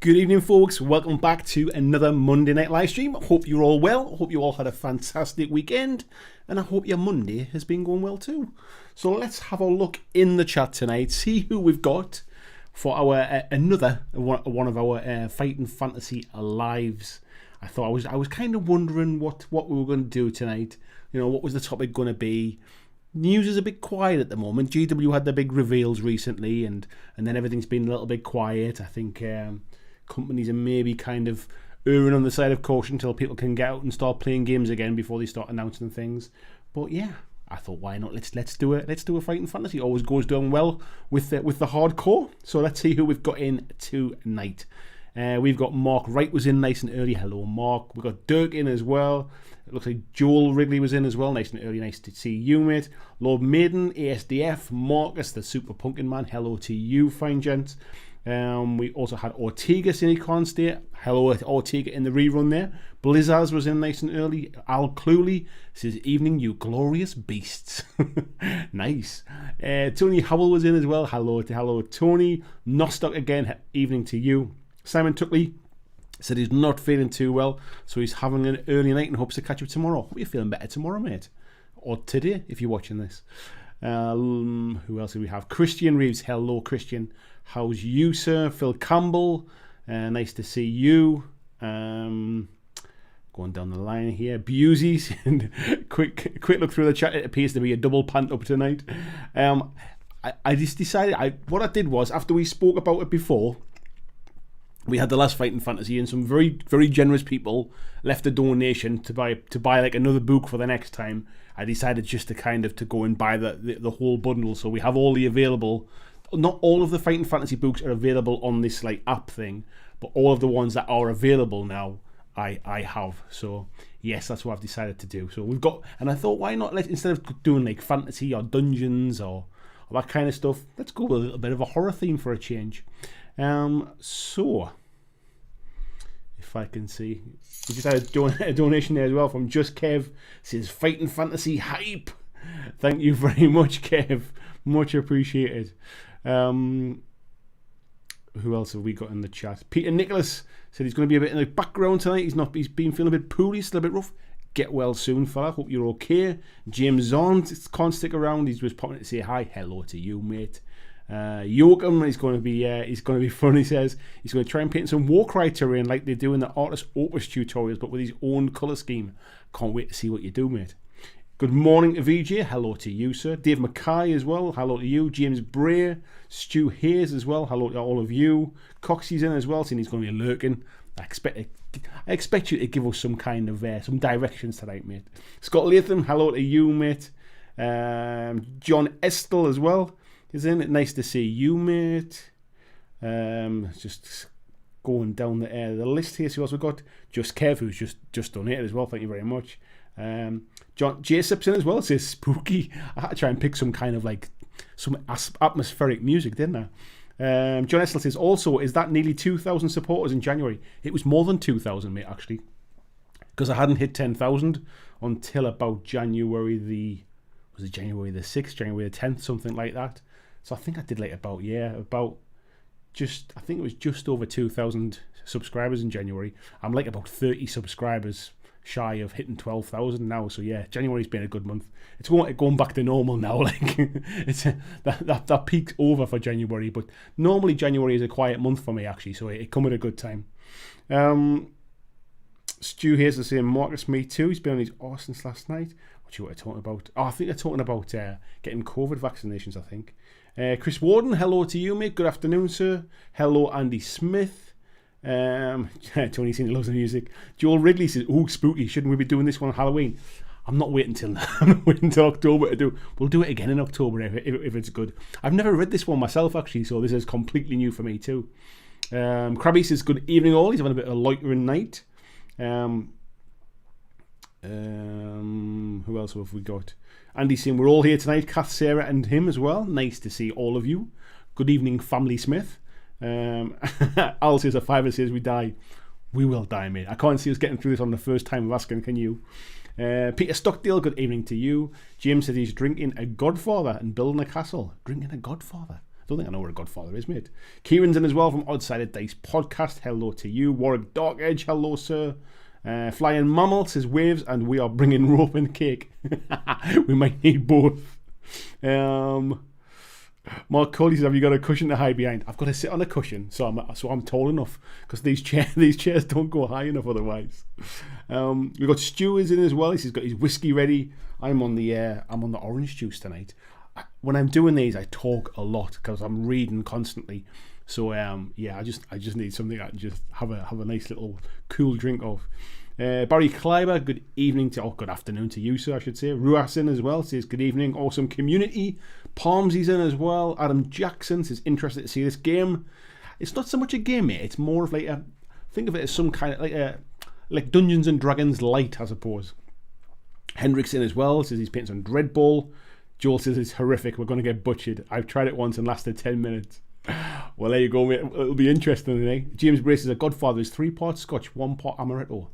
Good evening, folks. Welcome back to another Monday night live stream. Hope you're all well. Hope you all had a fantastic weekend. And I hope your Monday has been going well too. So let's have a look in the chat tonight. See who we've got for our another one of our Fighting Fantasy lives. I thought I was kind of wondering what we were going to do tonight. You know, what was the topic going to be? News is a bit quiet at the moment. GW had the big reveals recently, and then everything's been a little bit quiet. I think companies are maybe kind of erring on the side of caution until people can get out and start playing games again before they start announcing things. But yeah, I thought, why not? Let's do it. Let's do a Fighting Fantasy. Always goes down well with the hardcore. So let's see who we've got in tonight. We've got Mark Wright was in nice and early. Hello, Mark. We've got Dirk in as well. It looks like Joel Wrigley was in as well. Nice and early. Nice to see you, mate. Lord Maiden, ASDF, Marcus, the Super Pumpkin Man. Hello to you, fine gents. We also had Ortega Cinecon State. Hello, Ortega in the rerun there. Blizzards was in nice and early. Al Cluley says, evening, you glorious beasts. Nice. Tony Howell was in as well. Hello, Tony. Nostock again. Evening to you. Simon Tuckley said he's not feeling too well, so he's having an early night and hopes to catch up tomorrow. Hope you're feeling better tomorrow, mate. Or today, if you're watching this. Who else do we have? Christian Reeves. Hello, Christian. How's you, sir? Phil Campbell. Nice to see you. Going down the line here. Busey's. quick look through the chat. It appears to be a double pant up tonight. I just decided. What I did was, after we spoke about it before, we had the last Fighting Fantasy, and some very, very generous people left a donation to buy like another book for the next time. I decided just to go and buy the whole bundle, so we have all the available. Not all of the Fighting Fantasy books are available on this like app thing, but all of the ones that are available now, I have. So yes, that's what I've decided to do. So we've got, and I thought, why not instead of doing like fantasy or dungeons or that kind of stuff, let's go with a little bit of a horror theme for a change. So if I can see, we just had a donation there as well from Just Kev. It says Fighting Fantasy hype. Thank you very much, Kev. Much appreciated. Who else have we got in the chat? Peter Nicholas said he's going to be a bit in the background tonight. He's been feeling a bit poorly, still a bit rough. Get well soon, fella. Hope you're okay. James Zond can't stick around. He's just popping to say hi. Hello to you, mate. Joachim is going to be fun. He says he's going to try and paint some Warcry terrain like they do in the Artist Opus tutorials, but with his own colour scheme. Can't wait to see what you do, mate. Good morning to VJ. Hello to you, sir. Dave Mackay as well. Hello to you. James Bray. Stu Hayes as well. Hello to all of you. Coxie's in as well, saying he's going to be lurking. I expect you to give us some kind of some directions tonight, mate. Scott Latham. Hello to you, mate. John Estel as well. Isn't it nice to see you, mate? Just going down the list here. So also got Just Kev, who's just donated as well. Thank you very much. John J. Simpson as well. It says spooky. I had to try and pick some kind of like some atmospheric music, didn't I? John Essel says also, is that nearly 2,000 supporters in January? It was more than 2,000, mate, actually, because I hadn't hit 10,000 until about January the 6th, January the 10th, something like that. So I think I did like I think it was just over 2,000 subscribers in January. I'm like about 30 subscribers shy of hitting 12,000 now. So yeah, January's been a good month. It's going back to normal now. Like it's that peak's over for January, but normally January is a quiet month for me actually. So it come at a good time. Stu here's the same. Marcus, me too. He's been on his arse since last night. What you were talking about? Oh, I think they're talking about getting COVID vaccinations. I think. Chris Warden, hello to you, mate. Good afternoon, sir. Hello, Andy Smith. Tony Cena loves the music. Joel Wrigley says, "Ooh, spooky! Shouldn't we be doing this one on Halloween?" I'm not waiting till October to do. We'll do it again in October if it's good. I've never read this one myself actually, so this is completely new for me too. Krabby says, "Good evening, all." He's having a bit of a loitering night. Who else have we got? Andy saying we're all here tonight. Kath, Sarah, and him as well. Nice to see all of you. Good evening, Family Smith. Al says a fiver says we die. We will die, mate. I can't see us getting through this on the first time of asking. Can you? Peter Stockdale, good evening to you. James says he's drinking a Godfather and building a castle. Drinking a Godfather. don't think I know what a Godfather is, mate. Kieran's in as well from Odd-Sided Dice Podcast. Hello to you. Warwick Dark Edge, hello, sir. Flying Mammal says waves, and we are bringing rope and cake. We might need both. Mark Cody says, have you got a cushion to hide behind? I've got to sit on a cushion, so I'm tall enough, because these chairs don't go high enough otherwise. We've got Stu is in as well. He's got his whiskey ready. I'm on the orange juice tonight. When I'm doing these, I talk a lot because I'm reading constantly. So yeah, I just need something I can just have a nice little cool drink of. Barry Kleiber, good evening good afternoon to you, sir, I should say. Ruasin as well says good evening, awesome community. Palmsy's in as well. Adam Jackson says interested to see this game. It's not so much a game, mate. It's more of like think of it as some kind of like Dungeons and Dragons light, I suppose. Hendrick's in as well, says he's painting some Dreadball. Joel says it's horrific, we're going to get butchered. I've tried it once and lasted 10 minutes. Well, there you go, mate. It'll be interesting, eh? James Brace says a Godfather is 3 parts Scotch, 1 part Amaretto.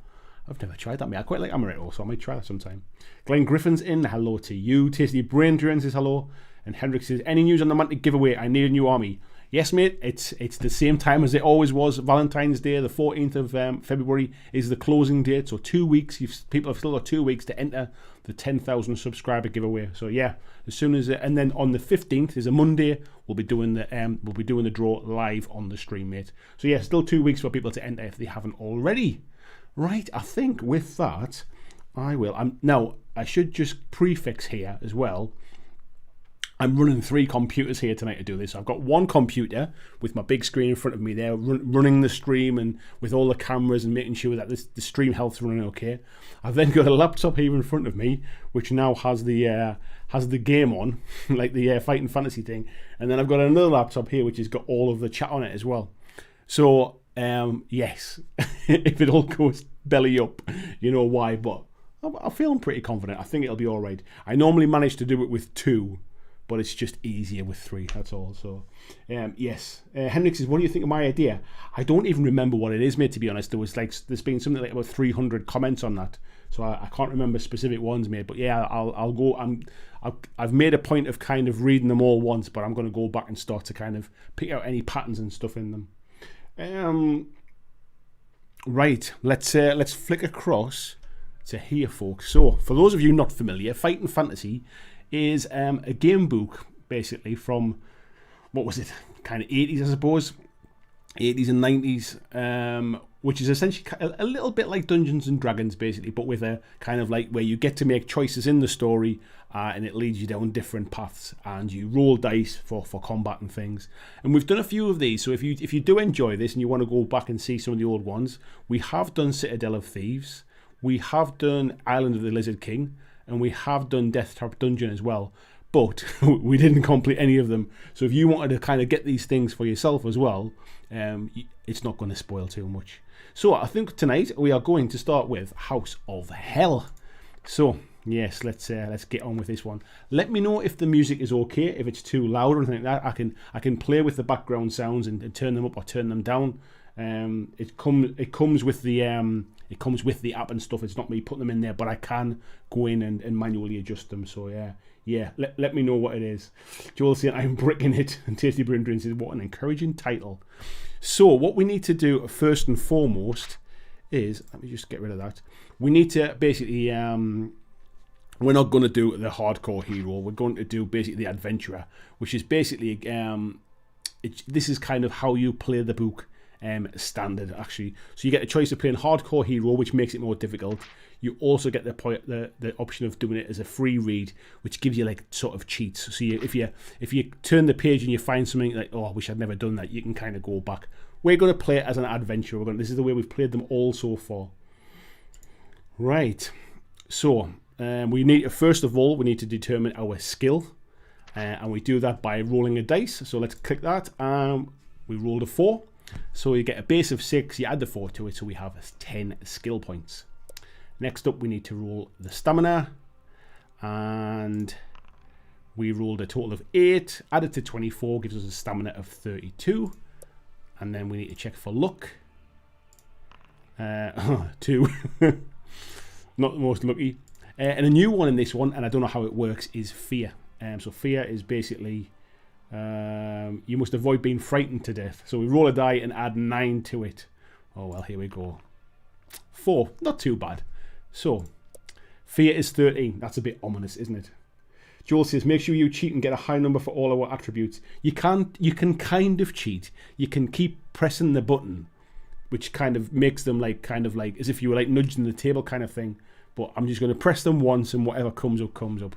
I've never tried that, mate. I quite like Amaretto, so I might try that sometime. Glenn Griffin's in. Hello to you. Tasty Brain Drain says hello. And Hendrick says, any news on the Mantic giveaway? I need a new army. Yes, mate. It's the same time as it always was. Valentine's Day, the 14th of February, is the closing date. So 2 weeks. People have still got 2 weeks to enter the 10,000 subscriber giveaway. So yeah, as soon as and then on the 15th is a Monday. We'll be doing the draw live on the stream, mate. So yeah, still 2 weeks for people to enter if they haven't already. Right, I think with that, I will. Now, I should just prefix here as well. I'm running 3 computers here tonight to do this. I've got one computer with my big screen in front of me there, running the stream and with all the cameras and making sure that the stream health's running okay. I've then got a laptop here in front of me, which now has the game on, like the Fighting Fantasy thing. And then I've got another laptop here, which has got all of the chat on it as well. So, yes, if it all goes belly up, you know why, but I'm feeling pretty confident. I think it'll be all right. I normally manage to do it with 2, but it's just easier with 3, that's all. So, yes. Henrik says, what do you think of my idea? I don't even remember what it is, mate, to be honest. There's been something like about 300 comments on that, so I can't remember specific ones, mate. But yeah, I'll go. I've made a point of kind of reading them all once, but I'm going to go back and start to kind of pick out any patterns and stuff in them. Right, let's flick across to here, folks. So, for those of you not familiar, Fighting Fantasy is a game book, basically, from, what was it, kind of 80s, I suppose, 80s and 90s, which is essentially a little bit like Dungeons and Dragons, basically, but with a kind of like where you get to make choices in the story, and it leads you down different paths, and you roll dice for combat and things. And we've done a few of these, so if you do enjoy this and you want to go back and see some of the old ones, we have done Citadel of Thieves, we have done Island of the Lizard King, and we have done Death Trap Dungeon as well, but we didn't complete any of them. So if you wanted to kind of get these things for yourself as well, it's not going to spoil too much. So I think tonight we are going to start with House of Hell. So yes, let's get on with this one. Let me know if the music is okay, if it's too loud or anything like that. I can play with the background sounds and turn them up or turn them down. It comes with the app and stuff. It's not me putting them in there, but I can go in and manually adjust them. So yeah. Let me know what it is. Joel saying I'm bricking it, and Tasty Brindrin says what an encouraging title. So what we need to do first and foremost is, let me just get rid of that. We need to basically we're not going to do the hardcore hero. We're going to do basically the adventurer, which is basically this is kind of how you play the book. Standard, actually. So you get a choice of playing hardcore hero, which makes it more difficult. You also get the option of doing it as a free read, which gives you like sort of cheats. So if you turn the page and you find something like, oh, I wish I'd never done that, you can kind of go back. We're going to play it as an adventure. This is the way we've played them all so far. Right. So first of all we need to determine our skill, and we do that by rolling a dice. So let's click that. We rolled a 4. So you get a base of 6, you add the 4 to it, so we have 10 skill points. Next up, we need to roll the stamina, and we rolled a total of 8, added to 24, gives us a stamina of 32, and then we need to check for luck. 2, not the most lucky. And a new one in this one, and I don't know how it works, is fear. So fear is basically You must avoid being frightened to death. So we roll a die and add 9 to it. Oh, well, here we go. 4. Not too bad. So, fear is 13. That's a bit ominous, isn't it? Joel says, make sure you cheat and get a high number for all our attributes. You can kind of cheat. You can keep pressing the button, which kind of makes them kind of like as if you were like nudging the table kind of thing. But I'm just going to press them once and whatever comes up, comes up.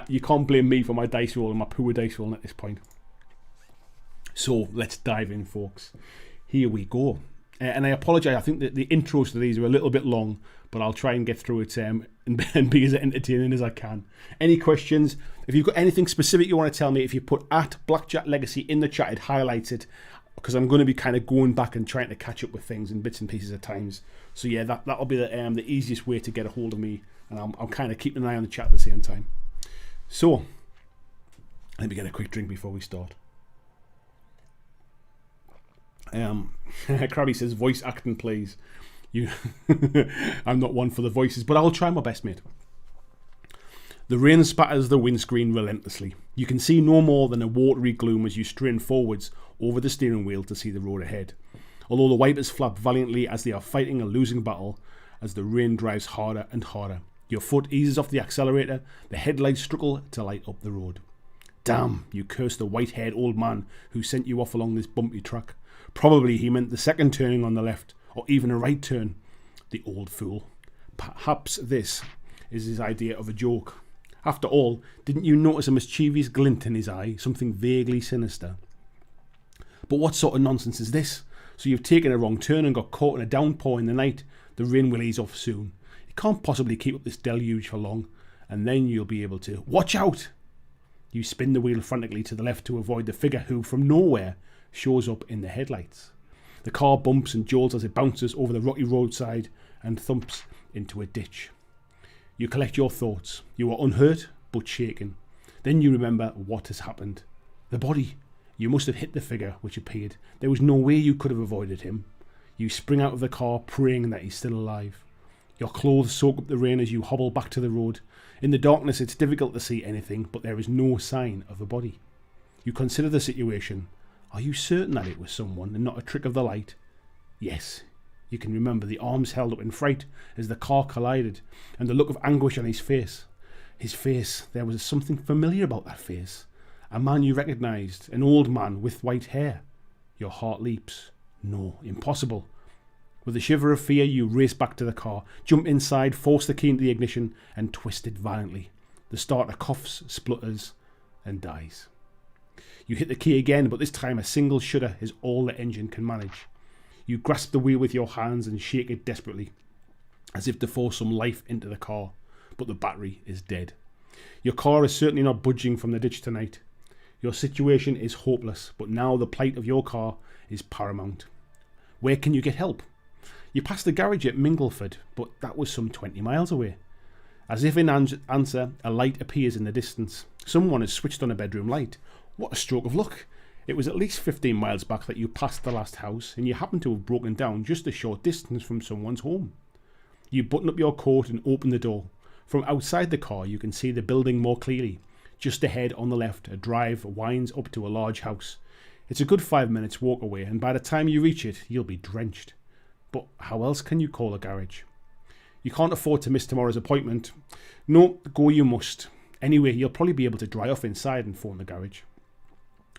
You can't blame me for my dice roll and my poor dice rolling at this point. So let's dive in, folks. Here we go. And I apologise, I think that the intros to these are a little bit long, but I'll try and get through it and be as entertaining as I can. Any questions? If you've got anything specific you want to tell me, if you put at BlackJack Legacy in the chat, it highlights it, because I'm going to be kind of going back and trying to catch up with things in bits and pieces at times. So yeah, that'll be the easiest way to get a hold of me, and I'm kind of keeping an eye on the chat at the same time. So, let me get a quick drink before we start. Krabby says, voice acting, please. I'm not one for the voices, but I'll try my best, mate. The rain spatters the windscreen relentlessly. You can see no more than a watery gloom as you strain forwards over the steering wheel to see the road ahead. Although the wipers flap valiantly as they are fighting a losing battle as the rain drives harder and harder. Your foot eases off the accelerator, the headlights struggle to light up the road. Damn, you curse the white-haired old man who sent you off along this bumpy track. Probably he meant the second turning on the left, or even a right turn. The old fool. Perhaps this is his idea of a joke. After all, didn't you notice a mischievous glint in his eye, something vaguely sinister? But what sort of nonsense is this? So you've taken a wrong turn and got caught in a downpour in the night. The rain will ease off soon. You can't possibly keep up this deluge for long, and then you'll be able to... Watch out! You spin the wheel frantically to the left to avoid the figure who, from nowhere, shows up in the headlights. The car bumps and jolts as it bounces over the rocky roadside and thumps into a ditch. You collect your thoughts. You are unhurt, but shaken. Then you remember what has happened. The body. You must have hit the figure which appeared. There was no way you could have avoided him. You spring out of the car, praying that he's still alive. Your clothes soak up the rain as you hobble back to the road. In the darkness, it's difficult to see anything, but there is no sign of a body. You consider the situation. Are you certain that it was someone and not a trick of the light? Yes. You can remember the arms held up in fright as the car collided, and the look of anguish on his face. His face, there was something familiar about that face. A man you recognised, an old man with white hair. Your heart leaps. No, impossible. With a shiver of fear, you race back to the car, jump inside, force the key into the ignition, and twist it violently. The starter coughs, splutters, and dies. You hit the key again, but this time a single shudder is all the engine can manage. You grasp the wheel with your hands and shake it desperately, as if to force some life into the car, but the battery is dead. Your car is certainly not budging from the ditch tonight. Your situation is hopeless, but now the plight of your car is paramount. Where can you get help? You pass the garage at Mingleford, but that was some 20 miles away. As if in answer, a light appears in the distance. Someone has switched on a bedroom light. What a stroke of luck. It was at least 15 miles back that you passed the last house, and you happened to have broken down just a short distance from someone's home. You button up your coat and open the door. From outside the car, you can see the building more clearly. Just ahead on the left, a drive winds up to a large house. It's a good 5 minutes walk away, and by the time you reach it, you'll be drenched. But how else can you call a garage? You can't afford to miss tomorrow's appointment. No, go you must. Anyway, you'll probably be able to dry off inside and phone the garage.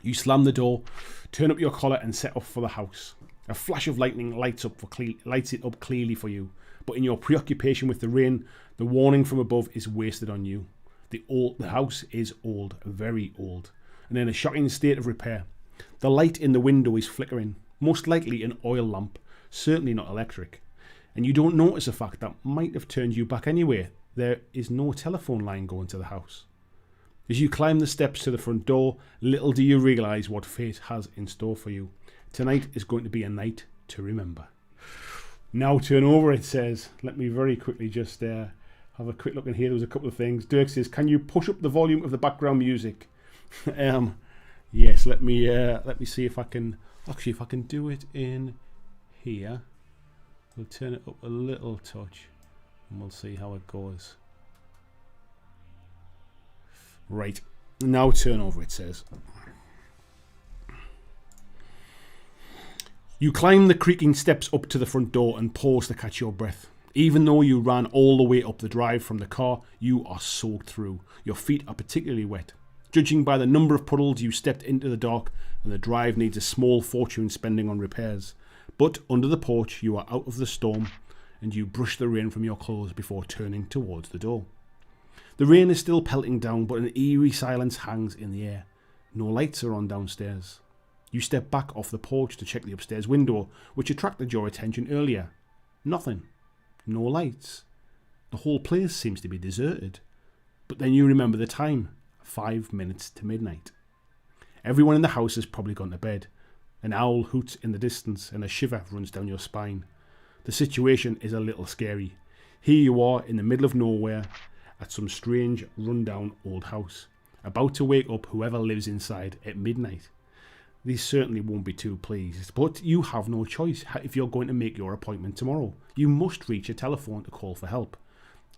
You slam the door, turn up your collar and set off for the house. A flash of lightning lights it up clearly for you, but in your preoccupation with the rain, the warning from above is wasted on you. The house is old, very old, and in a shocking state of repair. The light in the window is flickering, most likely an oil lamp, certainly not electric. And you don't notice a fact that might have turned you back anyway. There is no telephone line going to the house. As you climb the steps to the front door, little do you realise what fate has in store for you. Tonight is going to be a night to remember. Now turn over, it says. Let me very quickly just have a quick look in here. There was a couple of things. Dirk says, can you push up the volume of the background music? Yes, let me see if I can. Actually, if I can do it in here, we'll turn it up a little touch and we'll see how it goes. Right, now turn over, it says. You climb the creaking steps up to the front door and pause to catch your breath. Even though you ran all the way up the drive from the car, you are soaked through. Your feet are particularly wet. Judging by the number of puddles you stepped into the dark, and the drive needs a small fortune spending on repairs. But under the porch you are out of the storm, and you brush the rain from your clothes before turning towards the door. The rain is still pelting down, but an eerie silence hangs in the air. No lights are on downstairs. You step back off the porch to check the upstairs window, which attracted your attention earlier. Nothing. No lights. The whole place seems to be deserted. But then you remember the time. 5 minutes to midnight. Everyone in the house has probably gone to bed. An owl hoots in the distance and a shiver runs down your spine. The situation is a little scary. Here you are in the middle of nowhere at some strange rundown old house, about to wake up whoever lives inside at midnight. These certainly won't be too pleased, but you have no choice if you're going to make your appointment tomorrow. You must reach a telephone to call for help.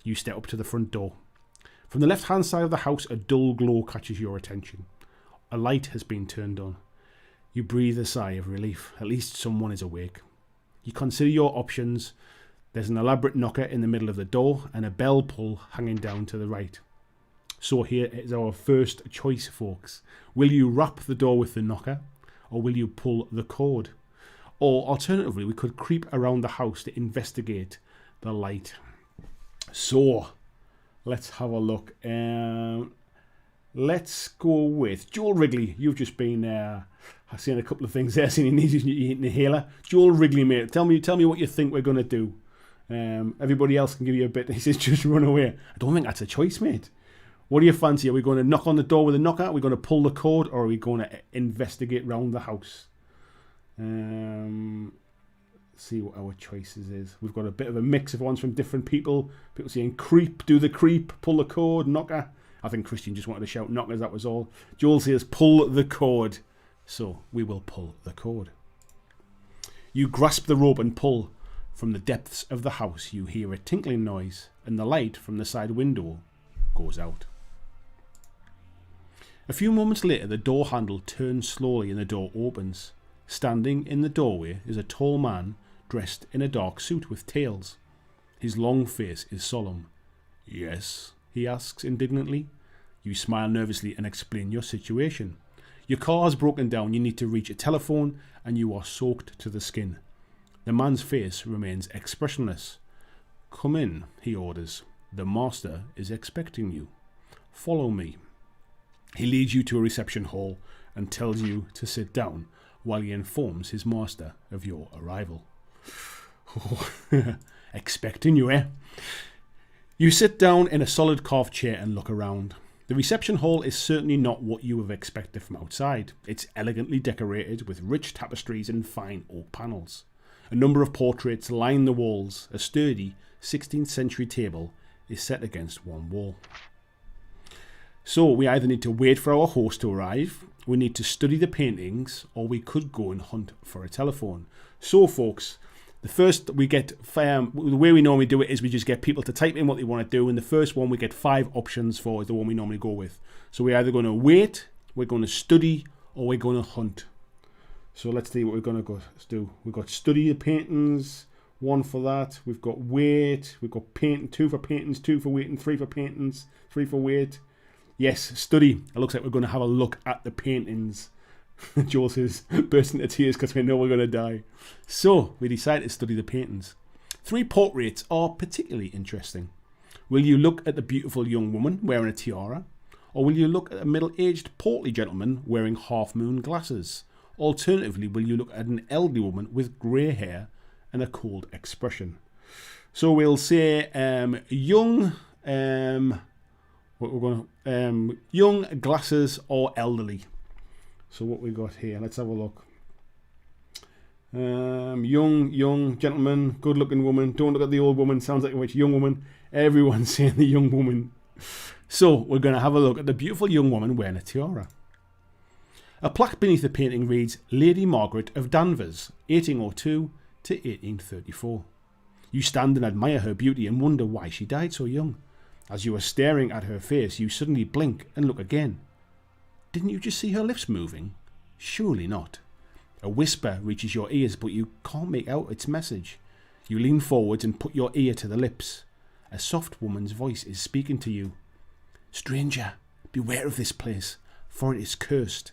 You step up to the front door. From the left-hand side of the house, a dull glow catches your attention. A light has been turned on. You breathe a sigh of relief. At least someone is awake. You consider your options. There's an elaborate knocker in the middle of the door and a bell pull hanging down to the right. So here is our first choice, folks. Will you wrap the door with the knocker, or will you pull the cord? Or alternatively, we could creep around the house to investigate the light. So let's have a look. Let's go with Joel Wrigley. You've just been I've seen a couple of things there. Seen you need an inhaler. Joel Wrigley, mate. Tell me what you think we're gonna do. Everybody else can give you a bit. He says just run away. I don't think that's a choice, mate. What do you fancy? Are we going to knock on the door with a knocker? Are we going to pull the cord, or are we going to investigate round the house? See what our choices is. We've got a bit of a mix of ones from different people. People saying creep, do the creep, pull the cord, knocker. I think Christian just wanted to shout knockers, that was all. Joel says pull the cord. So we will pull the cord. You grasp the rope and pull. From the depths of the house you hear a tinkling noise, and the light from the side window goes out. A few moments later, the door handle turns slowly and the door opens. Standing in the doorway is a tall man dressed in a dark suit with tails. His long face is solemn. "Yes?" he asks indignantly. You smile nervously and explain your situation. Your car has broken down, you need to reach a telephone, and you are soaked to the skin. The man's face remains expressionless. "Come in," he orders. "The master is expecting you. Follow me." He leads you to a reception hall and tells you to sit down while he informs his master of your arrival. Expecting you, eh? You sit down in a solid carved chair and look around. The reception hall is certainly not what you have expected from outside. It's elegantly decorated with rich tapestries and fine oak panels. A number of portraits line the walls. A sturdy 16th century table is set against one wall. So we either need to wait for our host to arrive, we need to study the paintings, or we could go and hunt for a telephone. So folks, the first we get, the way we normally do it is we just get people to type in what they want to do, and the first one we get 5 options for is the one we normally go with. So we're either going to wait, we're going to study, or we're going to hunt. So let's see what we're going to do. We've got study the paintings, 1 for that. We've got wait, we've got painting, 2 for paintings, 2 for waiting, 3 for paintings, 3 for wait. Yes, study. It looks like we're going to have a look at the paintings. Joel says, burst into tears because we know we're going to die. So, we decide to study the paintings. 3 portraits are particularly interesting. Will you look at the beautiful young woman wearing a tiara? Or will you look at a middle-aged, portly gentleman wearing half-moon glasses? Alternatively, will you look at an elderly woman with grey hair and a cold expression? So we'll say young... young, glasses, or elderly. So what we got here, let's have a look. Young gentleman, good looking woman. Don't look at the old woman, sounds like a witch. Young woman. Everyone's saying the young woman. So we're going to have a look at the beautiful young woman wearing a tiara. A plaque beneath the painting reads, Lady Margaret of Danvers, 1802 to 1834. You stand and admire her beauty and wonder why she died so young. As you are staring at her face, you suddenly blink and look again. Didn't you just see her lips moving? Surely not. A whisper reaches your ears, but you can't make out its message. You lean forwards and put your ear to the lips. A soft woman's voice is speaking to you. Stranger, beware of this place, for it is cursed.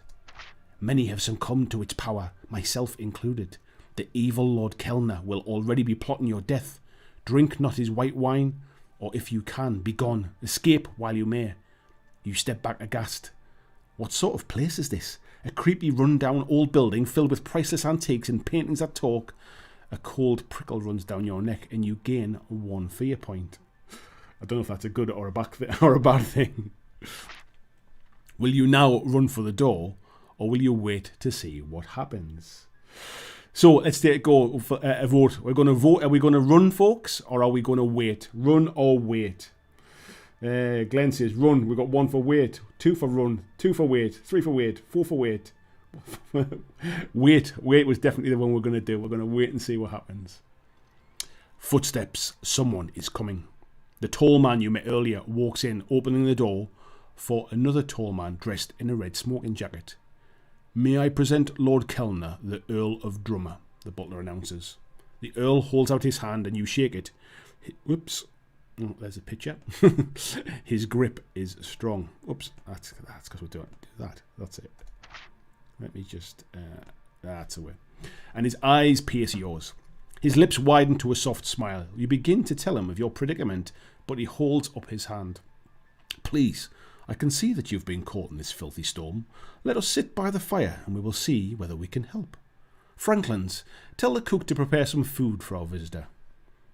Many have succumbed to its power, myself included. The evil Lord Kellner will already be plotting your death. Drink not his white wine, or if you can, be gone. Escape while you may. You step back aghast. What sort of place is this? A creepy run-down old building filled with priceless antiques and paintings that talk. A cold prickle runs down your neck and you gain 1 fear point. I don't know if that's a good or a bad thing. Will you now run for the door, or will you wait to see what happens? So let's take a go for a vote. We're going to vote. Are we going to run, folks, or are we going to wait? Run or wait? Glenn says run. We've got 1 for wait, 2 for run, 2 for wait, 3 for wait, 4 for wait. Wait was definitely the one we're going to do. We're going to wait and see what happens. Footsteps. Someone is coming. The tall man you met earlier walks in, opening the door for another tall man dressed in a red smoking jacket. May I present Lord Kellner, the Earl of Drummer, the butler announces. The Earl holds out his hand and you shake it. Whoops. Oh, there's a picture. His grip is strong. Oops, that's because we're doing that. That's it. Let me just... that's the way. And his eyes pierce yours. His lips widen to a soft smile. You begin to tell him of your predicament, but he holds up his hand. Please, I can see that you've been caught in this filthy storm. Let us sit by the fire and we will see whether we can help. Franklin's, tell the cook to prepare some food for our visitor.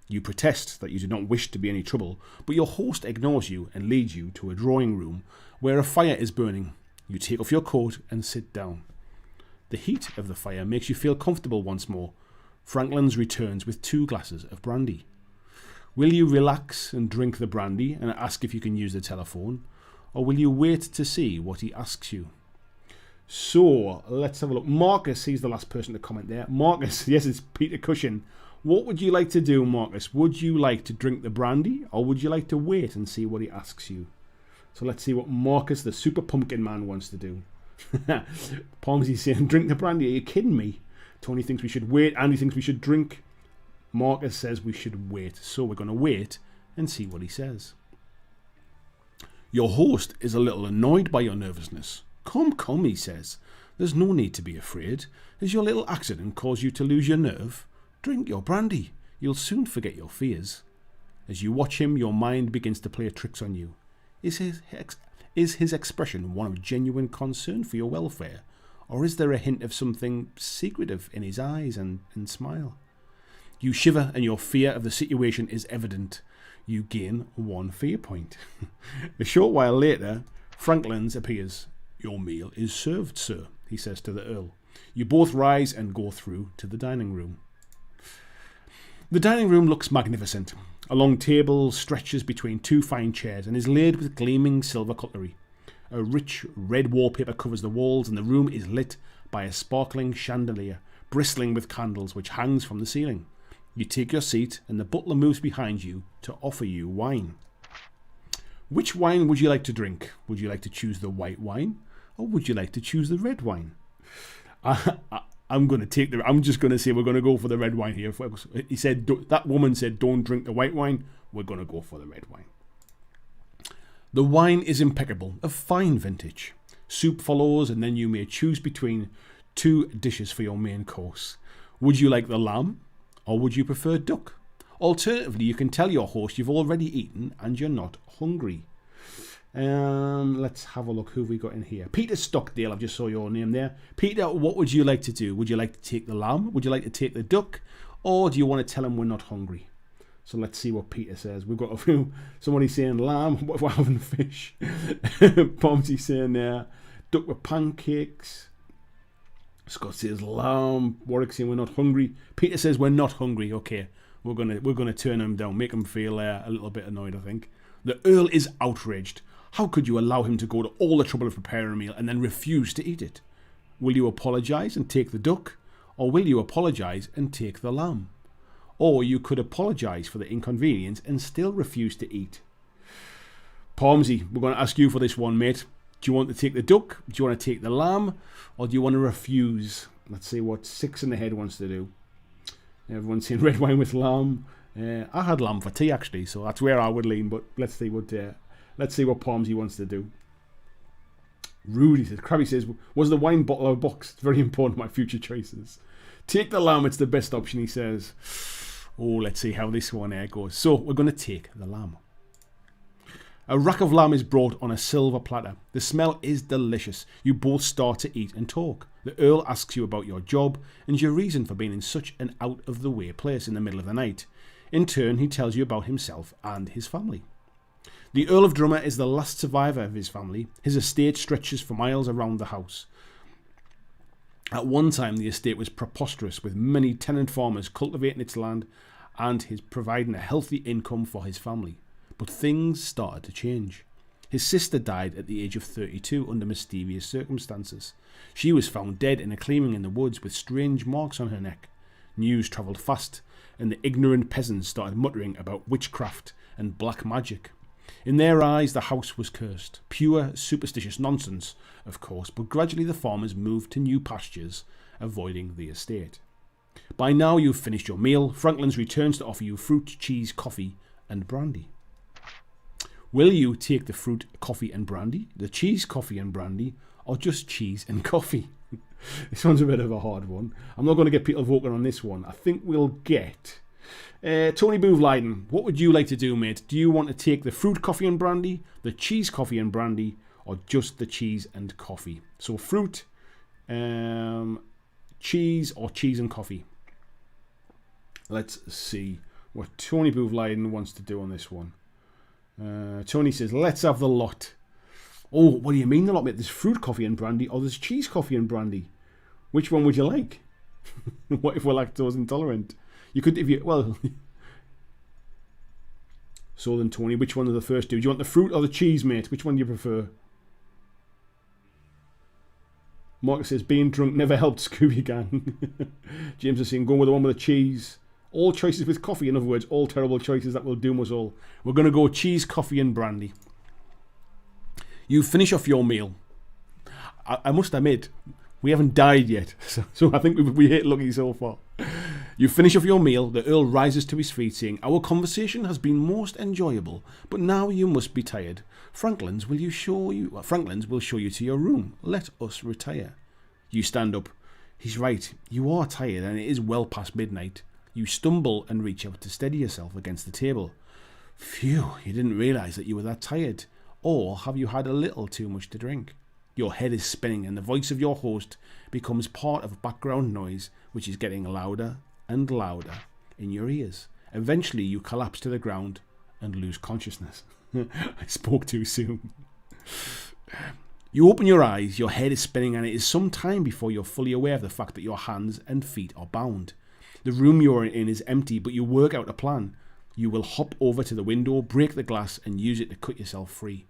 You protest that you do not wish to be any trouble, but your host ignores you and leads you to a drawing room where a fire is burning. You take off your coat and sit down. The heat of the fire makes you feel comfortable once more. Franklin's returns with 2 glasses of brandy. Will you relax and drink the brandy and ask if you can use the telephone, or will you wait to see what he asks you? So, let's have a look. Marcus, he's the last person to comment there. Marcus, yes, it's Peter Cushing. What would you like to do, Marcus? Would you like to drink the brandy, or would you like to wait and see what he asks you? So let's see what Marcus, the super pumpkin man, wants to do. Pomsy's saying, drink the brandy. Are you kidding me? Tony thinks we should wait. Andy thinks we should drink. Marcus says we should wait. So we're going to wait and see what he says. Your host is a little annoyed by your nervousness. Come, he says. There's no need to be afraid. Has your little accident caused you to lose your nerve? Drink your brandy. You'll soon forget your fears. As you watch him, your mind begins to play tricks on you. Is his expression one of genuine concern for your welfare, or is there a hint of something secretive in his eyes and smile? You shiver and your fear of the situation is evident. You gain 1 fear point. A short while later, Franklin's appears. Your meal is served, sir, he says to the Earl. You both rise and go through to the dining room. The dining room looks magnificent. A long table stretches between 2 fine chairs and is laid with gleaming silver cutlery. A rich red wallpaper covers the walls and the room is lit by a sparkling chandelier, bristling with candles which hangs from the ceiling. You take your seat and the butler moves behind you to offer you wine. Which wine would you like to drink? Would you like to choose the white wine, or would you like to choose the red wine? I'm just going to say we're going to go for the red wine here. He said, that woman said, don't drink the white wine. We're going to go for the red wine. The wine is impeccable, of fine vintage. Soup follows, and then you may choose between 2 dishes for your main course. Would you like the lamb, or would you prefer duck? Alternatively, you can tell your host you've already eaten and you're not hungry. Let's have a look who we got in here. Peter Stockdale, I've just saw your name there. Peter, what would you like to do? Would you like to take the lamb? Would you like to take the duck? Or do you want to tell him we're not hungry? So let's see what Peter says. We've got a few. Somebody saying lamb. What if we're having fish? Pomsy saying there. Duck with pancakes. Scott says lamb. Warwick saying we're not hungry. Peter says we're not hungry. Okay, we're gonna turn him down. Make him feel a little bit annoyed, I think. The Earl is outraged. How could you allow him to go to all the trouble of preparing a meal and then refuse to eat it? Will you apologise and take the duck? Or will you apologise and take the lamb? Or you could apologise for the inconvenience and still refuse to eat. Palmsy, we're going to ask you for this one, mate. Do you want to take the duck? Do you want to take the lamb? Or do you want to refuse Let's see what 6 in the head wants to do. Everyone's saying red wine with lamb. I had lamb for tea actually, so that's where I would lean. But let's see what Palmsy wants to do. Rudy says, Krabby says, was the wine bottle or box? It's very important to my future choices. Take the lamb, it's the best option, he says. Oh, let's see how this one goes. So we're going to take the lamb. A rack of lamb is brought on a silver platter. The smell is delicious. You both start to eat and talk. The Earl asks you about your job and your reason for being in such an out-of-the-way place in the middle of the night. In turn, he tells you about himself and his family. The Earl of Drummer is the last survivor of his family. His estate stretches for miles around the house. At one time, the estate was preposterous, with many tenant farmers cultivating its land and his providing a healthy income for his family. But things started to change. His sister died at the age of 32 under mysterious circumstances. She was found dead in a clearing in the woods with strange marks on her neck. News travelled fast, and the ignorant peasants started muttering about witchcraft and black magic. In their eyes, the house was cursed. Pure superstitious nonsense, of course, but gradually the farmers moved to new pastures, avoiding the estate. By now you've finished your meal. Franklin's returns to offer you fruit, cheese, coffee, and brandy. Will you take the fruit, coffee, and brandy, the cheese, coffee, and brandy, or just cheese and coffee? This one's a bit of a hard one. I'm not going to get Peter voting on this one. I think we'll get Tony Booth Leiden. What would you like to do, mate? Do you want to take the fruit, coffee, and brandy, the cheese, coffee, and brandy, or just the cheese and coffee? So fruit, cheese, or cheese and coffee. Let's see what Tony Booth Leiden wants to do on this one. Tony says, let's have the lot. Oh, what do you mean the lot, mate? There's fruit, coffee, and brandy, or there's cheese, coffee, and brandy. Which one would you like? What if we're lactose intolerant? You could, if you, well. So then, Tony, which one of the first two? Do you want the fruit or the cheese, mate? Which one do you prefer? Mark says, being drunk never helped Scooby Gang. James is saying, going with the one with the cheese. All choices with coffee, in other words, all terrible choices that will doom us all. We're going to go cheese, coffee, and brandy. You finish off your meal. I must admit, we haven't died yet, so I think we hit lucky so far. You finish off your meal. The Earl rises to his feet, saying, our conversation has been most enjoyable, but now you must be tired. Franklin's will show you to your room. Let us retire. You stand up. He's right. You are tired, and it is well past midnight. You stumble and reach out to steady yourself against the table. Phew, you didn't realise that you were that tired. Or have you had a little too much to drink? Your head is spinning and the voice of your host becomes part of background noise which is getting louder and louder in your ears. Eventually you collapse to the ground and lose consciousness. I spoke too soon. You open your eyes, your head is spinning, and it is some time before you're fully aware of the fact that your hands and feet are bound. The room you're in is empty, but you work out a plan. You will hop over to the window, break the glass, and use it to cut yourself free.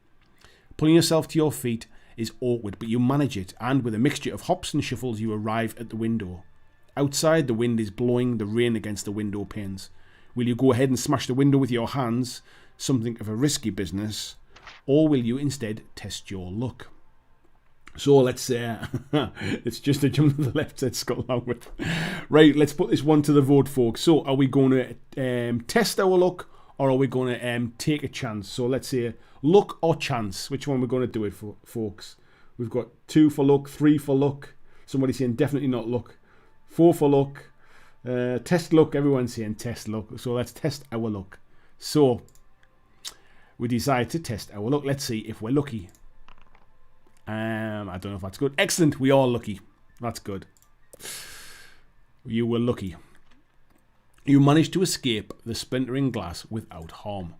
Pulling yourself to your feet is awkward, but you manage it, and with a mixture of hops and shuffles, you arrive at the window. Outside, the wind is blowing the rain against the window panes. Will you go ahead and smash the window with your hands, something of a risky business, or will you instead test your luck? So let's say it's just a jump to the left, said Scott Langworth. Right, let's put this one to the vote, folks. So are we going to test our luck, or are we going to take a chance? So let's say luck or chance. Which one we're going to do it for, folks? We've got 2 for luck, 3 for luck. Somebody saying definitely not luck. 4 for luck. Test luck. Everyone's saying test luck. So let's test our luck. So we decide to test our luck. Let's see if we're lucky. I don't know if that's good. Excellent. We are lucky. That's good. You were lucky. You managed to escape the splintering glass without harm.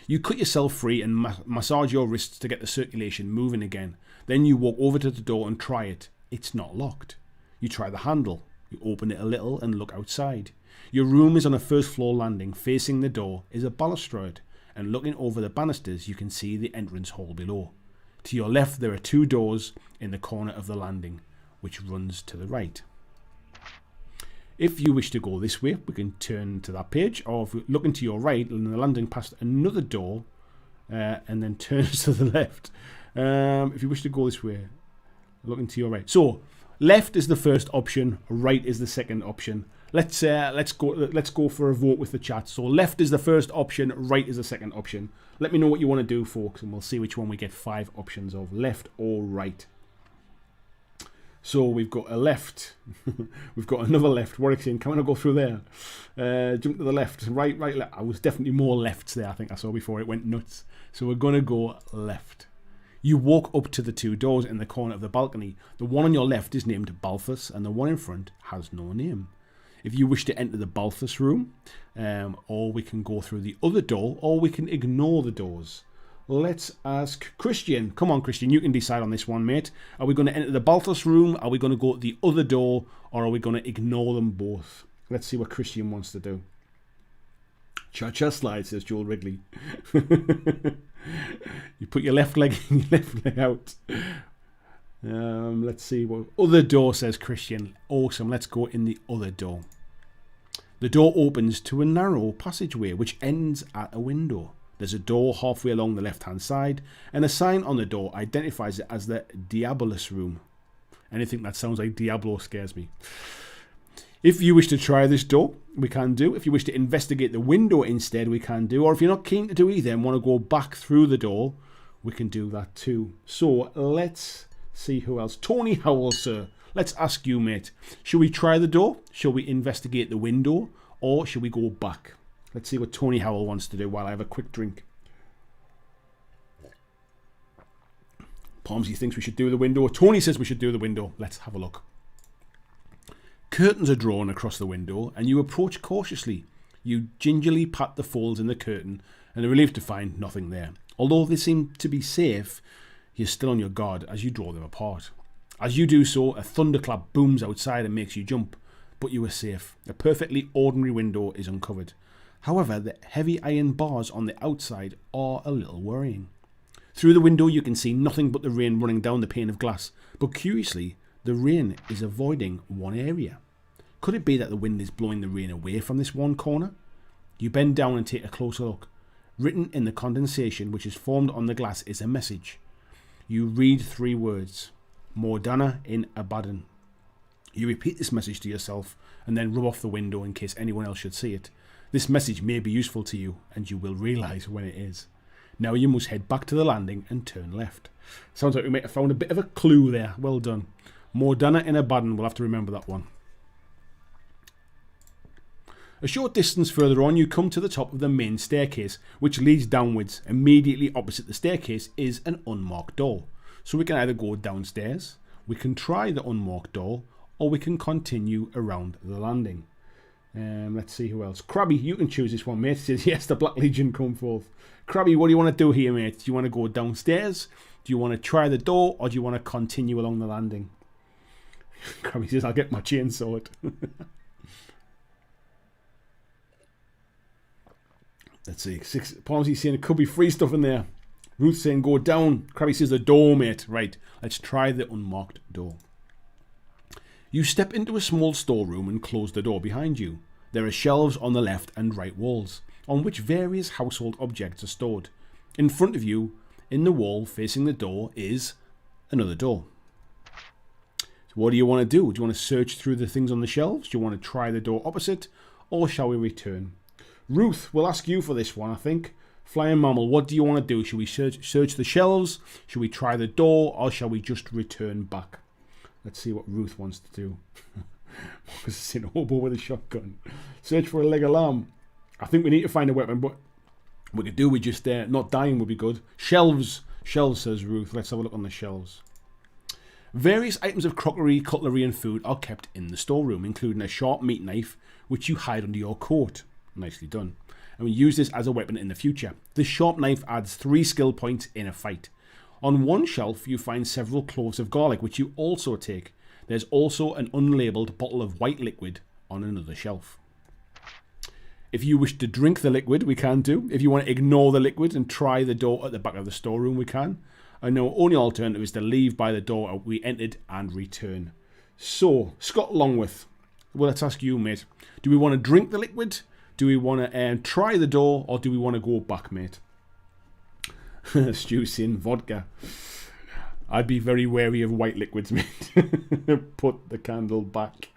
You cut yourself free and massage your wrists to get the circulation moving again. Then you walk over to the door and try it. It's not locked. You try the handle. You open it a little and look outside. Your room is on a first floor landing. Facing the door is a balustrade, and looking over the banisters you can see the entrance hall below. To your left there are 2 doors in the corner of the landing, which runs to the right. If you wish to go this way, we can turn to that page, or if we look into your right, and the landing past another door, and then turns to the left. If you wish to go this way, look into your right. So, Left is the first option, right is the second option. Let's go for a vote with the chat. So left is the first option, right is the second option. Let me know what you want to do, folks, and we'll see which one we get 5 options of, left or right. So we've got a left, we've got another left. Warwick's saying, can I go through there? Jump to the left, right, left. I was definitely more lefts there, I think I saw before it went nuts. So we're going to go left. You walk up to the 2 doors in the corner of the balcony. The one on your left is named Balthus, and the one in front has no name. If you wish to enter the Balthus room, or we can go through the other door, or we can ignore the doors. Let's ask Christian. Come on, Christian, you can decide on this one, mate. Are we going to enter the Balthus room? Are we going to go to the other door? Or are we going to ignore them both? Let's see what Christian wants to do. Cha-cha slide, says Joel Wrigley. You put your left leg in, your left leg out. Let's see what other door, says Christian. Awesome. Let's go in the other door. The door opens to a narrow passageway which ends at a window. There's a door halfway along the left-hand side, and a sign on the door identifies it as the Diabolus room. Anything that sounds like Diablo scares me. If you wish to try this door, we can do. If you wish to investigate the window instead, we can do. Or if you're not keen to do either and want to go back through the door, we can do that too. So let's see who else. Tony Howell, sir. Let's ask you, mate. Should we try the door? Should we investigate the window? Or should we go back? Let's see what Tony Howell wants to do while I have a quick drink. Palmsy thinks we should do the window. Tony says we should do the window. Let's have a look. Curtains are drawn across the window, and you approach cautiously. You gingerly pat the folds in the curtain and are relieved to find nothing there. Although they seem to be safe, you're still on your guard as you draw them apart. As you do so, a thunderclap booms outside and makes you jump, but you are safe. A perfectly ordinary window is uncovered. However, the heavy iron bars on the outside are a little worrying. Through the window you can see nothing but the rain running down the pane of glass, but curiously, the rain is avoiding one area. Could it be that the wind is blowing the rain away from this one corner? You bend down and take a closer look. Written in the condensation which is formed on the glass is a message. You read 3 words. Mordana in Abaddon. You repeat this message to yourself and then rub off the window in case anyone else should see it. This message may be useful to you, and you will realise when it is. Now you must head back to the landing and turn left. Sounds like we might have found a bit of a clue there. Well done. Mordana in Abaddon. We'll have to remember that one. A short distance further on, you come to the top of the main staircase, which leads downwards. Immediately opposite the staircase is an unmarked door. So we can either go downstairs, we can try the unmarked door, or we can continue around the landing. Let's see who else. Krabby, you can choose this one, mate. Says, yes, the Black Legion come forth. Krabby, what do you want to do here, mate? Do you want to go downstairs? Do you want to try the door? Or do you want to continue along the landing? Krabby says, I'll get my chainsaw. Let's see. Palmsy saying it could be free stuff in there. Ruth saying go down. Krabby says the door, mate. Right, let's try the unmarked door. You step into a small storeroom and close the door behind you. There are shelves on the left and right walls, on which various household objects are stored. In front of you, in the wall facing the door, is another door. So what do you want to do? Do you want to search through the things on the shelves? Do you want to try the door opposite? Or shall we return? Ruth, we'll ask you for this one, I think. Flying Mammal, what do you want to do? Should we search the shelves? Should we try the door? Or shall we just return back? Let's see what Ruth wants to do. Marcus is saying hobo with a shotgun. Search for a leg of lamb. I think we need to find a weapon, but we could do with just not dying would be good. Shelves. Shelves, says Ruth. Let's have a look on the shelves. Various items of crockery, cutlery and food are kept in the storeroom, including a sharp meat knife, which you hide under your coat. Nicely done. And we use this as a weapon in the future. This sharp knife adds 3 skill points in a fight. On one shelf, you find several cloves of garlic, which you also take. There's also an unlabelled bottle of white liquid on another shelf. If you wish to drink the liquid, we can do. If you want to ignore the liquid and try the door at the back of the storeroom, we can. And our only alternative is to leave by the door we entered and return. So, Scott Longworth, well, let's ask you, mate. Do we want to drink the liquid? Do we want to try the door? Or do we want to go back, mate? Stu saying vodka. I'd be very wary of white liquids, mate. Put the candle back.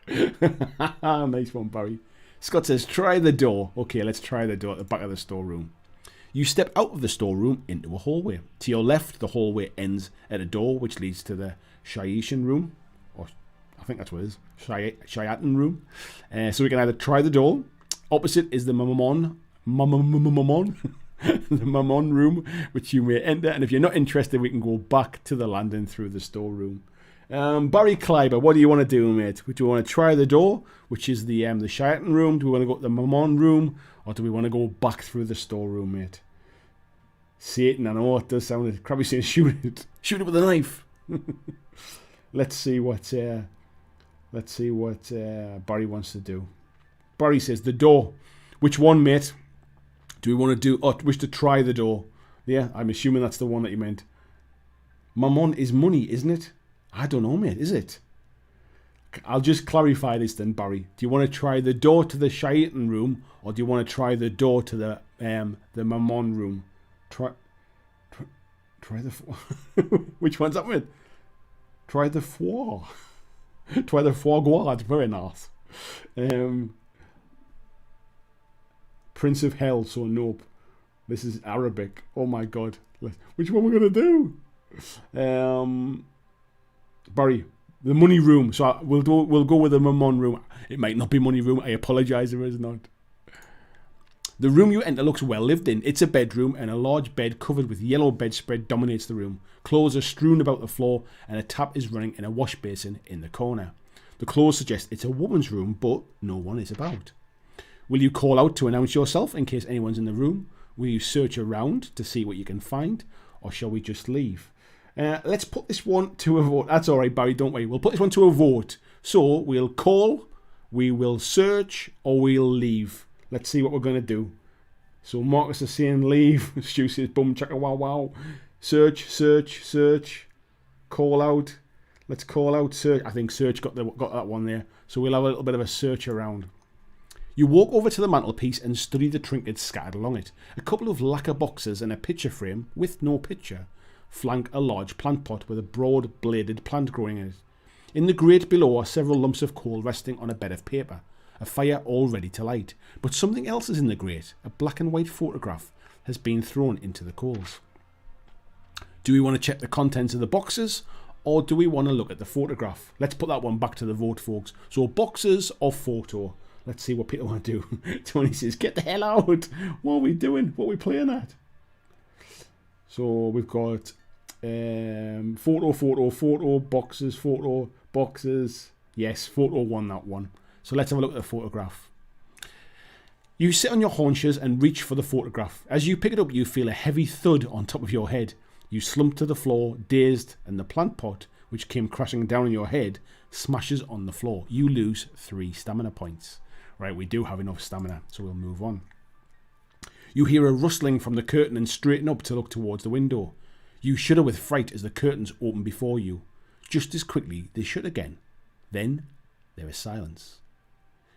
Nice one, Barry. Scott says, try the door. Okay, let's try the door at the back of the storeroom. You step out of the storeroom into a hallway. To your left, the hallway ends at a door which leads to the Shayian room. Or I think that's what it is. Shayatan room. So we can either try the door. Opposite is the Mammon. The Mammon room, which you may enter. And if you're not interested, we can go back to the landing through the storeroom. Barry Kleiber, what do you want to do, mate? Do you want to try the door, which is the Shayatan room? Do we want to go to the Mammon room? Or do we want to go back through the storeroom, mate? Satan, I know it does sound like Krabby saying shoot it. Shoot it with a knife. Let's see what Barry wants to do. Barry says the door. Which one, mate? Do we want to do wish to try the door? Yeah, I'm assuming that's the one that you meant. Mammon is money, isn't it? I don't know, mate, is it? I'll just clarify this then, Barry. Do you want to try the door to the Shayatan room, or do you want to try the door to the Mammon room? Try the which one's that with? Try the foie. Try the foie gras. Very nice. Prince of Hell. So nope. This is Arabic. Oh my God. Which one we're gonna do? Barry. The money room. So we'll go with the Mammon room. It might not be money room. I apologise if it's not. The room you enter looks well lived in. It's a bedroom, and a large bed covered with yellow bedspread dominates the room. Clothes are strewn about the floor, and a tap is running in a wash basin in the corner. The clothes suggest it's a woman's room, but no one is about. Will you call out to announce yourself in case anyone's in the room? Will you search around to see what you can find, or shall we just leave? Let's put this one to a vote. That's all right, Barry, don't worry. We'll put this one to a vote. So we'll call, we will search, or we'll leave. Let's see what we're going to do. So Marcus is saying leave. Stu says boom chaka wow wow. Search, search, search. Call out. Let's call out search. I think search got that one there. So we'll have a little bit of a search around. You walk over to the mantelpiece and study the trinkets scattered along it. A couple of lacquer boxes and a picture frame with no picture flank a large plant pot with a broad bladed plant growing in it. In the grate below are several lumps of coal resting on a bed of paper. A fire all ready to light. But something else is in the grate. A black and white photograph has been thrown into the coals. Do we want to check the contents of the boxes, or do we want to look at the photograph? Let's put that one back to the vote, folks. So boxes or photo? Let's see what people want to do. Tony says, get the hell out. What are we doing? What are we playing at? So we've got photo, boxes. Yes, photo won that one. So let's have a look at the photograph. You sit on your haunches and reach for the photograph. As you pick it up, you feel a heavy thud on top of your head. You slump to the floor, dazed, and the plant pot, which came crashing down on your head, smashes on the floor. You lose 3 stamina points. Right, we do have enough stamina, so we'll move on. You hear a rustling from the curtain and straighten up to look towards the window. You shudder with fright as the curtains open before you. Just as quickly, they shut again. Then, there is silence.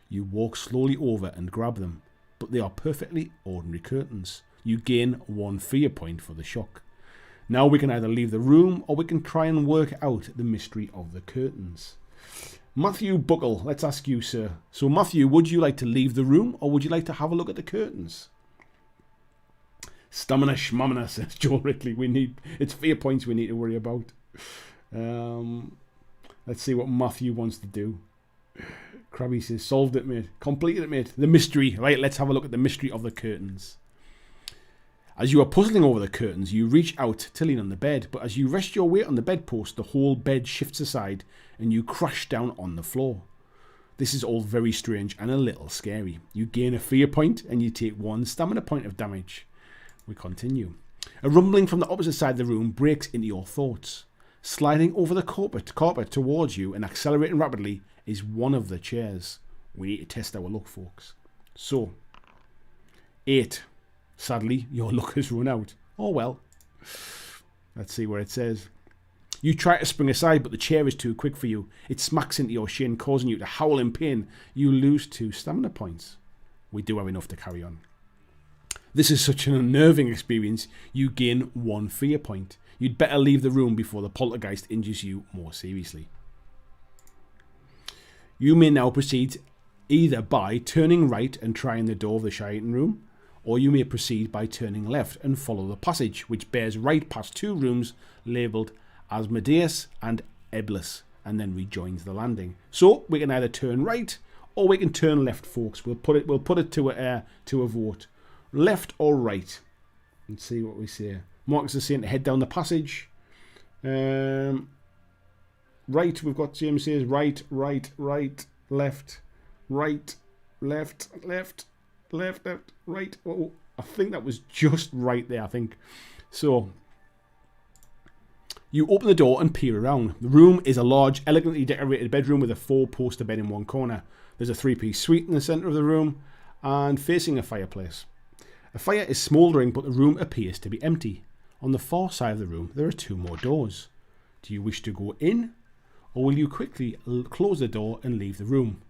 You walk slowly over and grab them, but they are perfectly ordinary curtains. You gain 1 fear point for the shock. Now we can either leave the room, or we can try and work out the mystery of the curtains. Matthew Buckle, let's ask you, sir. So Matthew, would you like to leave the room, or would you like to have a look at the curtains? Stamina schmamina, says Joe Ridley. It's fear points we need to worry about. Let's see what Matthew wants to do. Krabby says, solved it, mate. Completed it, mate. The mystery. Right, let's have a look at the mystery of the curtains. As you are puzzling over the curtains, you reach out to lean on the bed, but as you rest your weight on the bedpost, the whole bed shifts aside and you crash down on the floor. This is all very strange and a little scary. You gain a fear point and you take 1 stamina point of damage. We continue. A rumbling from the opposite side of the room breaks into your thoughts. Sliding over the carpet towards you and accelerating rapidly is one of the chairs. We need to test our luck, folks. So, 8. Sadly, your luck has run out. Oh well. Let's see where it says. You try to spring aside, but the chair is too quick for you. It smacks into your shin, causing you to howl in pain. You lose 2 stamina points. We do have enough to carry on. This is such an unnerving experience, you gain 1 fear point. You'd better leave the room before the poltergeist injures you more seriously. You may now proceed either by turning right and trying the door of the Shaitan room, or you may proceed by turning left and follow the passage, which bears right past 2 rooms labelled Asmodeus and Eblis, and then rejoins the landing. So we can either turn right or we can turn left, folks. We'll put it to a vote. Left or right? Let's see what we say. Marcus is saying to head down the passage. Right, we've got James says right, left, right, left, right. Oh, I think that was just right there, I think. So, you open the door and peer around. The room is a large, elegantly decorated bedroom with a 4-poster bed in one corner. There's a 3-piece suite in the centre of the room and facing a fireplace. A fire is smouldering, but the room appears to be empty. On the far side of the room, there are 2 more doors. Do you wish to go in, or will you quickly close the door and leave the room?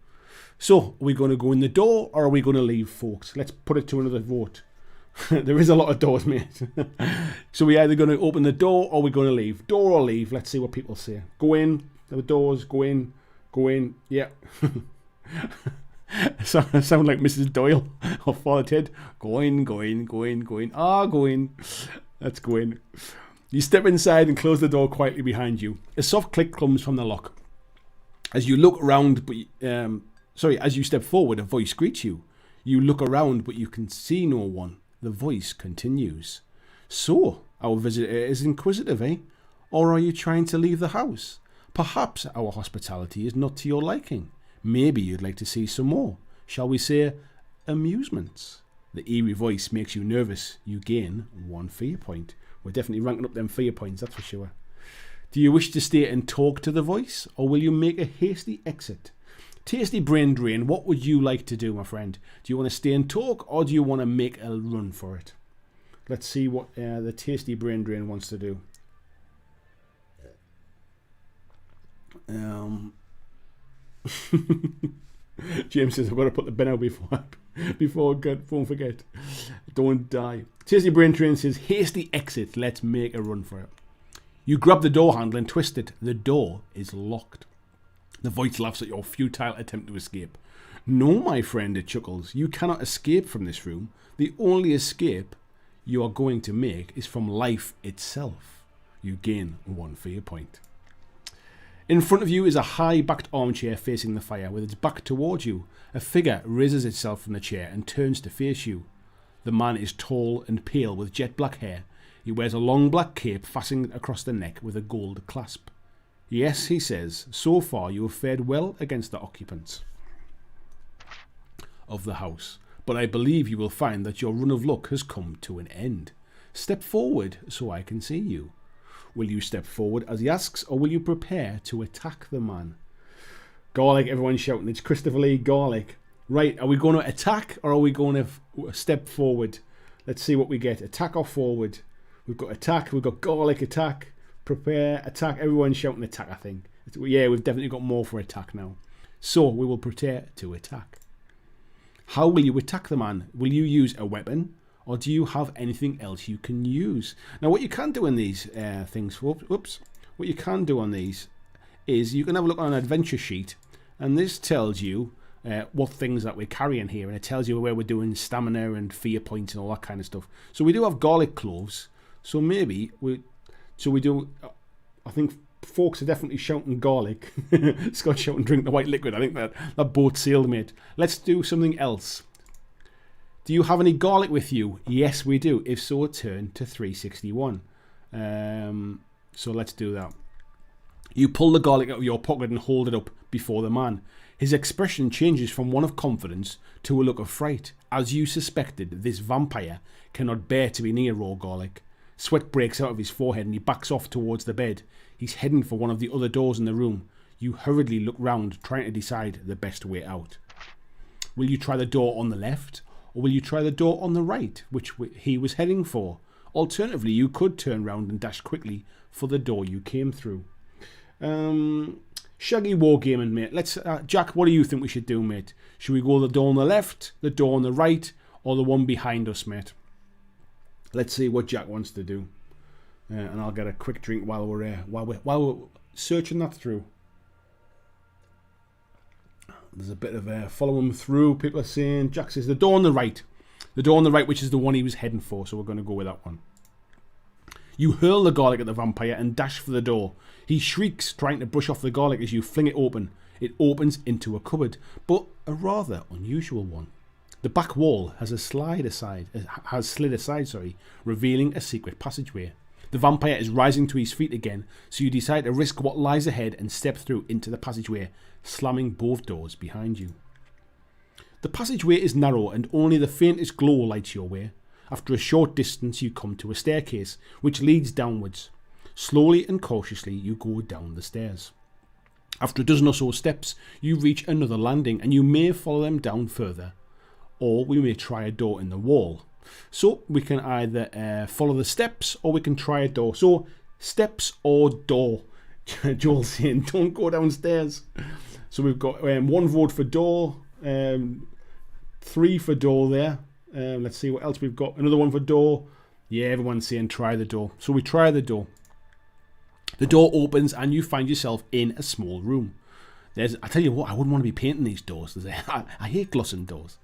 So, are we going to go in the door, or are we going to leave, folks? Let's put it to another vote. There is a lot of doors, mate. So we're either going to open the door, or we're going to leave. Door or leave. Let's see what people say. Go in, the doors, go in, yeah. So I sound like Mrs. Doyle or Father Ted. Go in. Go in. Let's go in. You step inside and close the door quietly behind you. A soft click comes from the lock. As you look around, as you step forward, a voice greets you. You look around, but you can see no one. The voice continues. So, our visitor is inquisitive, eh? Or are you trying to leave the house? Perhaps our hospitality is not to your liking. Maybe you'd like to see some more. Shall we say, amusements? The eerie voice makes you nervous. You gain 1 fear point. We're definitely ranking up them fear points, that's for sure. Do you wish to stay and talk to the voice, or will you make a hasty exit? Tasty brain drain, what would you like to do, my friend? Do you want to stay and talk, or do you want to make a run for it? Let's see what the tasty brain drain wants to do. James says, I've got to put the bin out before don't forget. Don't die. Tasty brain drain says, hasty exit, let's make a run for it. You grab the door handle and twist it. The door is locked. The voice laughs at your futile attempt to escape. No, my friend, it chuckles. You cannot escape from this room. The only escape you are going to make is from life itself. You gain 1 fear point. In front of you is a high-backed armchair facing the fire with its back towards you. A figure raises itself from the chair and turns to face you. The man is tall and pale with jet black hair. He wears a long black cape fastened across the neck with a gold clasp. Yes, he says, so far you have fared well against the occupants of the house, but I believe you will find that your run of luck has come to an end. Step forward so I can see you. Will you step forward as he asks, or will you prepare to attack the man? Garlic, everyone's shouting. It's Christopher Lee Garlic. Right, are we going to attack, or are we going to step forward? Let's see what we get. Attack or forward? We've got attack, we've got Garlic attack. Prepare, attack. Everyone's shouting attack, I think. Yeah, we've definitely got more for attack now. So, we will prepare to attack. How will you attack the man? Will you use a weapon? Or do you have anything else you can use? Now, what you can do in these things, what you can do on these is you can have a look on an adventure sheet, and this tells you what things that we're carrying here, and it tells you where we're doing stamina and fear points and all that kind of stuff. So we do have garlic cloves, so maybe we do. I think folks are definitely shouting garlic. Scott's shouting drink the white liquid. I think that boat sailed, mate. Let's do something else. Do you have any garlic with you? Yes, we do. If so, turn to 361. So let's do that. You pull the garlic out of your pocket and hold it up before the man. His expression changes from one of confidence to a look of fright. As you suspected, this vampire cannot bear to be near raw garlic. Sweat breaks out of his forehead and he backs off towards the bed. He's heading for one of the other doors in the room. You hurriedly look round, trying to decide the best way out. Will you try the door on the left, or will you try the door on the right, which he was heading for? Alternatively, you could turn round and dash quickly for the door you came through. Shaggy wargaming, mate. Let's Jack, what do you think we should do, mate? Should we go the door on the left, the door on the right, or the one behind us, mate? Let's see what Jack wants to do. And I'll get a quick drink while we're searching that through. There's a bit of following through. People are saying, Jack says, the door on the right. The door on the right, which is the one he was heading for, so we're going to go with that one. You hurl the garlic at the vampire and dash for the door. He shrieks, trying to brush off the garlic as you fling it open. It opens into a cupboard, but a rather unusual one. The back wall has slid aside, revealing a secret passageway. The vampire is rising to his feet again, so you decide to risk what lies ahead and step through into the passageway, slamming both doors behind you. The passageway is narrow and only the faintest glow lights your way. After a short distance you come to a staircase, which leads downwards. Slowly and cautiously you go down the stairs. After a dozen or so steps, you reach another landing and you may follow them down further. Or we may try a door in the wall. So we can either follow the steps or we can try a door. So steps or door. Joel's saying don't go downstairs. So we've got one vote for door, 3 for door there. Let's see what else we've got. Another one for door. Yeah, everyone's saying try the door. So we try the door. The door opens and you find yourself in a small room. I tell you what, I wouldn't want to be painting these doors. I hate glossing doors.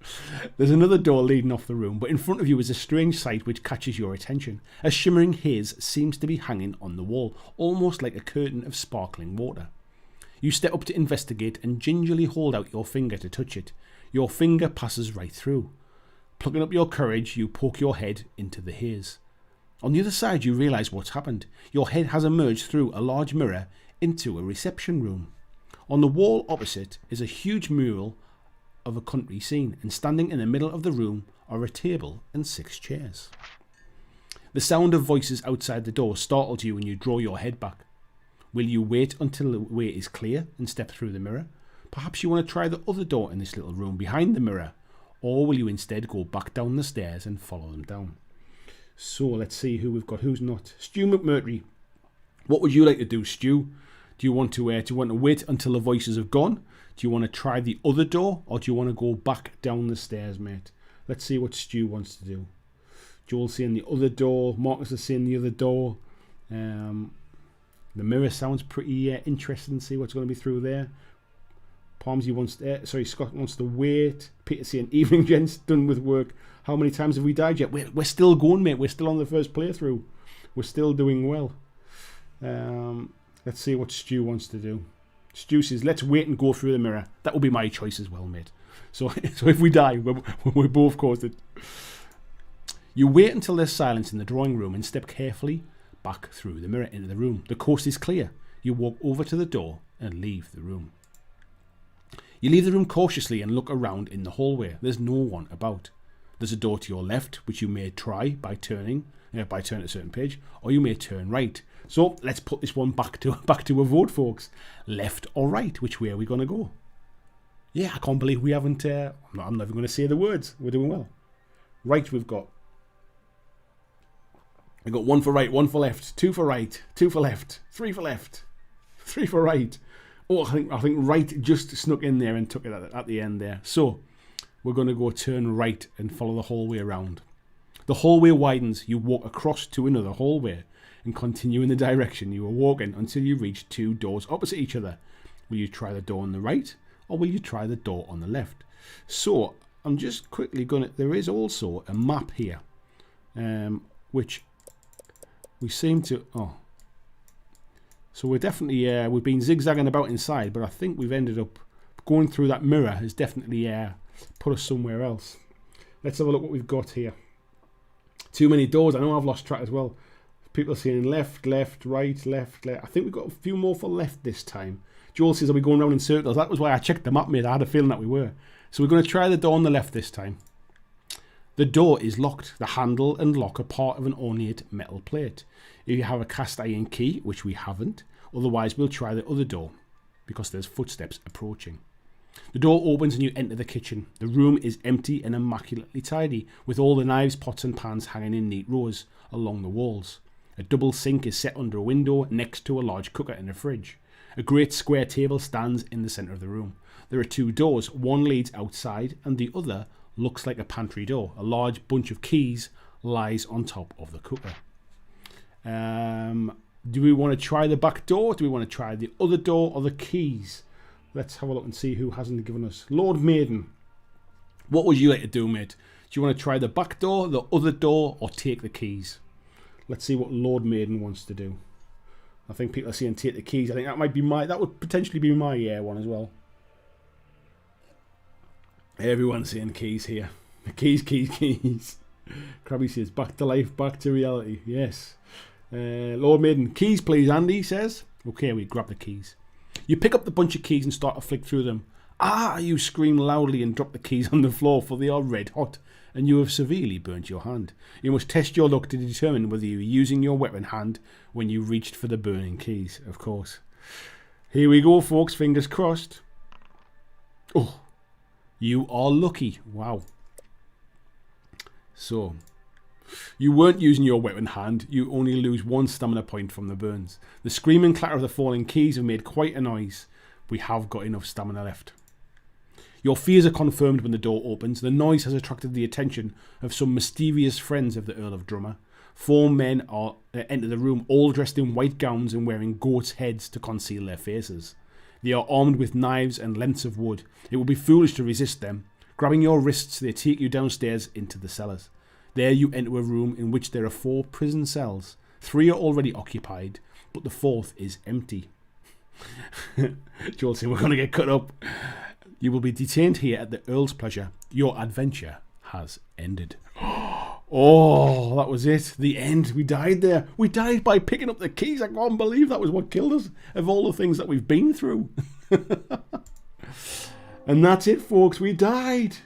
There's another door leading off the room, but in front of you is a strange sight which catches your attention. A shimmering haze seems to be hanging on the wall, almost like a curtain of sparkling water. You step up to investigate and gingerly hold out your finger to touch it. Your finger passes right through. Plucking up your courage, you poke your head into the haze. On the other side, you realise what's happened. Your head has emerged through a large mirror into a reception room. On the wall opposite is a huge mural of a country scene, and standing in the middle of the room are a table and 6 chairs. The sound of voices outside the door startles you and you draw your head back. Will you wait until the way is clear and step through the mirror? Perhaps you want to try the other door in this little room behind the mirror, or will you instead go back down the stairs and follow them down? So let's see who we've got, who's not. Stu McMurtry, what would you like to do, Stu? Do you want to wait until the voices have gone? Do you want to try the other door, or do you want to go back down the stairs, mate? Let's see what Stu wants to do. Joel's saying the other door. Marcus is saying the other door. The mirror sounds pretty interesting. See what's going to be through there. Scott wants to wait. Peter saying, evening gents, done with work. How many times have we died yet? We're still going, mate. We're still on the first playthrough. We're still doing well. Let's see what Stu wants to do. Stu says, let's wait and go through the mirror. That will be my choice as well, mate. So if we die, we're both caused. You wait until there's silence in the drawing room and step carefully back through the mirror into the room. The coast is clear. You walk over to the door and leave the room. You leave the room cautiously and look around in the hallway. There's no one about. There's a door to your left, which you may try by turning a certain page, or you may turn right. So let's put this one back to a vote, folks. Left or right? Which way are we going to go? Yeah, I can't believe we haven't. I'm not even going to say the words. We're doing well. Right, we've got 1 for right, 1 for left, 2 for right, 2 for left, 3 for left, 3 for right. Oh, I think right just snuck in there and took it at the end there. So we're going to go turn right and follow the hallway around. The hallway widens. You walk across to another hallway and continue in the direction you were walking until you reach 2 doors opposite each other. Will you try the door on the right, or will you try the door on the left? So I'm just quickly going to... There is also a map here, which we seem to... Oh. So we're definitely... we've been zigzagging about inside, but I think we've ended up going through that mirror has definitely put us somewhere else. Let's have a look what we've got here. Too many doors. I know I've lost track as well. People are saying left, left, right, left, left. I think we've got a few more for left this time. Joel says, are we going round in circles? That was why I checked the map, mate. I had a feeling that we were. So we're going to try the door on the left this time. The door is locked. The handle and lock are part of an ornate metal plate. If you have a cast iron key, which we haven't, otherwise we'll try the other door because there's footsteps approaching. The door opens and you enter the kitchen. The room is empty and immaculately tidy, with all the knives, pots and pans hanging in neat rows along the walls. A double sink is set under a window next to a large cooker and a fridge. A great square table stands in the centre of the room. There are 2 doors. One leads outside and the other looks like a pantry door. A large bunch of keys lies on top of the cooker. Do we want to try the back door? Do we want to try the other door or the keys? Let's have a look and see who hasn't given us. Lord Maiden, what would you like to do, mate? Do you want to try the back door, the other door, or take the keys? Let's see what Lord Maiden wants to do. I think people are saying take the keys. I think that would potentially be my one as well. Everyone's saying keys here. Keys, keys, keys. Krabby says back to life, back to reality. Yes. Lord Maiden, keys please, Andy says. Okay, we grab the keys. You pick up the bunch of keys and start to flick through them. Ah, you scream loudly and drop the keys on the floor, for they are red hot, and you have severely burnt your hand. You must test your luck to determine whether you were using your weapon hand when you reached for the burning keys, of course. Here we go, folks, fingers crossed. Oh, you are lucky. Wow. So, you weren't using your weapon hand. You only lose 1 stamina point from the burns. The scream and clatter of the falling keys have made quite a noise. We have got enough stamina left. Your fears are confirmed when the door opens. The noise has attracted the attention of some mysterious friends of the Earl of Drummer. 4 men enter the room, all dressed in white gowns and wearing goats' heads to conceal their faces. They are armed with knives and lengths of wood. It would be foolish to resist them. Grabbing your wrists, they take you downstairs into the cellars. There you enter a room in which there are 4 prison cells. 3 are already occupied, but the 4th is empty. Joel saying we're going to get cut up. You will be detained here at the Earl's pleasure. Your adventure has ended. Oh, that was it. The end. We died there. We died by picking up the keys. I can't believe that was what killed us, of all the things that we've been through. And that's it, folks. We died.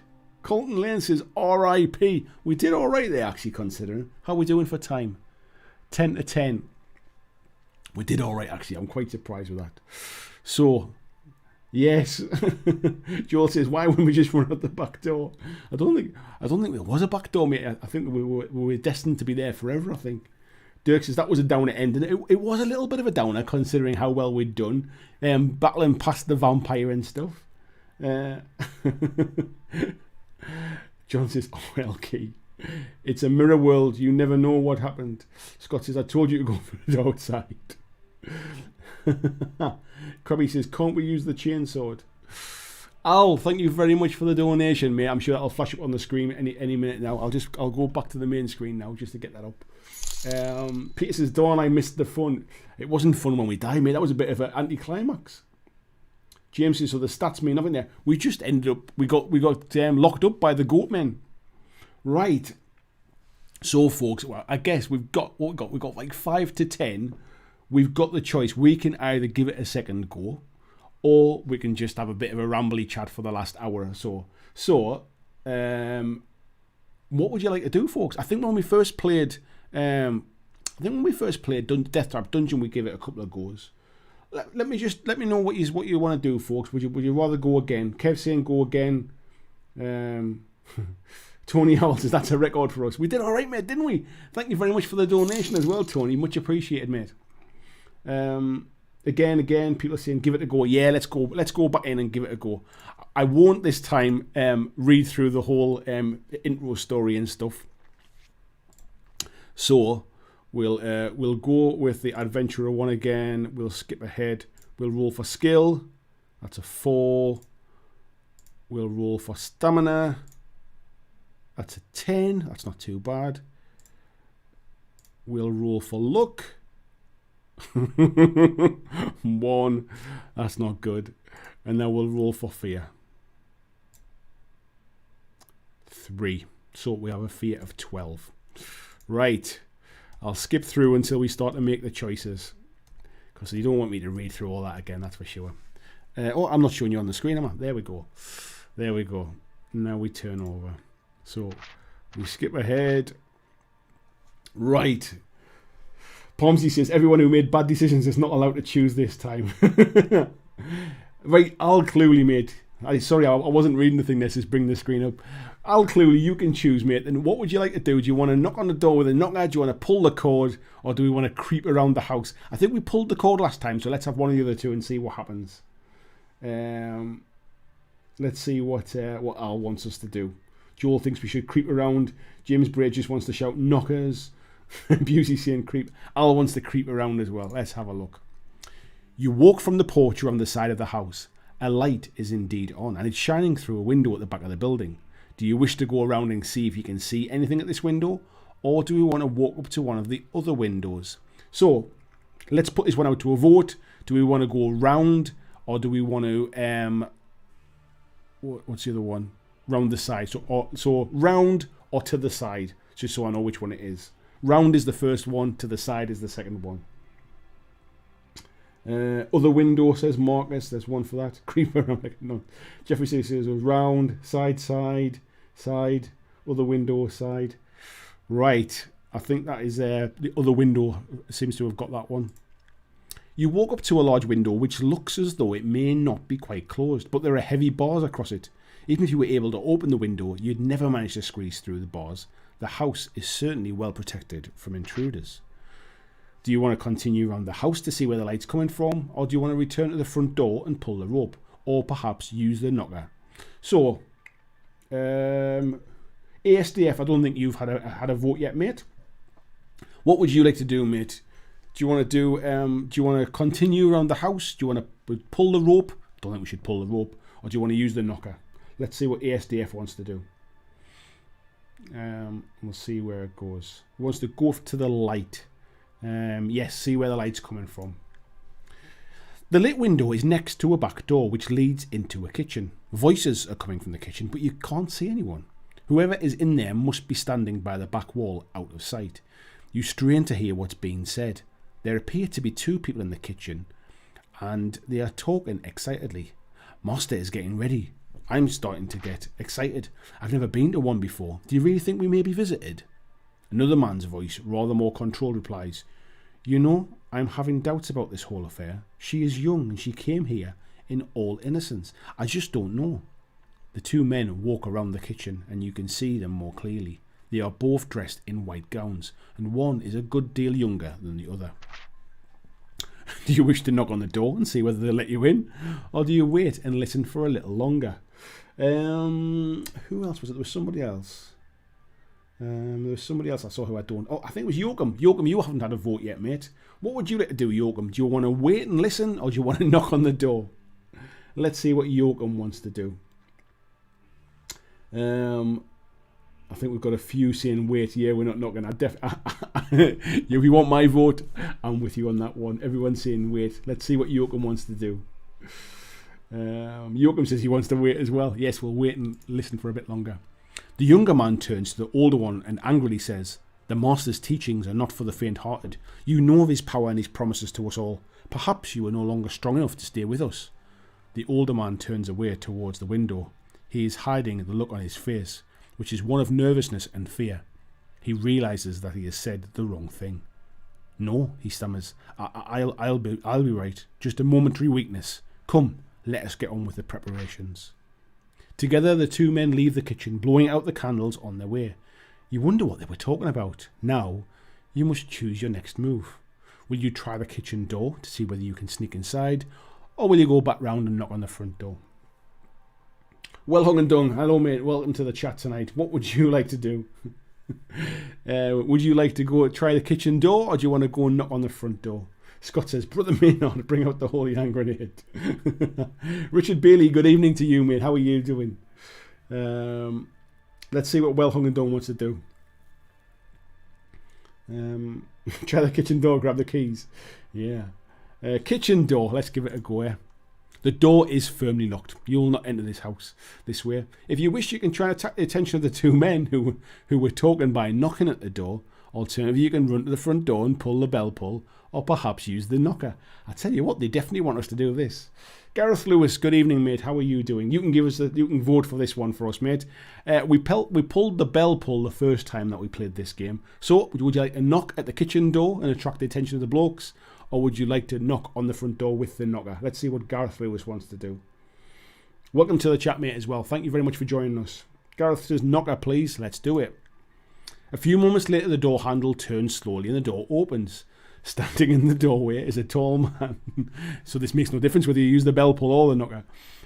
Colton Lane says R.I.P. We did all right there, actually, considering. How are we doing for time? 10 to 10. We did all right, actually. I'm quite surprised with that. So, yes. Joel says, why wouldn't we just run out the back door? I don't think there was a back door, mate. I think we were destined to be there forever, I think. Dirk says that was a downer ending. It was a little bit of a downer, considering how well we'd done. Battling past the vampire and stuff. John says, OLK. It's a mirror world. You never know what happened. Scott says, I told you to go for it outside. Krabby says, can't we use the chainsword? Al, thank you very much for the donation, mate. I'm sure that'll flash up on the screen any minute now. I'll go back to the main screen now just to get that up. Peter says, Dawn, I missed the fun. It wasn't fun when we died, mate. That was a bit of an anticlimax. James says, so the stats mean nothing there. We just ended up, we got locked up by the goat men. Right. So, folks, well, I guess we've got like 5 to 10. We've got the choice. We can either give it a second go, or we can just have a bit of a rambly chat for the last hour or so. So, what would you like to do, folks? I think when we first played, Death Trap Dungeon, we gave it a couple of goes. Let me know what you want to do, folks. Would you rather go again? Kev saying go again. Tony Howell says that's a record for us. We did all right, mate, didn't we? Thank you very much for the donation as well, Tony. Much appreciated, mate. Again, people are saying give it a go. Yeah, let's go back in and give it a go. I won't this time read through the whole intro story and stuff. So we'll go with the adventurer one again. We'll skip ahead. We'll roll for skill. That's a 4. We'll roll for stamina. That's a 10. That's not too bad. We'll roll for luck. 1. That's not good. And then we'll roll for fear. 3. So we have a fear of 12. Right. I'll skip through until we start to make the choices, because you don't want me to read through all that again, that's for sure. I'm not showing you on the screen, am I? There we go. Now we turn over. So we skip ahead. Right. Pomsy says everyone who made bad decisions is not allowed to choose this time. Right, Al Cluley, mate. Sorry, I wasn't reading the thing. Let's just bring the screen up. Al Cluley, you can choose, mate. And what would you like to do? Do you want to knock on the door with a knocker? Do you want to pull the cord? Or do we want to creep around the house? I think we pulled the cord last time, so let's have one of the other two and see what happens. Let's see what Al wants us to do. Joel thinks we should creep around. James Bray just wants to shout knockers. Busey saying creep. Al wants to creep around as well. Let's have a look. You walk from the porch around the side of the house. A light is indeed on, and it's shining through a window at the back of the building. Do you wish to go around and see if you can see anything at this window? Or do we want to walk up to one of the other windows? So, let's put this one out to a vote. Do we want to go round, or do we want to, what's the other one? Round the side. So round or to the side, just so I know which one it is. Round is the first one, to the side is the second one. Other window, says Marcus. There's one for that. Creep around. No. Jeffrey says round, side, side, side, other window, side. Right. I think that is the other window seems to have got that one. You walk up to a large window which looks as though it may not be quite closed, but there are heavy bars across it. Even if you were able to open the window, you'd never manage to squeeze through the bars. The house is certainly well protected from intruders. Do you want to continue around the house to see where the light's coming from, or do you want to return to the front door and pull the rope, or perhaps use the knocker? So, ASDF, I don't think you've had a vote yet, mate. What would you like to do, mate? Do you want to continue around the house? Do you want to pull the rope? Don't think we should pull the rope. Or do you want to use the knocker? Let's see what ASDF wants to do. We'll see where it goes. It wants to go to the light. Yes, see where the light's coming from. The lit window is next to a back door which leads into a kitchen. Voices are coming from the kitchen, but you can't see anyone. Whoever is in there must be standing by the back wall out of sight. You strain to hear what's being said. There appear to be two people in the kitchen, and they are talking excitedly. Master is getting ready. I'm starting to get excited. I've never been to one before. Do you really think we may be visited? Another man's voice, rather more controlled, replies, You know, I'm having doubts about this whole affair. She is young and she came here in all innocence. I just don't know. The two men walk around the kitchen and you can see them more clearly. They are both dressed in white gowns, and one is a good deal younger than the other. Do you wish to knock on the door and see whether they'll let you in? Or do you wait and listen for a little longer? Who else was it? There was somebody else. There was somebody else I saw who I don't... Oh, I think it was Yoakum. Yoakum, you haven't had a vote yet, mate. What would you like to do, Yoakum? Do you want to wait and listen, or do you want to knock on the door? Let's see what Yoakum wants to do. I think we've got a few saying wait. Yeah, we're not knocking. If you want my vote, I'm with you on that one. Everyone's saying wait. Let's see what Yoakum wants to do. Yoakum says he wants to wait as well. Yes, we'll wait and listen for a bit longer. The younger man turns to the older one and angrily says, The Master's teachings are not for the faint-hearted. You know of his power and his promises to us all. Perhaps you are no longer strong enough to stay with us. The older man turns away towards the window. He is hiding the look on his face, which is one of nervousness and fear. He realizes that he has said the wrong thing. No, he stammers. I'll be right. Just a momentary weakness. Come, let us get on with the preparations. Together the two men leave the kitchen, blowing out the candles on their way. You wonder what they were talking about. Now, you must choose your next move. Will you try the kitchen door to see whether you can sneak inside, or will you go back round and knock on the front door? Well hung and done. Hello, mate. Welcome to the chat tonight. What would you like to do? Would you like to go try the kitchen door, or do you want to go and knock on the front door? Scott says, Brother Maynard, bring out the holy hand grenade. Richard Bailey, good evening to you, mate. How are you doing? Let's see what Well Hung and Done wants to do. Try the kitchen door, grab the keys. Yeah. Kitchen door, let's give it a go. The door is firmly locked. You will not enter this house this way. If you wish, you can try and attract the attention of the two men who were talking by knocking at the door. Alternatively, you can run to the front door and pull the bell pull, or perhaps use the knocker. I tell you what, they definitely want us to do this. Gareth Lewis, good evening, mate. How are you doing? You can you can vote for this one for us, mate. We pulled the bell pull the first time that we played this game. So, would you like to knock at the kitchen door and attract the attention of the blokes? Or would you like to knock on the front door with the knocker? Let's see what Gareth Lewis wants to do. Welcome to the chat, mate, as well. Thank you very much for joining us. Gareth says, knocker, please. Let's do it. A few moments later, the door handle turns slowly and the door opens. Standing in the doorway is a tall man. So this makes no difference whether you use the bell pull or the knocker.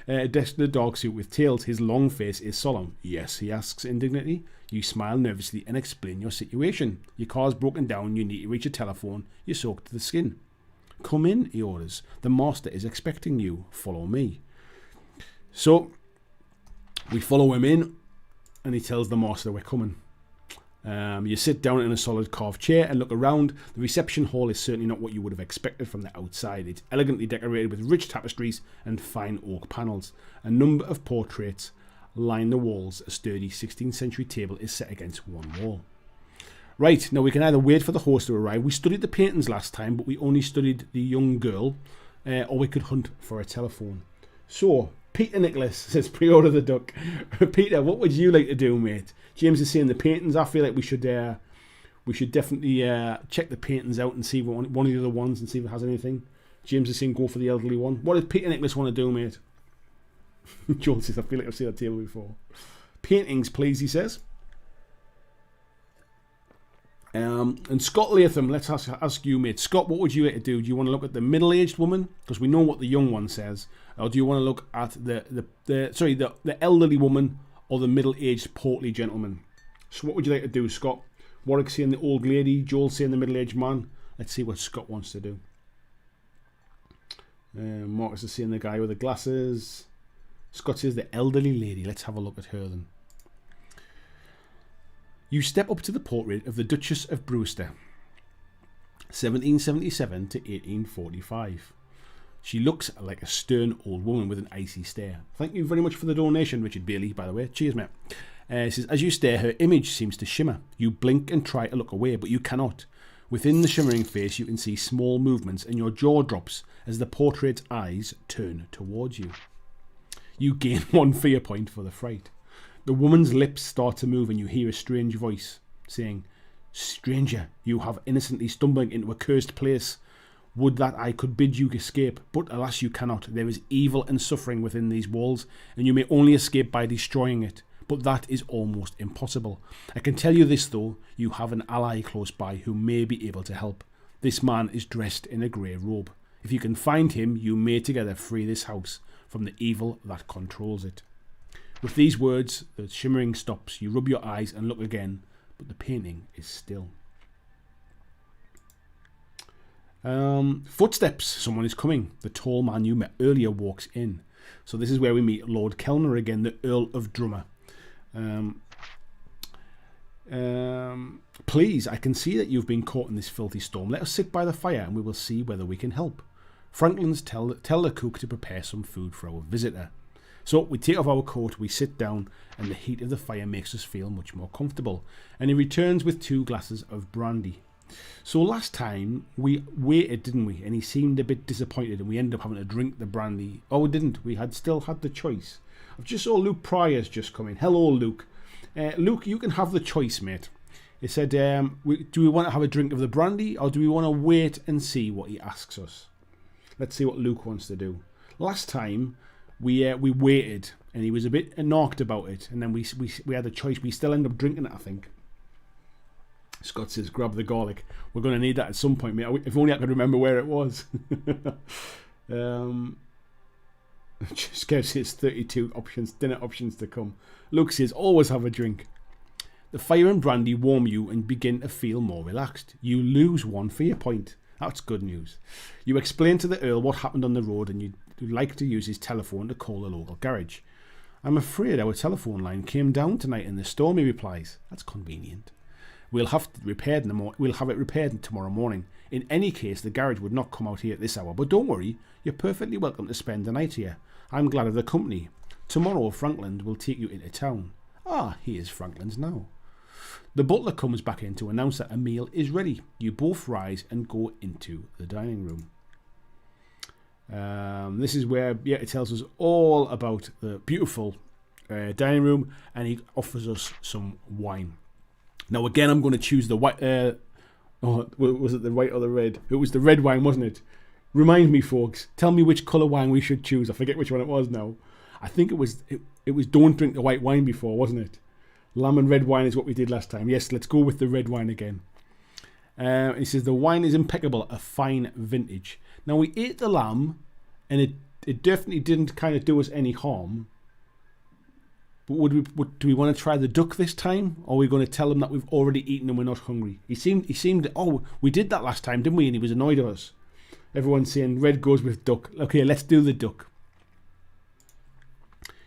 Desk in a dark suit with tails. His long face is solemn. Yes, he asks indignantly. You smile nervously and explain your situation. Your car's broken down. You need to reach a telephone. You're soaked to the skin. Come in, he orders. The master is expecting you. Follow me. So we follow him in, and he tells the master we're coming. You sit down in a solid carved chair and look around. The reception hall is certainly not what you would have expected from the outside. It's elegantly decorated with rich tapestries and fine oak panels. A number of portraits line the walls. A sturdy 16th century table is set against one wall. Right, now we can either wait for the host to arrive. We studied the paintings last time, but we only studied the young girl, or we could hunt for a telephone. So, Peter Nicholas says, pre-order the duck. Peter, what would you like to do, mate? James is saying the paintings. I feel like we should definitely check the paintings out and see one of the other ones and see if it has anything. James is saying go for the elderly one. What does Peter Nicholas want to do, mate? Joel says, I feel like I've seen that table before. Paintings, please, he says. And Scott Latham, let's ask you, mate. Scott, what would you like to do? Do you want to look at the middle-aged woman? Because we know what the young one says. Or do you want to look at the elderly woman or the middle-aged portly gentleman? So what would you like to do, Scott? Warwick's saying the old lady, Joel's saying the middle-aged man. Let's see what Scott wants to do. Marcus is saying the guy with the glasses. Scott says the elderly lady. Let's have a look at her then. You step up to the portrait of the Duchess of Brewster, 1777 to 1845. She looks like a stern old woman with an icy stare. Thank you very much for the donation, Richard Bailey, by the way. Cheers, mate. It says, as you stare, her image seems to shimmer. You blink and try to look away, but you cannot. Within the shimmering face, you can see small movements, and your jaw drops as the portrait's eyes turn towards you. You gain 1 fear point for the fright. The woman's lips start to move and you hear a strange voice saying, Stranger, you have innocently stumbled into a cursed place. Would that I could bid you escape, but alas you cannot. There is evil and suffering within these walls, and you may only escape by destroying it. But that is almost impossible. I can tell you this though, you have an ally close by who may be able to help. This man is dressed in a grey robe. If you can find him, you may together free this house from the evil that controls it. With these words, the shimmering stops. You rub your eyes and look again, but the painting is still. Footsteps. Someone is coming. The tall man you met earlier walks in. So this is where we meet Lord Kellner again, the Earl of Drummer. Please, I can see that you've been caught in this filthy storm. Let us sit by the fire and we will see whether we can help. Franklin's tell the cook to prepare some food for our visitor. So we take off our coat, we sit down, and the heat of the fire makes us feel much more comfortable. And he returns with 2 glasses of brandy. So last time we waited, didn't we? And he seemed a bit disappointed, and we ended up having to drink the brandy. Oh, we didn't. We had still had the choice. I've just saw Luke Pryor's just come in. Hello, Luke. Luke, you can have the choice, mate. He said, do we want to have a drink of the brandy, or do we want to wait and see what he asks us? Let's see what Luke wants to do. Last time we waited, and he was a bit knocked about it, and then we had a choice. We still end up drinking it, I think. Scott says, grab the garlic. We're going to need that at some point, mate. If only I could remember where it was. Skev says 32 options, dinner options to come. Luke says, always have a drink. The fire and brandy warm you and begin to feel more relaxed. You lose 1 fear point. That's good news. You explain to the Earl what happened on the road, and you'd like to use his telephone to call the local garage. I'm afraid our telephone line came down tonight in the storm, he replies. That's convenient. We'll have it repaired tomorrow morning. In any case, the garage would not come out here at this hour, but don't worry, you're perfectly welcome to spend the night here. I'm glad of the company. Tomorrow Franklin will take you into town. Ah, here's Franklin's now. The butler comes back in to announce that a meal is ready. You both rise and go into the dining room. This is where it tells us all about the beautiful dining room, and he offers us some wine. Now again, I'm going to choose the white. Was it the white or the red? It was the red wine, wasn't it? Remind me, folks. Tell me which colour wine we should choose. I forget which one it was now. I think it was don't drink the white wine before, wasn't it? Lamb and red wine is what we did last time. Yes, let's go with the red wine again. He says the wine is impeccable, a fine vintage. Now we ate the lamb, and it definitely didn't kind of do us any harm. But do we want to try the duck this time? Or are we going to tell him that we've already eaten and we're not hungry? He seemed, oh, we did that last time, didn't we? And he was annoyed at us. Everyone's saying red goes with duck. Okay, let's do the duck.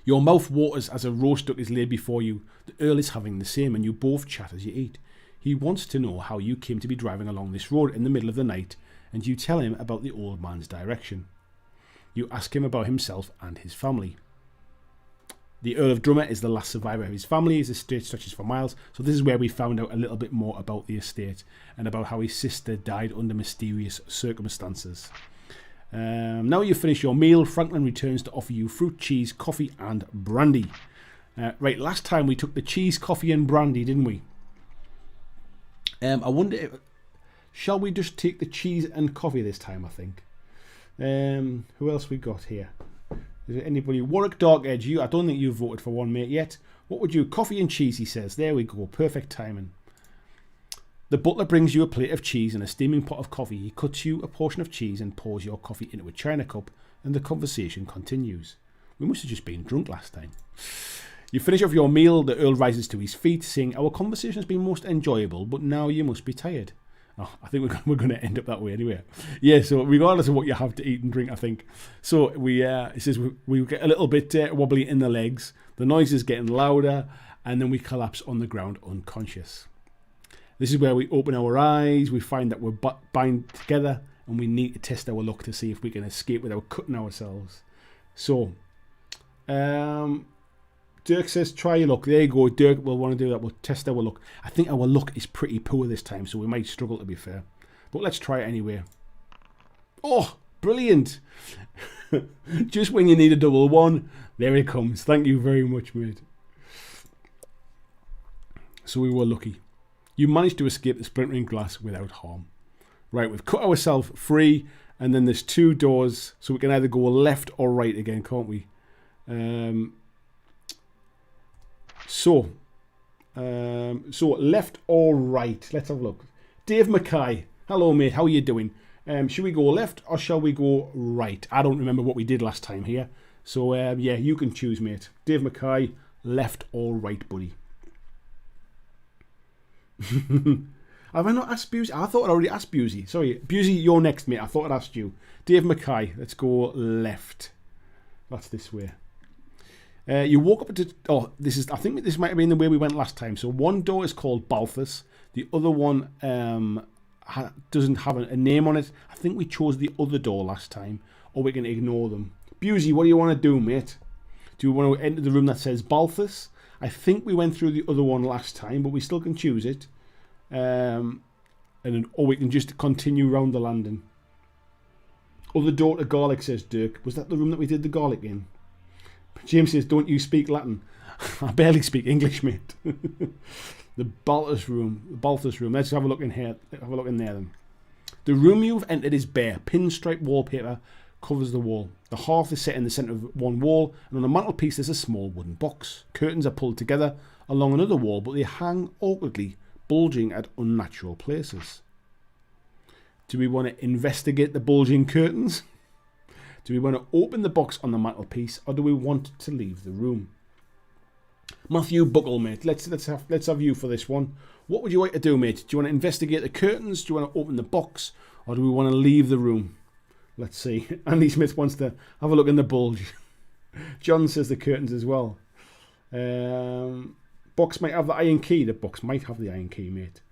Your mouth waters as a roast duck is laid before you. The Earl is having the same, and you both chat as you eat. He wants to know how you came to be driving along this road in the middle of the night, and you tell him about the old man's direction. You ask him about himself and his family. The Earl of Drummer is the last survivor of his family. His estate stretches for miles. So this is where we found out a little bit more about the estate and about how his sister died under mysterious circumstances. Now you finish your meal, Franklin returns to offer you fruit, cheese, coffee and brandy. Right, last time we took the cheese, coffee and brandy, didn't we? I wonder, shall we just take the cheese and coffee this time, I think? Who else we got here? Is there anybody? Warwick Dark Edge, I don't think you've voted for one, mate, yet. What would you? Coffee and cheese, he says. There we go. Perfect timing. The butler brings you a plate of cheese and a steaming pot of coffee. He cuts you a portion of cheese and pours your coffee into a china cup, and the conversation continues. We must have just been drunk last time. You finish off your meal. The Earl rises to his feet, saying, "Our conversation has been most enjoyable, but now you must be tired." Oh, I think we're going to end up that way anyway. Yeah, so regardless of what you have to eat and drink, I think. So it says we get a little bit wobbly in the legs. The noise is getting louder, and then we collapse on the ground unconscious. This is where we open our eyes. We find that we're bound together, and we need to test our luck to see if we can escape without cutting ourselves. So, Dirk says, try your luck. There you go. Dirk will want to do that. We'll test our luck. I think our luck is pretty poor this time, so we might struggle, to be fair. But let's try it anyway. Oh, brilliant. Just when you need a double one, there it comes. Thank you very much, mate. So we were lucky. You managed to escape the splintering glass without harm. Right, we've cut ourselves free, and then there's two doors, so we can either go left or right again, can't we? So left or right? Let's have a look. Dave Mackay, hello mate, how are you doing? Should we go left or shall we go right? I don't remember what we did last time here. So yeah, you can choose, mate. Dave Mackay, left or right, buddy? Have I not asked Busey? I thought I'd already asked Busey. Sorry, Busey, you're next, mate. I thought I'd asked you. Dave Mackay, let's go left. That's this way. You walk up to... Oh, I think this might have been the way we went last time. So one door is called Balthus. The other one doesn't have a name on it. I think we chose the other door last time. Or we can ignore them. Busey, what do you want to do, mate? Do you want to enter the room that says Balthus? I think we went through the other one last time, but we still can choose it. Or we can just continue round the landing. Other door to garlic, says Dirk. Was that the room that we did the garlic in? James says, don't you speak Latin? I barely speak English, mate. The Balthus room. Let's have a look in here. Have a look in there then. The room you've entered is bare. Pinstripe wallpaper covers the wall. The hearth is set in the centre of one wall, and on the mantelpiece there's a small wooden box. Curtains are pulled together along another wall, but they hang awkwardly, bulging at unnatural places. Do we want to investigate the bulging curtains? Do we want to open the box on the mantelpiece, or do we want to leave the room? Matthew Buckle, mate. Let's have you for this one. What would you like to do, mate? Do you want to investigate the curtains? Do you want to open the box, or do we want to leave the room? Let's see. Andy Smith wants to have a look in the bulge. John says the curtains as well. Box might have the iron key. The box might have the iron key, mate.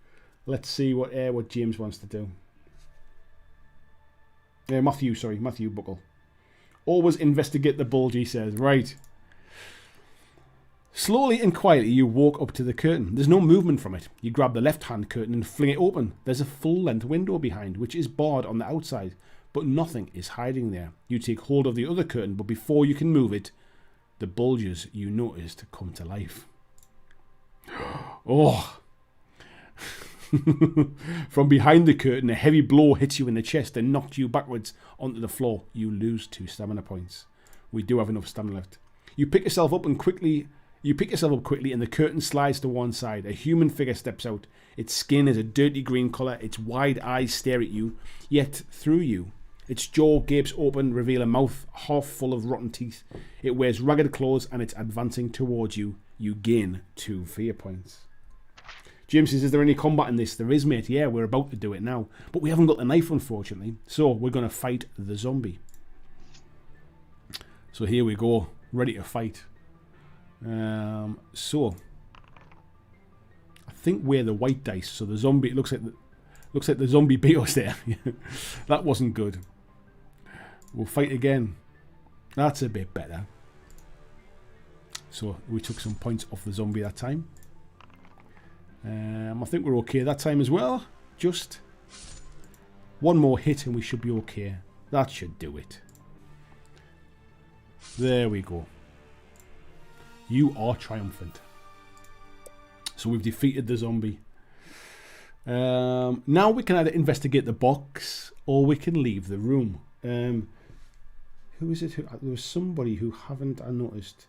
Let's see what James wants to do. Matthew Buckle. Always investigate the bulge, he says. Right. Slowly and quietly, you walk up to the curtain. There's no movement from it. You grab the left-hand curtain and fling it open. There's a full-length window behind, which is barred on the outside, but nothing is hiding there. You take hold of the other curtain, but before you can move it, the bulges you noticed come to life. Oh! From behind the curtain, a heavy blow hits you in the chest and knocks you backwards onto the floor. You lose 2 stamina points. We do have enough stamina left. You pick yourself up quickly, and the curtain slides to one side. A human figure steps out. Its skin is a dirty green colour. Its wide eyes stare at you, yet through you Its jaw gapes open, reveal a mouth half full of rotten teeth. It wears ragged clothes and it's advancing towards you. You gain 2 fear points. James says, is there any combat in this? There is, mate. Yeah, we're about to do it now. But we haven't got the knife, unfortunately. So we're going to fight the zombie. So here we go. Ready to fight. So I think we're the white dice. So the zombie, it looks like the zombie beat us there. That wasn't good. We'll fight again. That's a bit better. So we took some points off the zombie that time. I think we're okay that time as well. Just one more hit and we should be okay. That should do it. There we go. You are triumphant. So we've defeated the zombie. Now we can either investigate the box or we can leave the room. Who is it? There was somebody who I noticed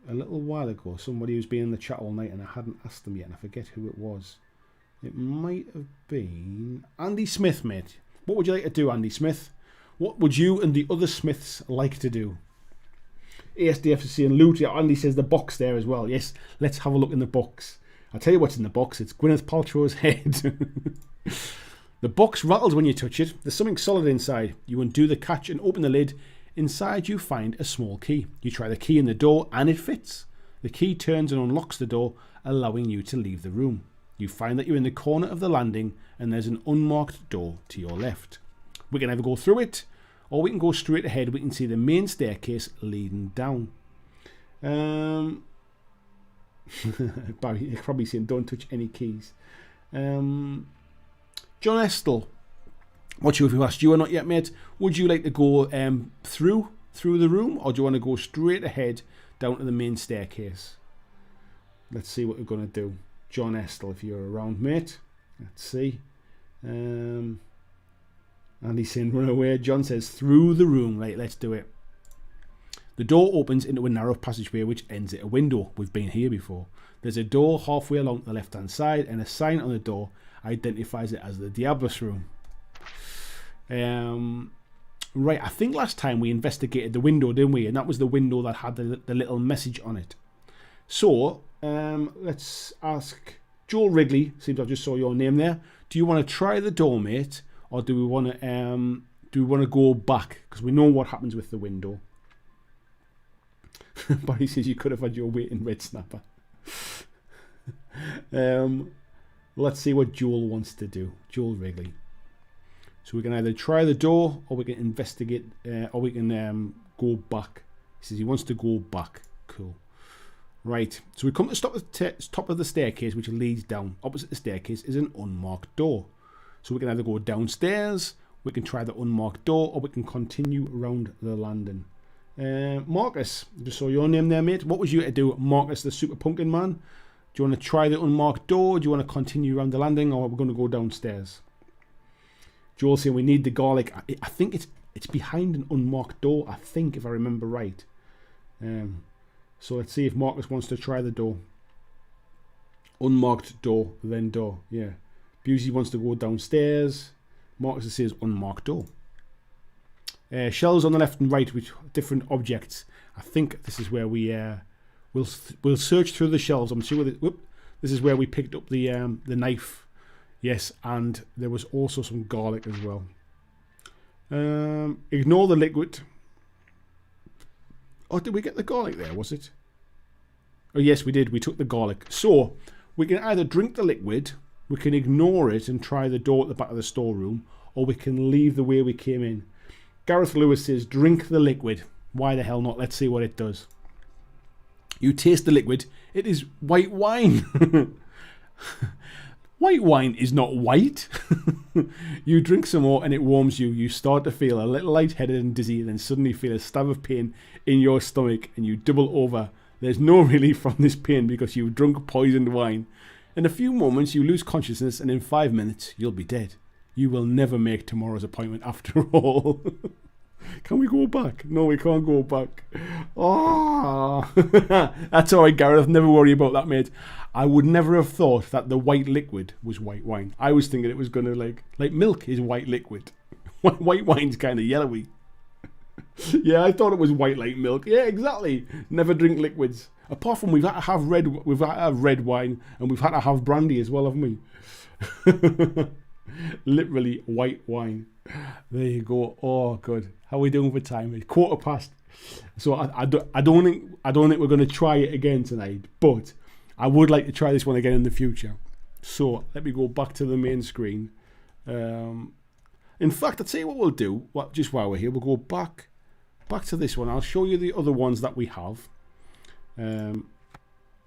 a little while ago. Somebody who's been in the chat all night and I hadn't asked them yet and I forget who it was. It might have been Andy Smith, mate. What would you like to do, Andy Smith? What would you and the other Smiths like to do? ASDF is saying loot. Yeah, Andy says the box there as well. Yes, let's have a look in the box. I'll tell you what's in the box. It's Gwyneth Paltrow's head. The box rattles when you touch it. There's something solid inside. You undo the catch and open the lid. Inside you find a small key. You try the key in the door and it fits. The key turns and unlocks the door, allowing you to leave the room. You find that you're in the corner of the landing and there's an unmarked door to your left. We can either go through it or we can go straight ahead. We can see the main staircase leading down. Barry, you're probably saying don't touch any keys. John Estel, not sure if you asked you or not yet, mate. Would you like to go through the room or do you want to go straight ahead down to the main staircase? Let's see what we're going to do. John Estel, if you're around, mate. Let's see. Andy's saying run away. John says through the room. Right, let's do it. The door opens into a narrow passageway which ends at a window. We've been here before. There's a door halfway along the left hand side and a sign on the door identifies it as the Diablos room. Right, I think last time we investigated the window, didn't we? And that was the window that had the little message on it. So let's ask Joel Wrigley. Seems I just saw your name there. Do you want to try the door, mate, or do we want to go back because we know what happens with the window? Barry says you could have had your weight in red snapper. Let's see what Joel wants to do. Joel Wrigley. So we can either try the door or we can investigate or we can go back. He says he wants to go back. Cool. Right. So we come to the top of the staircase which leads down. Opposite the staircase is an unmarked door. So we can either go downstairs, we can try the unmarked door, or we can continue around the landing. Marcus, just saw your name there, mate. What was you to do, Marcus the Super Pumpkin Man? Do you want to try the unmarked door? Do you want to continue around the landing, or are we going to go downstairs? Joel saying we need the garlic. I think it's behind an unmarked door, I think, if I remember right. So let's see if Marcus wants to try the door. Unmarked door, then door. Yeah. Busey wants to go downstairs. Marcus says unmarked door. Shelves on the left and right with different objects. I think this is where we we'll search through the shelves. I'm sure this is where we picked up the knife. Yes, and there was also some garlic as well. Ignore the liquid. Oh, did we get the garlic there, was it? Oh, yes, we did. We took the garlic. So, we can either drink the liquid, we can ignore it and try the door at the back of the storeroom, or we can leave the way we came in. Gareth Lewis says, drink the liquid. Why the hell not? Let's see what it does. You taste the liquid. It is white wine. White wine is not white. You drink some more and it warms you. You start to feel a little lightheaded and dizzy, then suddenly feel a stab of pain in your stomach and you double over. There's no relief from this pain because you've drunk poisoned wine. In a few moments you lose consciousness and in 5 minutes you'll be dead. You will never make tomorrow's appointment after all. Can we go back? No, we can't go back. Oh, that's all right, Gareth. Never worry about that, mate. I would never have thought that the white liquid was white wine. I was thinking it was going to like milk is white liquid. White wine's kind of yellowy. Yeah, I thought it was white like milk. Yeah, exactly. Never drink liquids. Apart from we've had to have red wine, and we've had to have brandy as well, haven't we? Literally white wine. There you go. Oh, good. How are we doing for time? It's 1:15. So I don't think we're going to try it again tonight, but I would like to try this one again in the future. So let me go back to the main screen. In fact, I'll tell you what we'll do. Just while we're here, we'll go back to this one. I'll show you the other ones that we have, and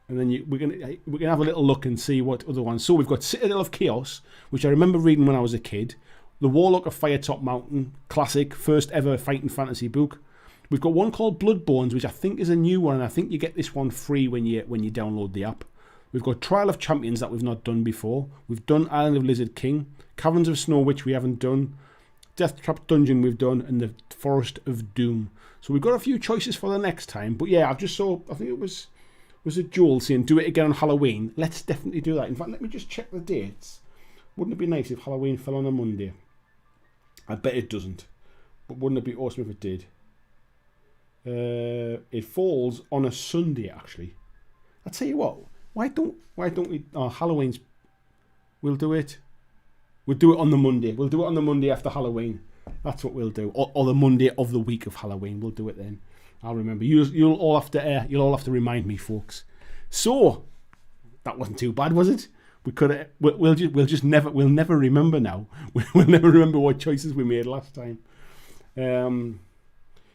then we can have a little look and see what other ones. So we've got Citadel of Chaos, which I remember reading when I was a kid. The Warlock of Firetop Mountain, classic, first ever fighting fantasy book. We've got one called Bloodborns, which I think is a new one, and I think you get this one free when you download the app. We've got Trial of Champions that we've not done before. We've done Island of Lizard King, Caverns of Snow Witch we haven't done, Death Trap Dungeon we've done, and the Forest of Doom. So we've got a few choices for the next time. But yeah, I think it was it Joel saying do it again on Halloween. Let's definitely do that. In fact, let me just check the dates. Wouldn't it be nice if Halloween fell on a Monday? I bet it doesn't. But wouldn't it be awesome if it did? It falls on a Sunday, actually. I'll tell you what. Why don't we? Oh, Halloween's. We'll do it on the Monday. We'll do it on the Monday after Halloween. That's what we'll do. Or the Monday of the week of Halloween. We'll do it then. I'll remember. You'll all have to remind me, folks. So that wasn't too bad, was it? We could have. We'll never remember now. We'll never remember what choices we made last time.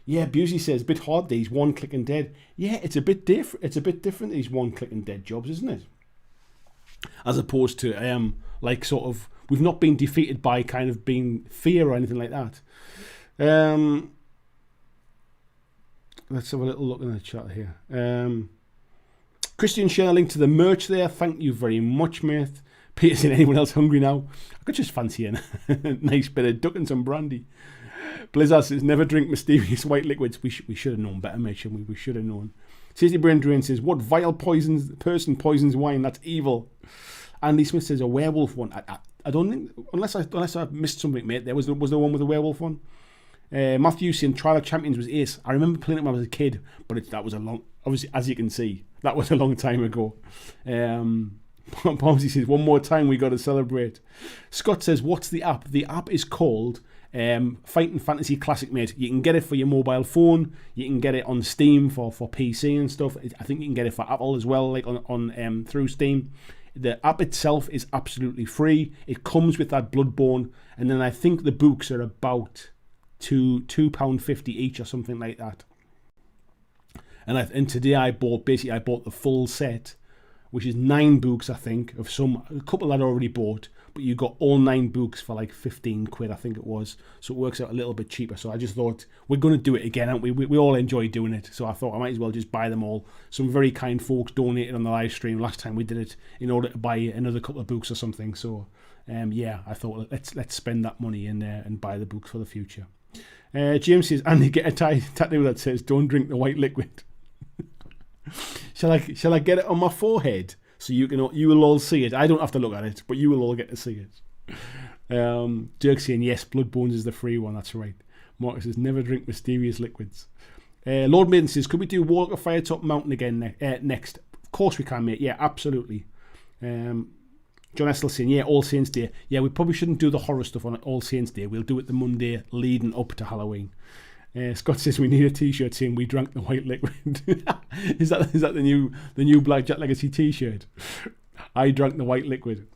Yeah, Busey says, a bit hard these one click and dead. Yeah, it's a bit different. It's a bit different, these one click and dead jobs, isn't it? As opposed to like sort of we've not been defeated by kind of being fear or anything like that. Let's have a little look in the chat here. Christian sharing a link to the merch there. Thank you very much, mate. Peter saying, anyone else hungry now? I could just fancy a nice bit of duck and some brandy. Blizzard says, never drink mysterious white liquids. We should have known better, mate, shouldn't we? We should have known. City Brain Drain says, what vile person poisons wine? That's evil. Andy Smith says, a werewolf one. I don't think, unless I missed something, mate. Was there one with a werewolf one? Matthew saying, Trial of Champions was ace. I remember playing it when I was a kid, but that was a long, obviously, as you can see, that was a long time ago. Pomsy says, one more time, we got to celebrate. Scott says, what's the app? The app is called Fighting Fantasy Classic, mate. You can get it for your mobile phone. You can get it on Steam for PC and stuff. I think you can get it for Apple as well, like on through Steam. The app itself is absolutely free. It comes with that Bloodborne, and then I think the books are about £2.50 each or something like that. And today I bought the full set, which is 9 books, I think, of a couple I'd already bought, but you got all 9 books for like 15 quid, I think it was. So it works out a little bit cheaper. So I just thought, we're going to do it again, aren't we? We all enjoy doing it. So I thought I might as well just buy them all. Some very kind folks donated on the live stream last time we did it in order to buy another couple of books or something. So yeah, I thought let's spend that money in there and buy the books for the future. James says, Andy, get a tattoo that says, don't drink the white liquid. Shall I get it on my forehead so you will all see it? I don't have to look at it, but you will all get to see it. Dirk saying yes, Bloodborns is the free one. That's right. Marcus says never drink mysterious liquids. Lord Maiden says, could we do Walk of Firetop Mountain again next? Of course we can, mate. Yeah, absolutely. John Estel saying, yeah, All Saints Day. Yeah, we probably shouldn't do the horror stuff on All Saints Day. We'll do it the Monday leading up to Halloween. Scott says we need a t-shirt saying we drank the white liquid. Is that the new BlackJack Legacy t-shirt? I drank the white liquid.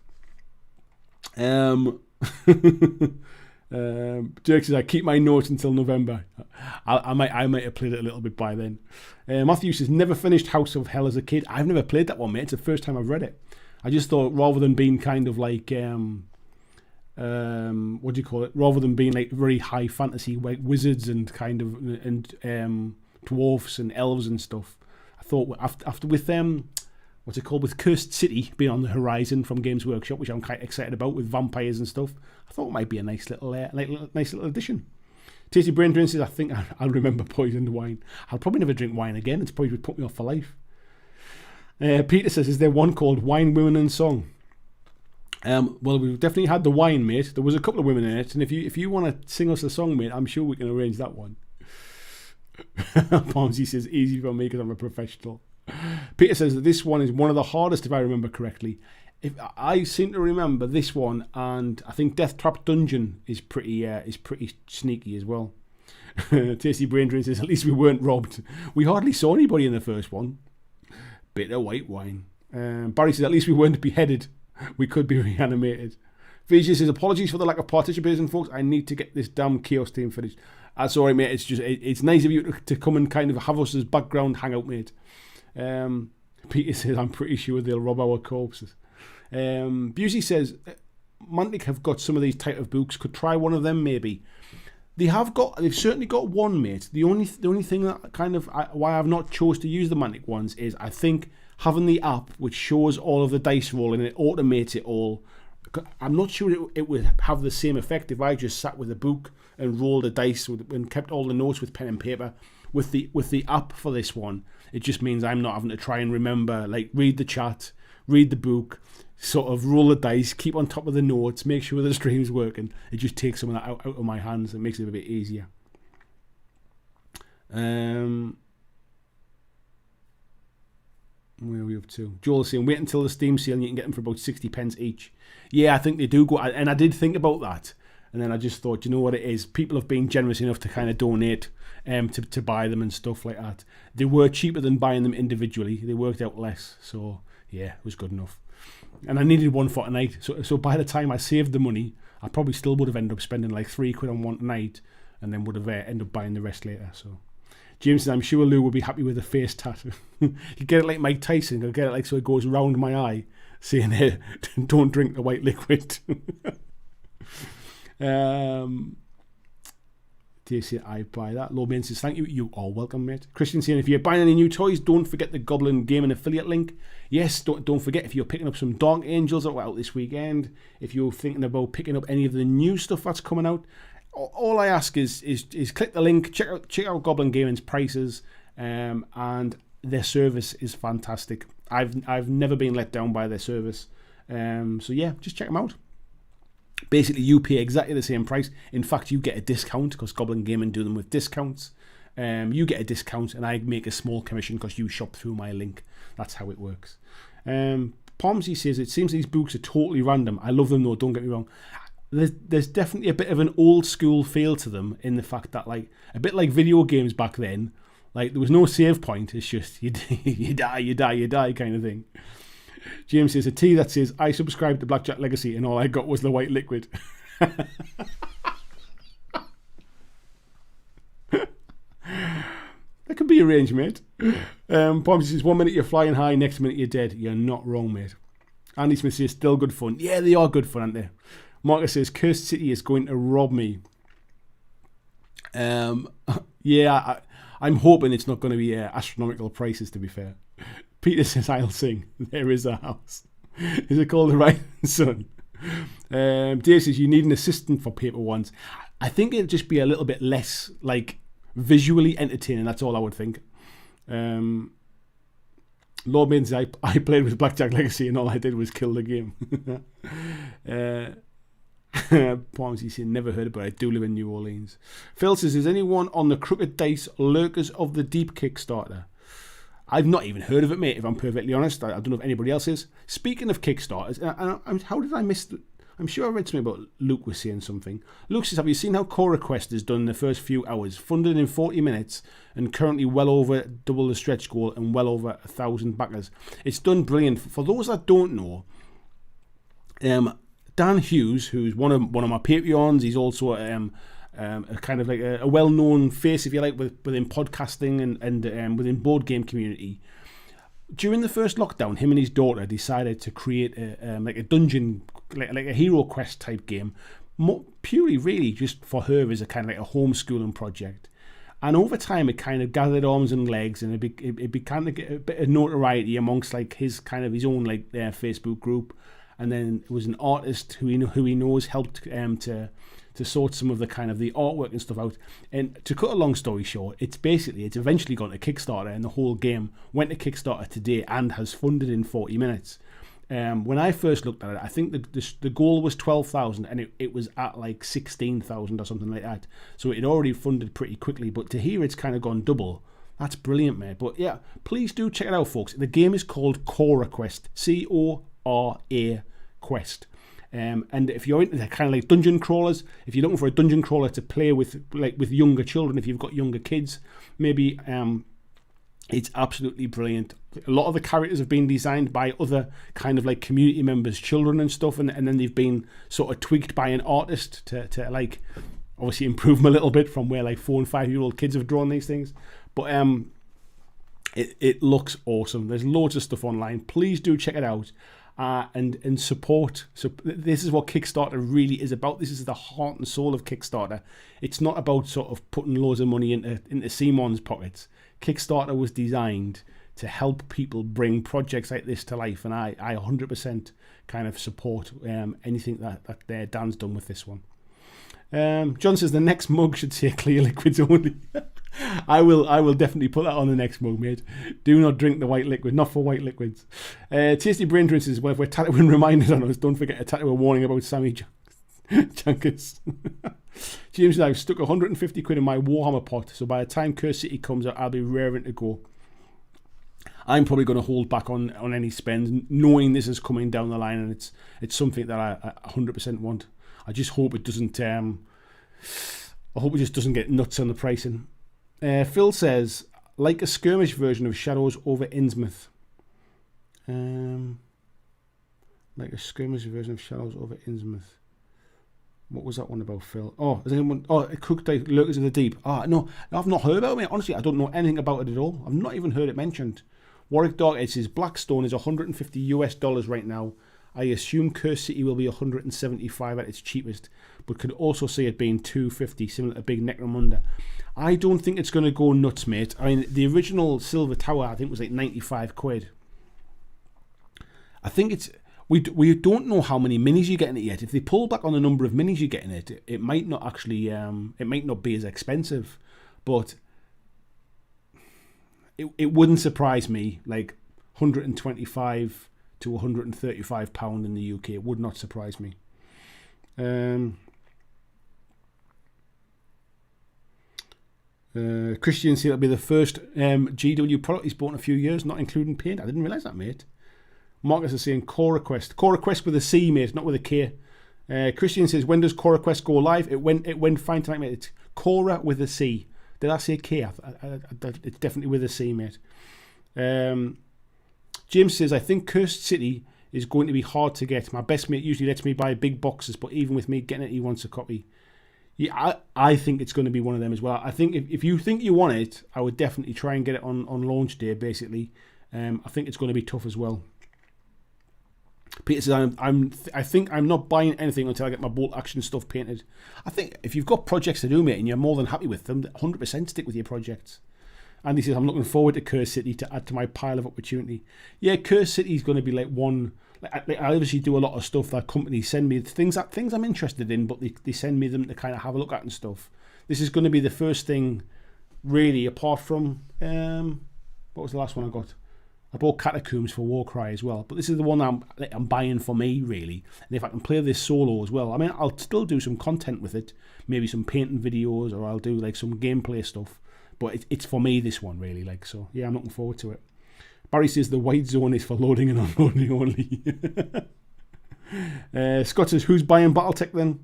Dirk says I keep my notes until November. I might have played it a little bit by then. Matthew says never finished House of Hell as a kid. I've never played that one, mate. It's the first time I've read it. I just thought rather than being kind of like what do you call it? Rather than being like very high fantasy, like wizards and kind of dwarfs and elves and stuff, I thought after with what's it called, with Cursed City being on the horizon from Games Workshop, which I'm quite excited about, with vampires and stuff, I thought it might be a nice little addition. Tasty Brain Drain says I think I'll remember poisoned wine. I'll probably never drink wine again. It's probably would put me off for life. Peter says, is there one called Wine, Women and Song? Well, we've definitely had the wine, mate. There was a couple of women in it, and if you want to sing us a song, mate, I'm sure we can arrange that one. Pomsy says, easy for me because I'm a professional. Peter says that this one is one of the hardest, if I remember correctly. If I seem to remember this one, and I think Death Trap Dungeon is pretty sneaky as well. Tasty Brain Drain says, at least we weren't robbed. We hardly saw anybody in the first one. Bit of white wine. Barry says, at least we weren't beheaded. We could be reanimated. Vijay says, apologies for the lack of participation, folks. I need to get this damn Chaos team finished. That's all right, mate. It's nice of you to come and kind of have us as background hangout, mate. Peter says, I'm pretty sure they'll rob our corpses. Busey says, Mantic have got some of these type of books. Could try one of them, maybe. They've certainly got one, mate. The only thing that kind of why I've not chose to use the Mantic ones is I think having the app which shows all of the dice rolling and it automates it all. I'm not sure it would have the same effect if I just sat with a book and rolled a dice and kept all the notes with pen and paper. With the app for this one, it just means I'm not having to try and remember, like, read the chat, read the book, sort of roll the dice, keep on top of the notes, make sure the stream's working. It just takes some of that out of my hands and makes it a bit easier. Where are we up to? Joel's saying, wait until the Steam sale and you can get them for about 60 pence each. Yeah, I think they do go, and I did think about that. And then I just thought, you know what it is? People have been generous enough to kind of donate to buy them and stuff like that. They were cheaper than buying them individually. They worked out less. So, yeah, it was good enough. And I needed one for tonight. So by the time I saved the money, I probably still would have ended up spending like £3 on one tonight and then would have ended up buying the rest later. So James says, I'm sure Lou will be happy with a face tattoo. You get it like Mike Tyson. You'll get it like so it goes round my eye, saying, hey, don't drink the white liquid. DC, I buy that. Lowman says, thank you. You are welcome, mate. Christian saying, if you're buying any new toys, don't forget the Goblin Gaming affiliate link. Yes, don't forget if you're picking up some Dark Angels that were out this weekend, if you're thinking about picking up any of the new stuff that's coming out, all I ask is click the link, check out Goblin Gaming's prices, and their service is fantastic. I've never been let down by their service. So yeah, just check them out. Basically, you pay exactly the same price. In fact, you get a discount because Goblin Gaming do them with discounts. You get a discount and I make a small commission because you shop through my link. That's how it works. Pomsy says, it seems these books are totally random. I love them though, don't get me wrong. There's definitely a bit of an old school feel to them in the fact that, like, a bit like video games back then, like there was no save point. It's just you die kind of thing. James says, a tea that says, I subscribed to BlackJack Legacy and all I got was the white liquid. That could be arranged, mate. Pomsy says, 1 minute you're flying high, next minute you're dead. You're not wrong, mate. Andy Smith says, still good fun. Yeah, they are good fun, aren't they? Marcus says, Cursed City is going to rob me. Yeah, I'm hoping it's not going to be astronomical prices, to be fair. Peter says, I'll sing. There is a house. Is it called The Rising Sun? Dave says, you need an assistant for paper ones. I think it'll just be a little bit less, like, visually entertaining. That's all I would think. Lord Main says, I played with BlackJack Legacy and all I did was kill the game. Pomsy says, never heard of it, but I do live in New Orleans. Phil says, is anyone on the Crooked Dice Lurkers of the Deep Kickstarter? I've not even heard of it, mate, if I'm perfectly honest. I don't know if anybody else is. Speaking of Kickstarters, how did I miss... I'm sure I read something about Luke was saying something. Luke says, have you seen how Core Request has done in the first few hours? Funded in 40 minutes and currently well over double the stretch goal and well over 1,000 backers. It's done brilliant. For those that don't know, Dan Hughes, who's one of my Patreons, he's also a kind of like a well-known face, if you like, within podcasting and within board game community. During the first lockdown, him and his daughter decided to create a dungeon, like a hero quest type game, purely really just for her as a kind of like a homeschooling project. And over time, it kind of gathered arms and legs, and it began to get a bit of notoriety amongst like his own like Facebook group. And then it was an artist who he knows helped to sort some of the kind of the artwork and stuff out. And to cut a long story short, it's eventually gone to Kickstarter, and the whole game went to Kickstarter today and has funded in 40 minutes. When I first looked at it, I think the goal was 12,000, and it was at like 16,000 or something like that. So it already funded pretty quickly. But to hear it's kind of gone double, that's brilliant, mate. But yeah, please do check it out, folks. The game is called Cora Quest, Cora Quest. And if you're into kind of like dungeon crawlers, if you're looking for a dungeon crawler to play with, like with younger children, if you've got younger kids, maybe it's absolutely brilliant. A lot of the characters have been designed by other kind of like community members, children and stuff, and then they've been sort of tweaked by an artist to like obviously improve them a little bit from where like 4 and 5 year old kids have drawn these things. But it looks awesome. There's loads of stuff online. Please do check it out. And support. So this is what Kickstarter really is about. This is the heart and soul of Kickstarter. It's not about sort of putting loads of money into Simon's pockets. Kickstarter was designed to help people bring projects like this to life, and I 100% kind of support anything that Dan's done with this one. John says the next mug should say clear liquids only. I will definitely put that on the next mug, mate. Do not drink the white liquid, not for white liquids. Tasty Brain Drinks says, well, if we're tattooing reminders on us, don't forget to tattoo a warning about Sammy Junkers. James says, I've stuck 150 quid in my Warhammer pot, so by the time Curse City comes out, I'll be raring to go. I'm probably going to hold back on any spends, knowing this is coming down the line, and it's something that I 100% want. I just hope it doesn't. I hope it just doesn't get nuts on the pricing. Phil says, like a skirmish version of Shadows over Innsmouth. Like a skirmish version of Shadows over Innsmouth. What was that one about, Phil? Oh, is anyone? Oh, it cooked like Lurkers of the Deep. No, I've not heard about it, mate. Honestly, I don't know anything about it at all. I've not even heard it mentioned. Warwick Dark Edge says Blackstone is $150 right now. I assume Curse City will be 175 at its cheapest, but could also see it being 250, similar to Big Necromunda. I don't think it's going to go nuts, mate. I mean, the original Silver Tower, I think, was like 95 quid. I think it's... We don't know how many minis you get in it yet. If they pull back on the number of minis you get in it, it might not actually... it might not be as expensive, but it wouldn't surprise me, like 125 to 135 pound in the UK. It would not surprise me. Christian said it'll be the first GW product he's bought in a few years, not including paint. I didn't realise that, mate. Marcus is saying Cora Quest. Cora Quest with a C, mate, not with a K. Christian says, when does Cora Quest go live? It went fine tonight, mate. It's Cora with a C. Did I say K? It's definitely with a C, mate. James says, I think Cursed City is going to be hard to get. My best mate usually lets me buy big boxes, but even with me getting it, he wants a copy. Yeah, I think it's going to be one of them as well. I think if you think you want it, I would definitely try and get it on launch day, basically. I think it's going to be tough as well. Peter says, I think I'm not buying anything until I get my bolt action stuff painted. I think if you've got projects to do, mate, and you're more than happy with them, 100% stick with your projects. Andy says, I'm looking forward to Curse City to add to my pile of opportunity. Yeah, Curse City is going to be like one... I obviously do a lot of stuff that companies send me, things I'm interested in, but they send me them to kind of have a look at and stuff. This is going to be the first thing, really, apart from... what was the last one I got? I bought Catacombs for Warcry as well, but this is the one I'm buying for me, really. And if I can play this solo as well, I mean, I'll still do some content with it, maybe some painting videos, or I'll do like some gameplay stuff. But it's for me, this one, really. Like, so yeah, I'm looking forward to it. Barry says the white zone is for loading and unloading only. Scott says, who's buying BattleTech then?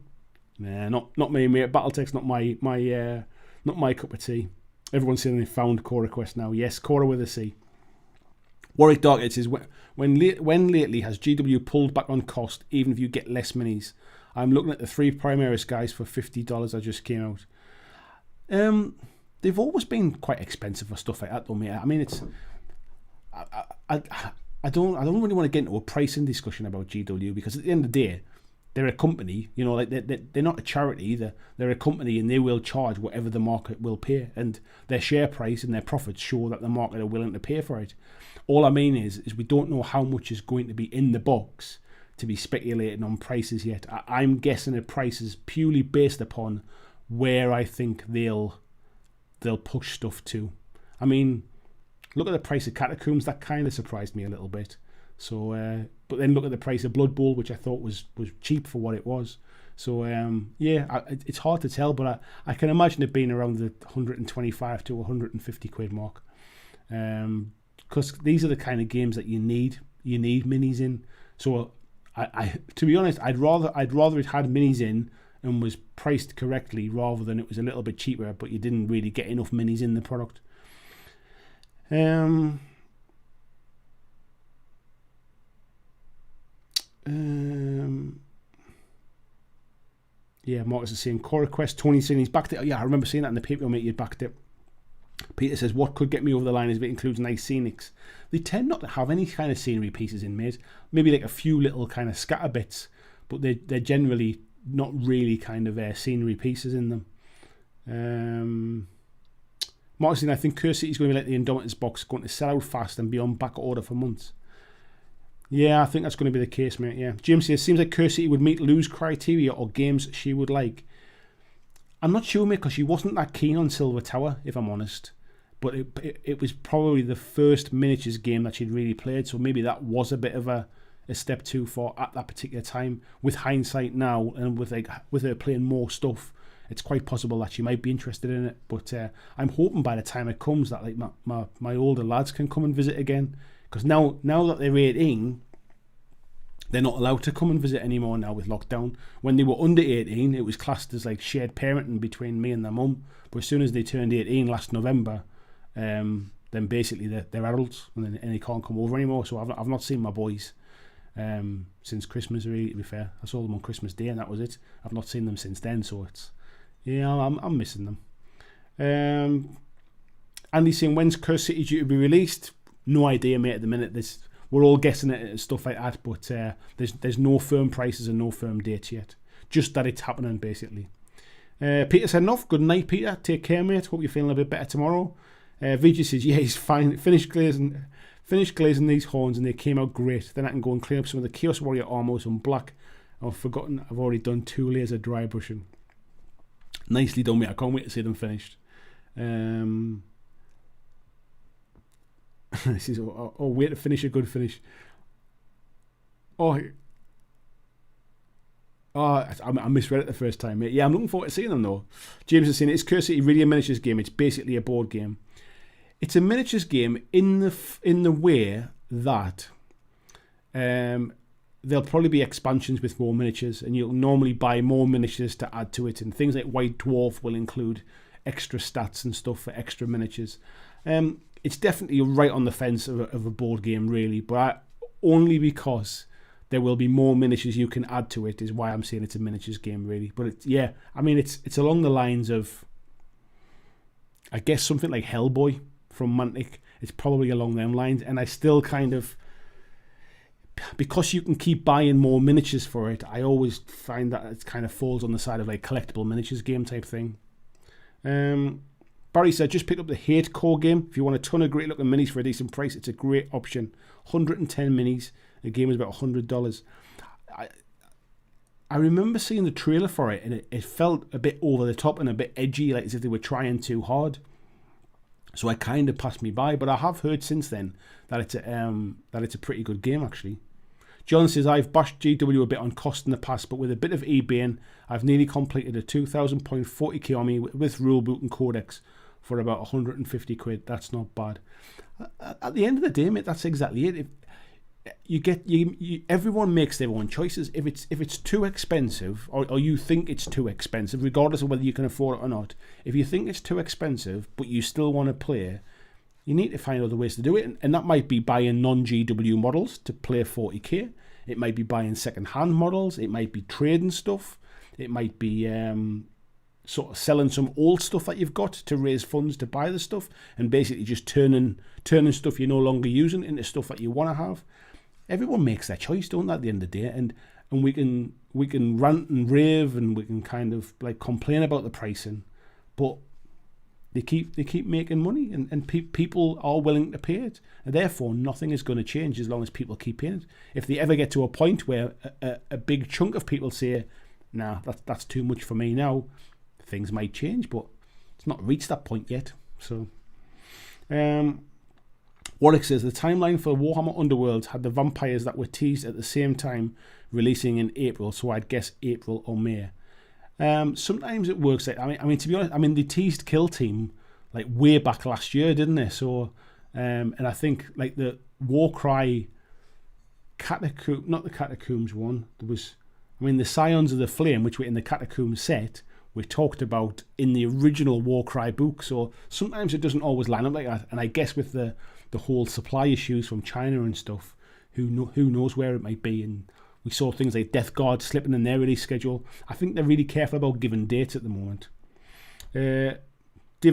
Nah, not me, mate. BattleTech's not my cup of tea. Everyone's saying they found Cora Quest now. Yes, Cora with a C. Warwick Dark Edge says, when lately has GW pulled back on cost, even if you get less minis? I'm looking at the 3 Primaris guys for $50 that just came out. They've always been quite expensive for stuff like that, though, mate. I mean, it's... I don't really want to get into a pricing discussion about GW, because at the end of the day, they're a company, you know, like they're not a charity either. They're a company, and they will charge whatever the market will pay, and their share price and their profits show that the market are willing to pay for it. All I mean is we don't know how much is going to be in the box to be speculating on prices yet. I'm guessing at prices purely based upon where I think they'll push stuff to. I mean, look at the price of Catacombs. That kind of surprised me a little bit. So, but then look at the price of Blood Bowl, which I thought was cheap for what it was. So yeah, it's hard to tell, but I can imagine it being around the 125 to 150 quid mark. Because these are the kind of games that you need minis in. So I to be honest, I'd rather it had minis in and was priced correctly rather than it was a little bit cheaper, but you didn't really get enough minis in the product. Yeah, Marcus is saying Core Quest. Tony's saying he's backed it. Yeah, I remember seeing that in the paper, mate. You backed it. Peter says, what could get me over the line is if it includes nice scenics. They tend not to have any kind of scenery pieces in, mate. Maybe like a few little kind of scatter bits, but they're generally not really kind of scenery pieces in them. Marcus saying, I think Curse City's going to be like the Indomitors box, going to sell out fast and be on back order for months. Yeah, I think that's going to be the case, mate. Yeah, James says, seems like Curse City would meet Lou's criteria or games she would like. I'm not sure, mate, because she wasn't that keen on Silver Tower, if I'm honest. But it was probably the first miniatures game that she'd really played, so maybe that was a bit of a step too far at that particular time. With hindsight now, and with her playing more stuff, it's quite possible that she might be interested in it. But I'm hoping by the time it comes that like my older lads can come and visit again. Because now that they're 18, they're not allowed to come and visit anymore now with lockdown. When they were under 18, it was classed as like shared parenting between me and their mum. But as soon as they turned 18 last November, then basically they're adults and they can't come over anymore. So I've not seen my boys since Christmas, really, to be fair. I saw them on Christmas Day and that was it. I've not seen them since then, so it's... Yeah, I'm missing them. Andy's saying, when's Curse City due to be released? No idea, mate, at the minute. We're all guessing it and stuff like that, but there's no firm prices and no firm dates yet. Just that it's happening, basically. Peter said enough. Good night, Peter. Take care, mate. Hope you're feeling a bit better tomorrow. Vijay says, yeah, he's fine. Finished glazing these horns and they came out great. Then I can go and clean up some of the Chaos Warrior armors on black. I've forgotten I've already done 2 layers of dry brushing. Nicely done, mate. I can't wait to see them finished. This is way to finish a good finish. I misread it the first time, mate. Yeah, I'm looking forward to seeing them though. James is saying, is Curse City really a miniatures game? It's basically a board game. It's a miniatures game in the way that there'll probably be expansions with more miniatures, and you'll normally buy more miniatures to add to it. And things like White Dwarf will include extra stats and stuff for extra miniatures. It's definitely right on the fence of a board game, really, but only because there will be more miniatures you can add to it is why I'm saying it's a miniatures game, really. But it's along the lines of, I guess, something like Hellboy from Mantic. It's probably along them lines, and I still kind of, because you can keep buying more miniatures for it, I always find that it kind of falls on the side of like collectible miniatures game type thing. Barry said, just picked up the Hate Core game. If you want a ton of great looking minis for a decent price, it's a great option. 110 minis. The game is about $100. I remember seeing the trailer for it, and it felt a bit over the top and a bit edgy, like as if they were trying too hard. So I kind of passed me by, but I have heard since then that it's a pretty good game, actually. John says, I've bashed GW a bit on cost in the past, but with a bit of eBaying, I've nearly completed a 2,000 point 40k army with rulebook and codex for about 150 quid. That's not bad. At the end of the day, mate, that's exactly it. Everyone makes their own choices. If it's too expensive, or you think it's too expensive, regardless of whether you can afford it or not, if you think it's too expensive but you still want to play, you need to find other ways to do it, and that might be buying non-GW models to play 40k. It might be buying second-hand models. It might be trading stuff. It might be sort of selling some old stuff that you've got to raise funds to buy the stuff, and basically just turning stuff you're no longer using into stuff that you want to have. Everyone makes their choice, don't they, at the end of the day? And we can rant and rave, and we can kind of like complain about the pricing, but they keep making money, and people are willing to pay it, and therefore nothing is going to change as long as people keep paying it. If they ever get to a point where a big chunk of people say, nah, that's too much for me now, things might change, but it's not reached that point yet. So one Warwick says the timeline for Warhammer Underworld had the vampires that were teased at the same time releasing in April, so I'd guess April or May. Sometimes it works. I mean, to be honest, they teased Kill Team like way back last year, didn't they? So, and I think like the Warcry not the Catacombs one. There was, the Scions of the Flame, which were in the Catacombs set, were talked about in the original Warcry book. So sometimes it doesn't always line up like that. And I guess with the whole supply issues from China and stuff, who knows where it might be. And we saw things like Death Guard slipping in their release schedule. I think they're really careful about giving dates at the moment. Dave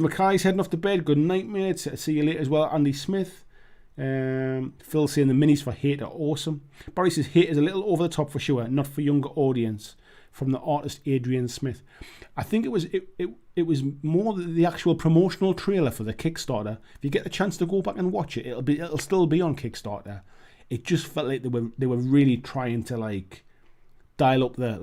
Mackay's heading off to bed. Good night, mate. See you later as well, Andy Smith. Phil saying the minis for Hate are awesome. Barry says Hate is a little over the top for sure, not for younger audience. From the artist Adrian Smith. I think it was more the actual promotional trailer for the Kickstarter. If you get the chance to go back and watch it, it'll still be on Kickstarter. It just felt like they were really trying to like dial up the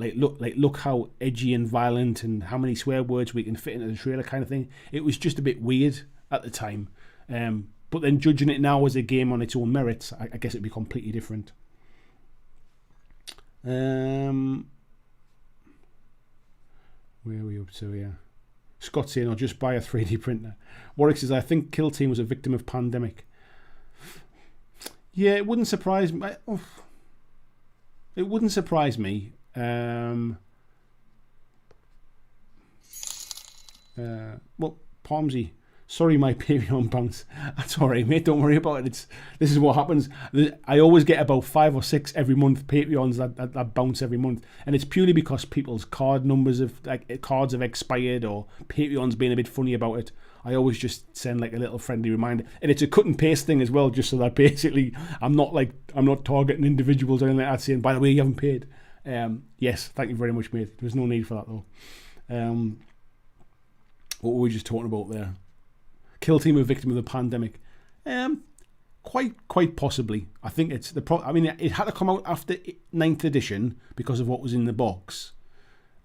look how edgy and violent and how many swear words we can fit into the trailer kind of thing. It was just a bit weird at the time. But then judging it now as a game on its own merits, I guess it'd be completely different. Where are we up to here? Scott saying, I'll just buy a 3D printer. Warwick says, I think Kill Team was a victim of pandemic. Yeah, it wouldn't surprise me. It wouldn't surprise me. Well, Palmsy, sorry my Patreon bounce. That's alright, mate, don't worry about it. This is what happens. I always get about 5 or 6 every month Patreons that bounce every month, and it's purely because people's card numbers cards have expired, or Patreon's being a bit funny about it. I always just send like a little friendly reminder, and it's a cut and paste thing as well, just so that basically I'm not targeting individuals or anything like that, saying, by the way, you haven't paid. Yes, thank you very much, mate. There's no need for that though. What were we just talking about there? Kill Team a victim of the pandemic? Quite possibly. I think it's it had to come out after 9th edition because of what was in the box.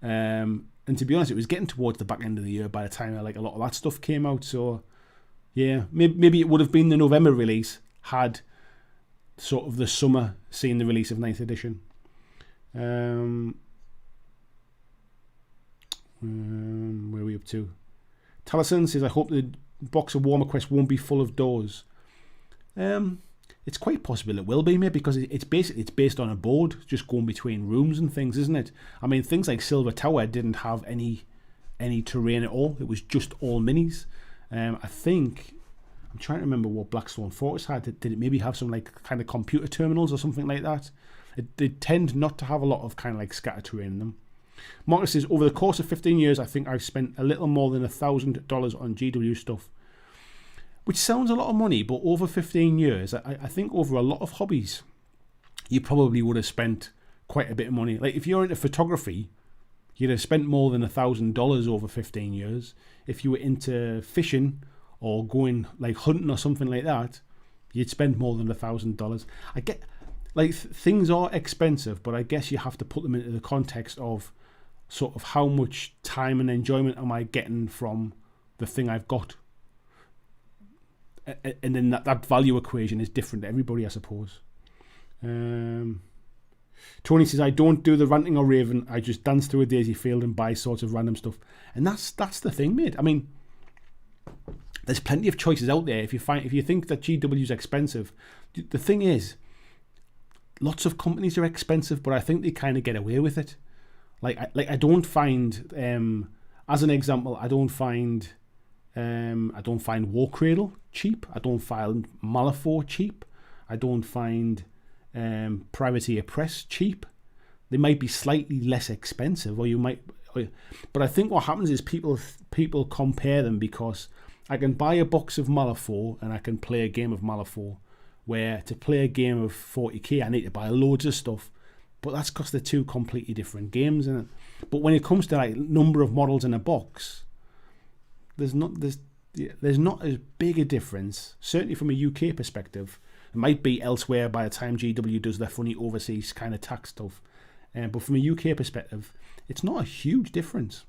And to be honest, it was getting towards the back end of the year by the time like a lot of that stuff came out. So yeah, maybe it would have been the November release had sort of the summer seen the release of 9th edition. Where are we up to? Taliesin says, I hope the box of Warhammer Quest won't be full of doors. It's quite possible it will be, mate, because it's based on a board just going between rooms and things, isn't it? I mean, things like Silver Tower didn't have any terrain at all. It was just all minis. I think I'm trying to remember what Blackstone Fortress had. Did it maybe have some like kind of computer terminals or something like that? They tend not to have a lot of kind of like scatter terrain in them. Marcus says, over the course of 15 years, I think I've spent a little more than $1,000 on GW stuff. Which sounds a lot of money, but over 15 years, I think over a lot of hobbies, you probably would have spent quite a bit of money. Like if you're into photography, you'd have spent more than $1,000 over 15 years. If you were into fishing or going like hunting or something like that, you'd spend more than $1,000. I get like things are expensive, but I guess you have to put them into the context of sort of how much time and enjoyment am I getting from the thing I've got. And then that value equation is different to everybody, I suppose. Tony says, I don't do the ranting or raving. I just dance through a daisy field and buy sorts of random stuff. And that's the thing, mate. I mean, there's plenty of choices out there. If you think that GW is expensive, the thing is, lots of companies are expensive, but I think they kind of get away with it. I don't find, as an example, I don't find War Cradle cheap. I don't find Malifaux cheap. I don't find Privateer Press cheap. They might be slightly less expensive, but I think what happens is people compare them because I can buy a box of Malifaux and I can play a game of Malifaux, where to play a game of 40k I need to buy loads of stuff, but that's because they're two completely different games, isn't it? But when it comes to like number of models in a box, there's not as big a difference, certainly from a UK perspective. It might be elsewhere by the time GW does their funny overseas kind of tax stuff, but from a UK perspective, it's not a huge difference.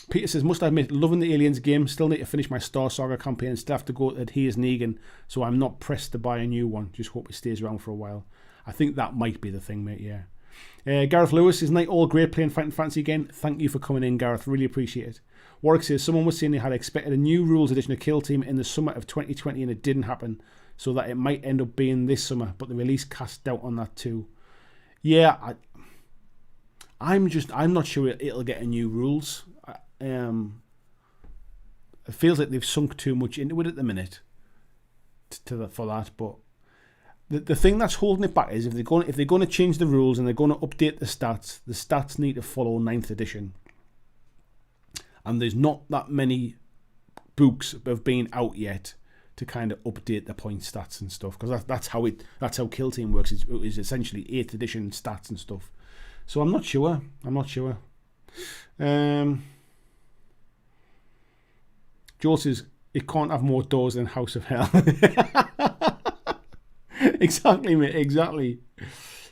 Peter says, must admit, loving the Aliens game. Still need to finish my Star Saga campaign and still have to go to Here's Negan, so I'm not pressed to buy a new one. Just hope it stays around for a while. I think that might be the thing, mate, yeah. Gareth Lewis is night all great playing Fighting Fantasy again. Thank you for coming in, Gareth. Really appreciate it. Warwick says, someone was saying they had expected a new rules edition of Kill Team in the summer of 2020 and it didn't happen, so that it might end up being this summer, but the release cast doubt on that too. Yeah, I'm not sure it'll get a new rules. It feels like they've sunk too much into it at the minute for that. But the thing that's holding it back is if they're going to change the rules and they're going to update the stats need to follow 9th edition. And there's not that many books have been out yet to kind of update the point stats and stuff, because that's how Kill Team works. It is essentially 8th edition stats and stuff. So I'm not sure. Joel says it can't have more doors than House of Hell. Exactly, mate. Exactly.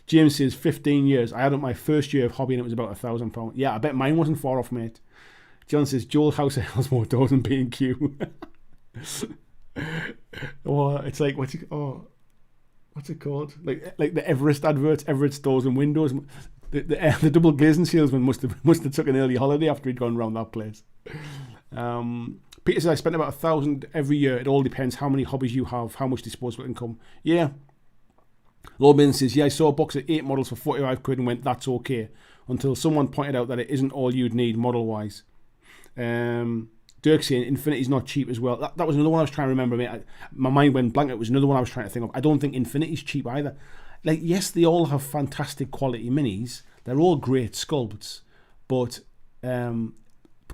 James says 15 years. I had it my first year of hobby and it was about £1,000. Yeah, I bet mine wasn't far off, mate. John says Joel House of Hell's more doors than B&Q. Oh, it's like what's it called? Like the Everest adverts, Everest doors and windows. The double glazing salesman must have took an early holiday after he'd gone around that place. Peter says I spend about £1,000 every year. It all depends how many hobbies you have, how much disposable income. Yeah. Lawman says, yeah, I saw a box of 8 models for 45 quid and went, that's okay. Until someone pointed out that it isn't all you'd need model wise. Dirk saying Infinity's not cheap as well. That was another one I was trying to remember, mate. My mind went blank. It was another one I was trying to think of. I don't think Infinity's cheap either. Like, yes, they all have fantastic quality minis. They're all great sculpts, but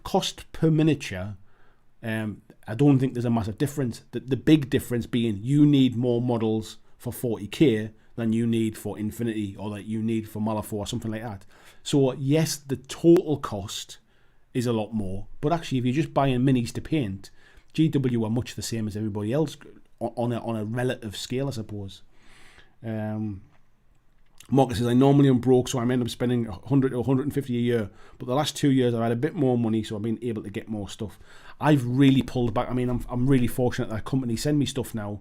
cost per miniature, I don't think there's a massive difference. The big difference being you need more models for 40k than you need for Infinity or that you need for Malifaux or something like that. So yes, the total cost is a lot more, but actually if you're just buying minis to paint, GW are much the same as everybody else on a relative scale, I suppose. Marcus says, I normally am broke, so I end up spending 100 or 150 a year, but the last 2 years I've had a bit more money, so I've been able to get more stuff. I've really pulled back. I mean, I'm really fortunate that companies send me stuff now,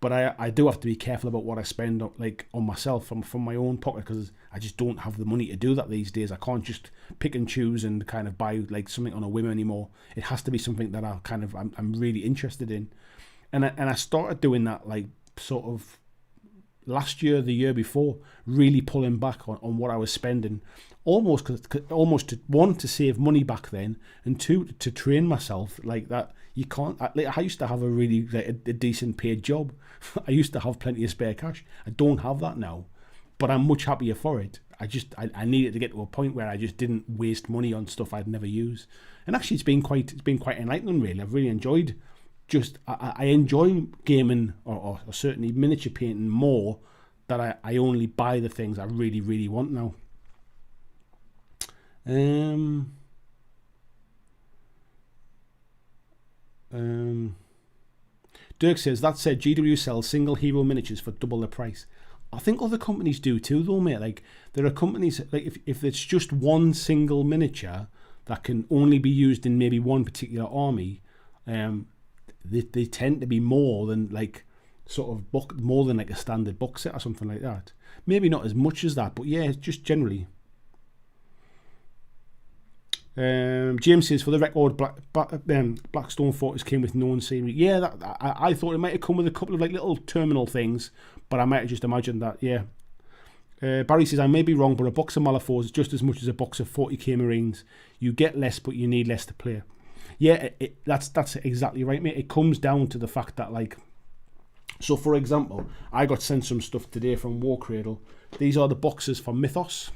but I do have to be careful about what I spend on myself from my own pocket, because I just don't have the money to do that these days. I can't just pick and choose and kind of buy like something on a whim anymore. It has to be something that I'm really interested in, and I started doing that like sort of last year, the year before, really pulling back on what I was spending, almost to save money back then, and two, to train myself like that. You can't. I used to have a really a decent paid job. I used to have plenty of spare cash. I don't have that now, but I'm much happier for it. I needed to get to a point where I just didn't waste money on stuff I'd never use. And actually, it's been quite enlightening. Really, I've really enjoyed. I enjoy gaming or certainly miniature painting more, that I only buy the things I really, really want now. Dirk says, that said, GW sells single hero miniatures for double the price. I think other companies do too, though, mate. Like, there are companies, like if it's just one single miniature that can only be used in maybe one particular army, they tend to be more than like more than like a standard box set or something like that. Maybe not as much as that, but yeah, just generally. James says, for the record, Blackstone Fortress came with no series. Yeah, I thought it might have come with a couple of like little terminal things, but I might have just imagined that. Yeah. Barry says, I may be wrong, but a box of Malifaux is just as much as a box of 40k Marines. You get less, but you need less to play. Yeah, that's exactly right, mate. It comes down to the fact that, like, so for example, I got sent some stuff today from War Cradle. These are the boxes for Mythos.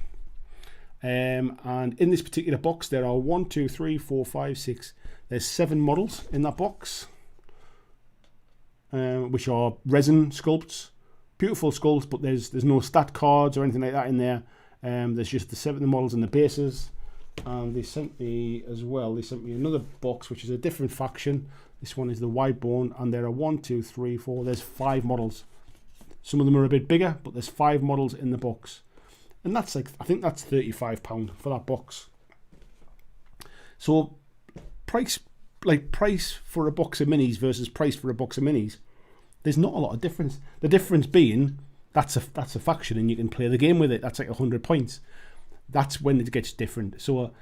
And in this particular box, there are 1, 2, 3, 4, 5, 6. There's 7 models in that box, which are resin sculpts. Beautiful sculpts, but there's no stat cards or anything like that in there. There's just the 7 models and the bases. And they sent me as well, they sent me another box which is a different faction. This one is the Whitebone, and there are 1, 2, 3, 4, there's 5 models. Some of them are a bit bigger, but there's 5 models in the box, and that's like, I think that's £35 for that box. So price for a box of minis versus price for a box of minis, there's not a lot of difference. The difference being that's a faction and you can play the game with it. That's like 100 points. That's when it gets different. So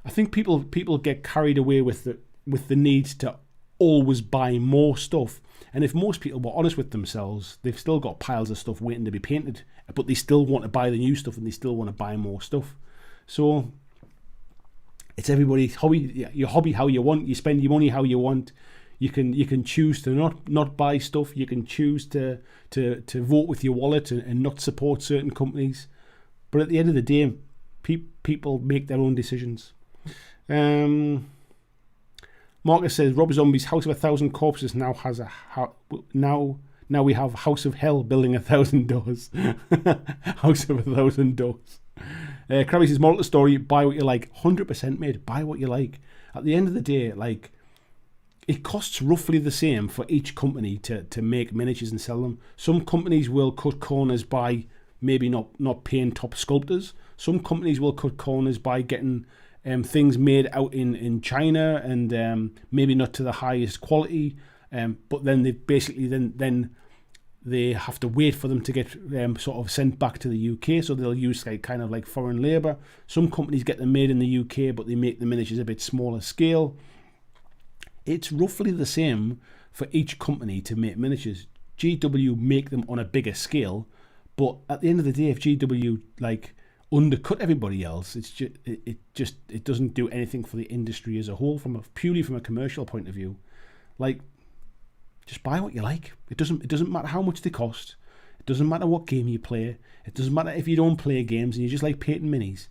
I think people get carried away with the need to always buy more stuff. And if most people were honest with themselves, they've still got piles of stuff waiting to be painted, but they still want to buy the new stuff and they still want to buy more stuff. So it's everybody's hobby. Your hobby how you want. You spend your money how you want. You can choose to not buy stuff. You can choose to vote with your wallet and not support certain companies. But at the end of the day, people make their own decisions. Marcus says Rob Zombie's House of 1,000 Corpses now has now we have House of Hell building 1,000 doors. House of 1,000 doors. Krabby says moral of the story: buy what you like. 100% mate. Buy what you like. At the end of the day, like, it costs roughly the same for each company to make miniatures and sell them. Some companies will cut corners by maybe not paying top sculptors. Some companies will cut corners by getting things made out in China and maybe not to the highest quality. But then they basically then they have to wait for them to get sort of sent back to the UK. So they'll use kind of like foreign labour. Some companies get them made in the UK, but they make the miniatures a bit smaller scale. It's roughly the same for each company to make miniatures. GW make them on a bigger scale, but at the end of the day, if GW undercut everybody else, it doesn't do anything for the industry as a whole purely from a commercial point of view. Like, just buy what you like. It doesn't matter how much they cost. It doesn't matter what game you play. It doesn't matter if you don't play games and you just like painting minis.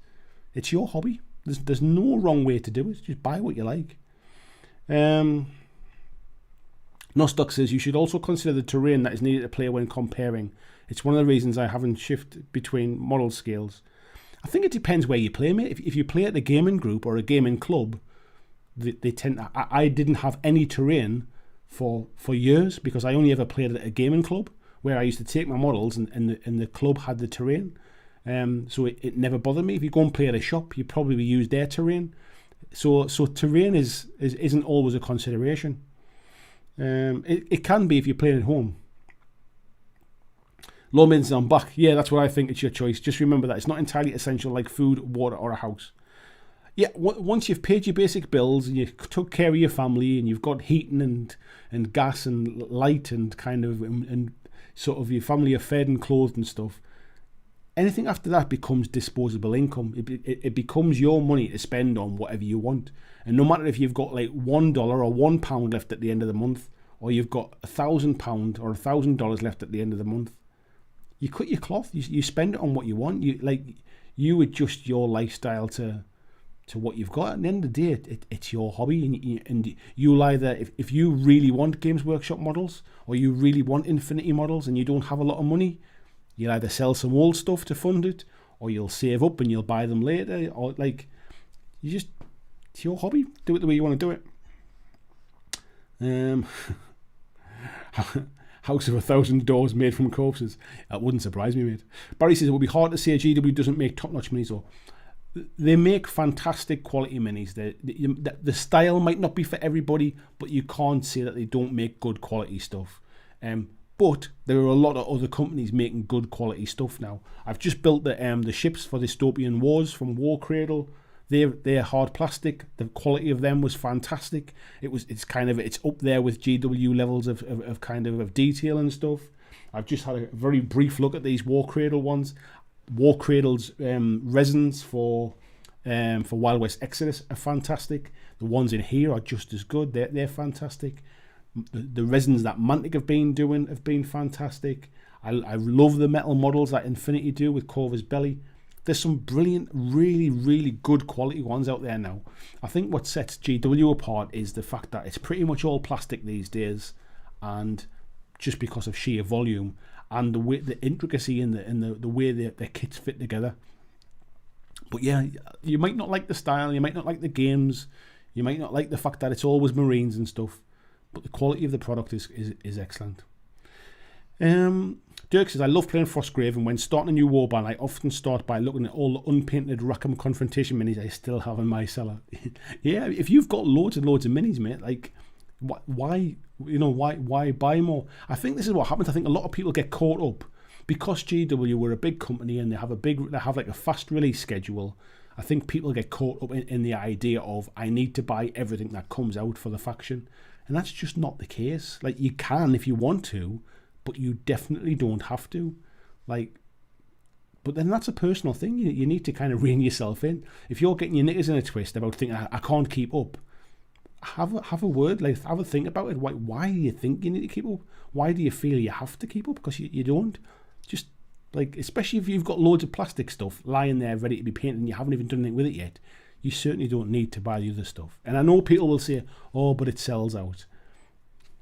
It's your hobby. There's no wrong way to do it. Just buy what you like. Nostock says you should also consider the terrain that is needed to play when comparing. It's one of the reasons I haven't shifted between model scales. I think it depends where you play, mate. If you play at a gaming group or a gaming club, they tend to, I didn't have any terrain for years because I only ever played at a gaming club where I used to take my models and the club had the terrain. So it never bothered me. If you go and play at a shop, you probably use their terrain. So terrain isn't always a consideration. It can be if you're playing at home. Lomins, I'm back. Yeah, that's what I think. It's your choice. Just remember that it's not entirely essential like food, water, or a house. Yeah, once you've paid your basic bills and you took care of your family and you've got heating and gas and light and kind of and sort of your family are fed and clothed and stuff, anything after that becomes disposable income. It becomes your money to spend on whatever you want. And no matter if you've got like $1 or £1 left at the end of the month, or you've got £1,000 or $1,000 left at the end of the month, you cut your cloth. You spend it on what you want. You adjust your lifestyle to what you've got. At the end of the day, it's your hobby, and you'll either, if you really want Games Workshop models or you really want Infinity models and you don't have a lot of money, you'll either sell some old stuff to fund it, or you'll save up and you'll buy them later, or it's your hobby. Do it the way you want to do it. House of 1,000 doors made from corpses. That wouldn't surprise me, mate. Barry says it would be hard to say GW doesn't make top-notch minis, though. They make fantastic quality minis. The style might not be for everybody, but you can't say that they don't make good quality stuff. But there are a lot of other companies making good quality stuff now. I've just built the ships for Dystopian Wars from War Cradle. They're hard plastic. The quality of them was fantastic. It's up there with GW levels of kind of detail and stuff. I've just had a very brief look at these War Cradle ones. War Cradle's resins for Wild West Exodus are fantastic. The ones in here are just as good. They're fantastic. The resins that Mantic have been doing have been fantastic. I love the metal models that Infinity do with Corvus Belly. There's some brilliant, really, really good quality ones out there now. I think what sets GW apart is the fact that it's pretty much all plastic these days, and just because of sheer volume and the intricacy in the way their kits fit together. But yeah, you might not like the style, you might not like the games, you might not like the fact that it's always Marines and stuff, but the quality of the product is excellent. Dirk says, I love playing Frostgrave, and when starting a new warband, I often start by looking at all the unpainted Rackham Confrontation minis I still have in my cellar. Yeah, if you've got loads and loads of minis, mate, like, why buy more? I think this is what happens. I think a lot of people get caught up because GW were a big company and they have like a fast release schedule. I think people get caught up in the idea of, I need to buy everything that comes out for the faction. And that's just not the case. Like, you can if you want to, but you definitely don't have to. Like, but then that's a personal thing. You need to kind of rein yourself in. If you're getting your knickers in a twist about thinking, I can't keep up, have a word, like, have a think about it. Why do you think you need to keep up? Why do you feel you have to keep up? Because you don't. Just, like, especially if you've got loads of plastic stuff lying there ready to be painted and you haven't even done anything with it yet, you certainly don't need to buy the other stuff. And I know people will say, oh, but it sells out.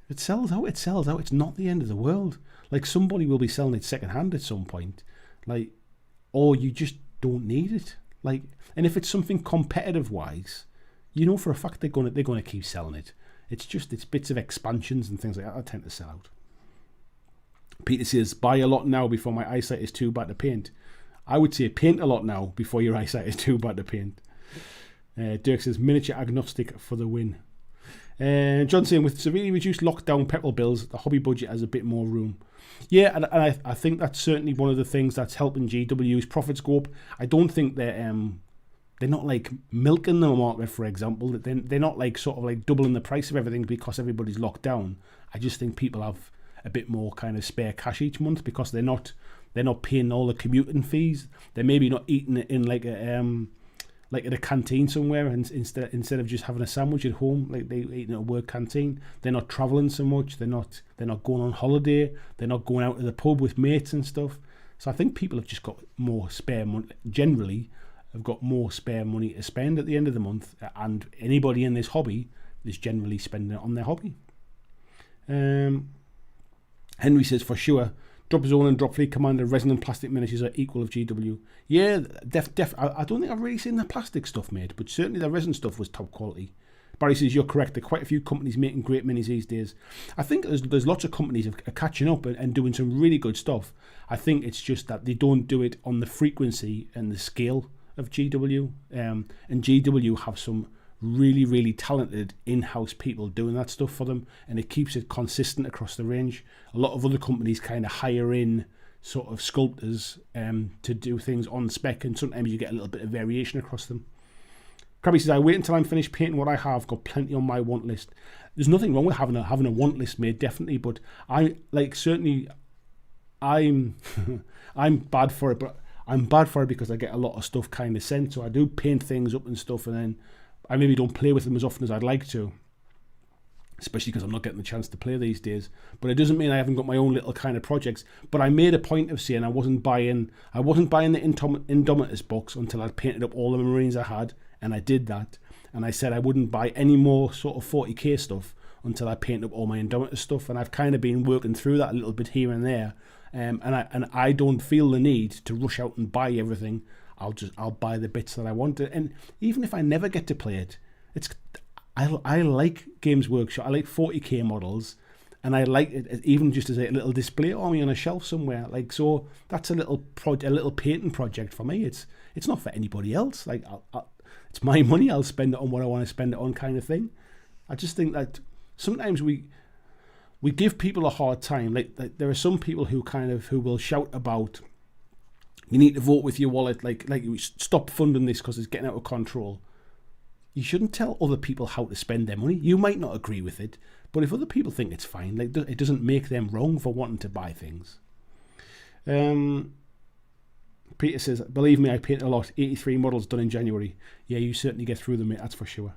It sells out. It's not the end of the world. Like, somebody will be selling it secondhand at some point. Like, or you just don't need it. Like, and if it's something competitive wise, you know for a fact they're gonna keep selling it. It's bits of expansions and things like that tend to sell out. Peter says, buy a lot now before my eyesight is too bad to paint. I would say paint a lot now before your eyesight is too bad to paint. Dirk says, miniature agnostic for the win. John saying, with severely reduced lockdown petrol bills, the hobby budget has a bit more room. Yeah, and I think that's certainly one of the things that's helping GW's profits go up. I don't think they're not like milking the market, for example. They're not like sort of like doubling the price of everything because everybody's locked down. I just think people have a bit more kind of spare cash each month because they're not paying all the commuting fees. They're maybe not eating it in like at a canteen somewhere, and instead of just having a sandwich at home, like they eat in a work canteen. They're not travelling so much. They're not going on holiday. They're not going out to the pub with mates and stuff. So I think people have just got more spare money. Generally, have got more spare money to spend at the end of the month, and anybody in this hobby is generally spending it on their hobby. Henry says, for sure, Drop Zone and Drop Fleet Commander resonant plastic miniatures are equal of GW. Yeah, I don't think I've really seen the plastic stuff made, but certainly the resin stuff was top quality. Barry says, you're correct. There are quite a few companies making great minis these days. I think there's lots of companies are catching up and doing some really good stuff. I think it's just that they don't do it on the frequency and the scale of GW. And GW have some really, really talented in-house people doing that stuff for them, and it keeps it consistent across the range. A lot of other companies kind of hire in sort of sculptors to do things on spec, and sometimes you get a little bit of variation across them. Krabby says, I wait until I'm finished painting what I have, got plenty on my want list. There's nothing wrong with having a want list made, definitely, but I'm I'm bad for it, but I'm bad for it because I get a lot of stuff kind of sent, so I do paint things up and stuff, and then I maybe don't play with them as often as I'd like to, especially because I'm not getting the chance to play these days. But it doesn't mean I haven't got my own little kind of projects. But I made a point of saying I wasn't buying the Indomitus box until I'd painted up all the Marines I had, and I did that. And I said I wouldn't buy any more sort of 40k stuff until I painted up all my Indomitus stuff. And I've kind of been working through that a little bit here and there. And I don't feel the need to rush out and buy everything. I'll buy the bits that I want to, and even if I never get to play it, I like Games Workshop. I like 40k models, and I like it even just as a little display army on a shelf somewhere. Like, so that's a little painting project for me. It's not for anybody else. Like, it's my money. I'll spend it on what I want to spend it on, kind of thing. I just think that sometimes we give people a hard time. Like there are some people who will shout about, you need to vote with your wallet, like stop funding this because it's getting out of control. You shouldn't tell other people how to spend their money. You might not agree with it, but if other people think it's fine, like, it doesn't make them wrong for wanting to buy things. Peter says, believe me, I paint a lot. 83 models done in January. Yeah, you certainly get through them, mate, that's for sure.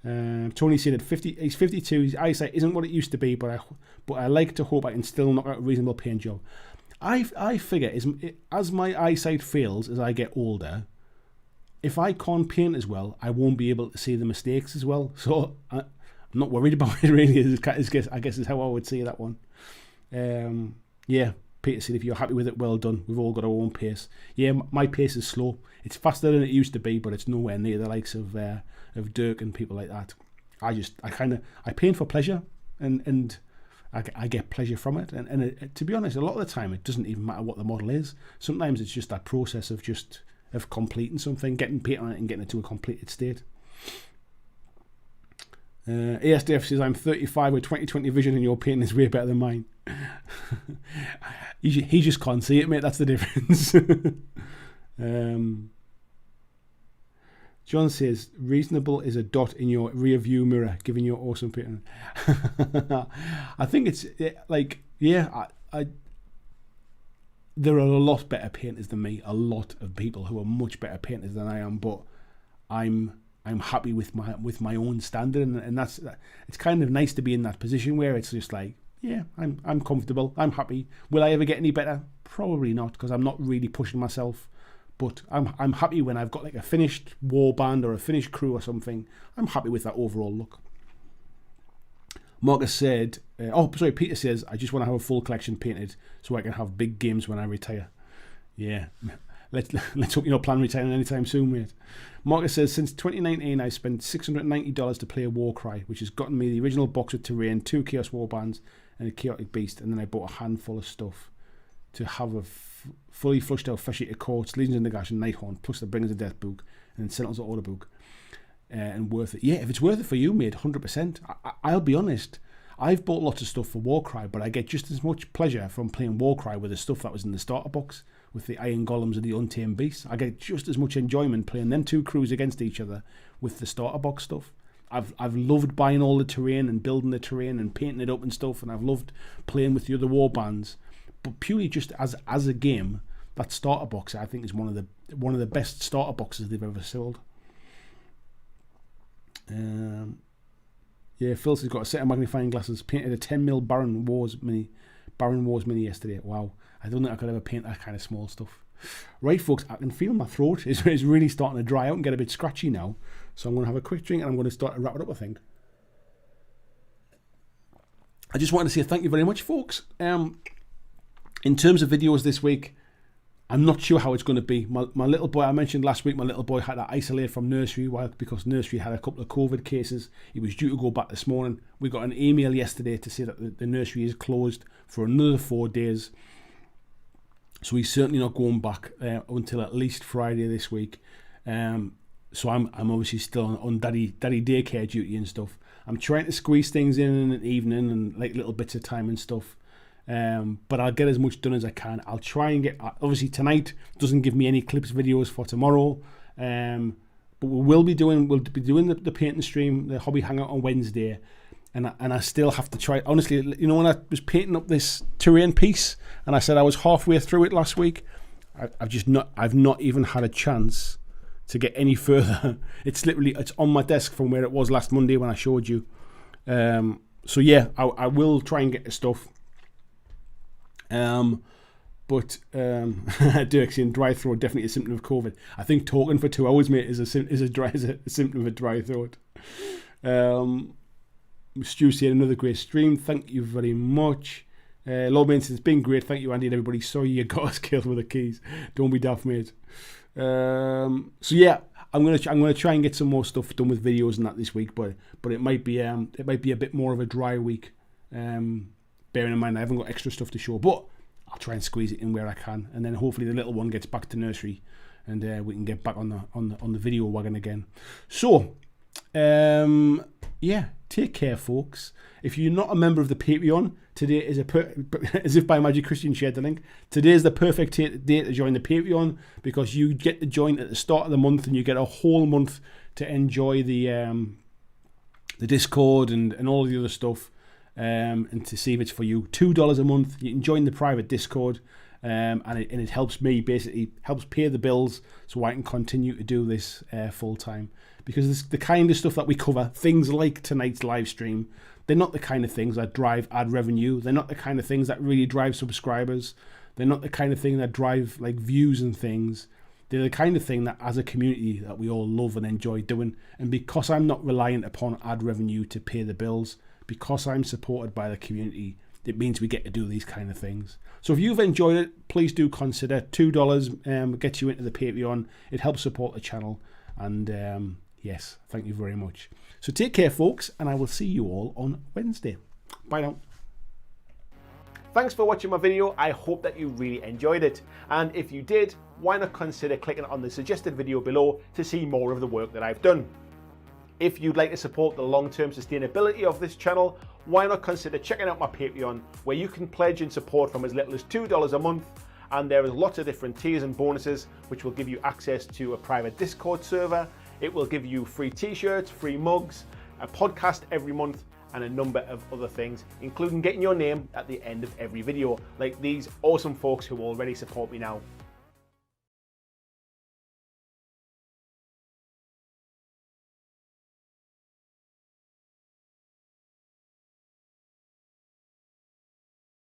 Tony said he's 52, his eyesight isn't what it used to be, but I like to hope I can still knock out a reasonable paint job. I figure as my eyesight fails as I get older, if I can't paint as well, I won't be able to see the mistakes as well. So I'm not worried about it really. I guess is how I would see that one. Yeah, Peter said, if you're happy with it, well done. We've all got our own pace. Yeah, my pace is slow. It's faster than it used to be, but it's nowhere near the likes of Dirk and people like that. I paint for pleasure, and I get pleasure from it. And to be honest, a lot of the time it doesn't even matter what the model is. Sometimes it's just that process of completing something, getting paint on it and getting it to a completed state. ASDF says, I'm 35 with 20/20 vision and your painting is way better than mine. he just can't see it, mate. That's the difference. John says, reasonable is a dot in your rear view mirror, giving you awesome painting. I think it's like, yeah, there are a lot better painters than me. A lot of people who are much better painters than I am, but I'm happy with my own standard, and that's, it's kind of nice to be in that position where it's just like, yeah, I'm comfortable, I'm happy. Will I ever get any better? Probably not, because I'm not really pushing myself. But I'm happy when I've got like a finished warband or a finished crew or something. I'm happy with that overall look. Marcus said, Peter says, I just want to have a full collection painted so I can have big games when I retire. Yeah, let's hope you're not planning retiring anytime soon, mate. Marcus says, since 2019, I spent $690 to play a Warcry, which has gotten me the original box of Terrain, 2 Chaos Warbands, and a Chaotic Beast, and then I bought a handful of stuff to have a fully flushed out Flesh Eater Courts, Legions in the Gash, and Nighthorn, plus the Bringers of Death book, and then Sentinels of Order book. And worth it. Yeah, if it's worth it for you, mate, 100%. I'll be honest, I've bought lots of stuff for Warcry, but I get just as much pleasure from playing Warcry with the stuff that was in the starter box, with the Iron Golems and the Untamed Beasts. I get just as much enjoyment playing them two crews against each other with the starter box stuff. I've loved buying all the terrain and building the terrain and painting it up and stuff, and I've loved playing with the other warbands. But purely just as a game, that starter box I think is one of the best starter boxes they've ever sold. Yeah, Phil's got a set of magnifying glasses, painted a 10mm Baron Wars mini yesterday. Wow, I don't think I could ever paint that kind of small stuff. Right, folks, I can feel my throat is really starting to dry out and get a bit scratchy now. So I'm going to have a quick drink and I'm going to start to wrap it up, I think. I just wanted to say thank you very much, folks. In terms of videos this week, I'm not sure how it's going to be. My little boy, I mentioned last week, my little boy had to isolate from nursery because nursery had a couple of COVID cases. He was due to go back this morning. We got an email yesterday to say that the nursery is closed for another 4 days. So he's certainly not going back until at least Friday this week. So I'm obviously still on daddy daycare duty and stuff. I'm trying to squeeze things in an evening and like little bits of time and stuff. But I'll get as much done as I can. I'll try and get, obviously tonight doesn't give me any clips videos for tomorrow. But we'll be doing the painting stream, the hobby hangout on Wednesday. And I still have to try. Honestly, you know, when I was painting up this terrain piece and I said I was halfway through it last week, I've not even had a chance to get any further. It's on my desk from where it was last Monday when I showed you. So yeah, I will try and get the stuff. But Dirk saying dry throat definitely a symptom of COVID. I think talking for 2 hours, mate, is a symptom of a dry throat. Stu saying another great stream. Thank you very much. Lord Main says it's been great. Thank you, Andy, and everybody. Sorry you got us killed with the keys. Don't be daft, mate. So yeah, I'm gonna try and get some more stuff done with videos and that this week, but it might be a bit more of a dry week. Bearing in mind I haven't got extra stuff to show, but I'll try and squeeze it in where I can, and then hopefully the little one gets back to nursery, and we can get back on the video wagon again. So, yeah, take care, folks. If you're not a member of the Patreon, today is as if by magic Christian shared the link. Today is the perfect day to join the Patreon, because you get to join at the start of the month, and you get a whole month to enjoy the Discord and all of the other stuff. And to see if it's for you. $2 a month, you can join the private Discord, and it helps me, basically helps pay the bills so I can continue to do this full time, because it's the kind of stuff that we cover, things like tonight's live stream, they're not the kind of things that drive ad revenue, they're not the kind of things that really drive subscribers, they're not the kind of thing that drive like views and things. They're the kind of thing that as a community that we all love and enjoy doing, and because I'm not reliant upon ad revenue to pay the bills, because I'm supported by the community, it means we get to do these kind of things. So if you've enjoyed it, please do consider $2 gets you into the Patreon. It helps support the channel. And yes, thank you very much. So take care, folks, and I will see you all on Wednesday. Bye now. Thanks for watching my video. I hope that you really enjoyed it. And if you did, why not consider clicking on the suggested video below to see more of the work that I've done. If you'd like to support the long-term sustainability of this channel, why not consider checking out my Patreon, where you can pledge and support from as little as $2 a month. And there is lots of different tiers and bonuses, which will give you access to a private Discord server. It will give you free t-shirts, free mugs, a podcast every month, and a number of other things, including getting your name at the end of every video, like these awesome folks who already support me now.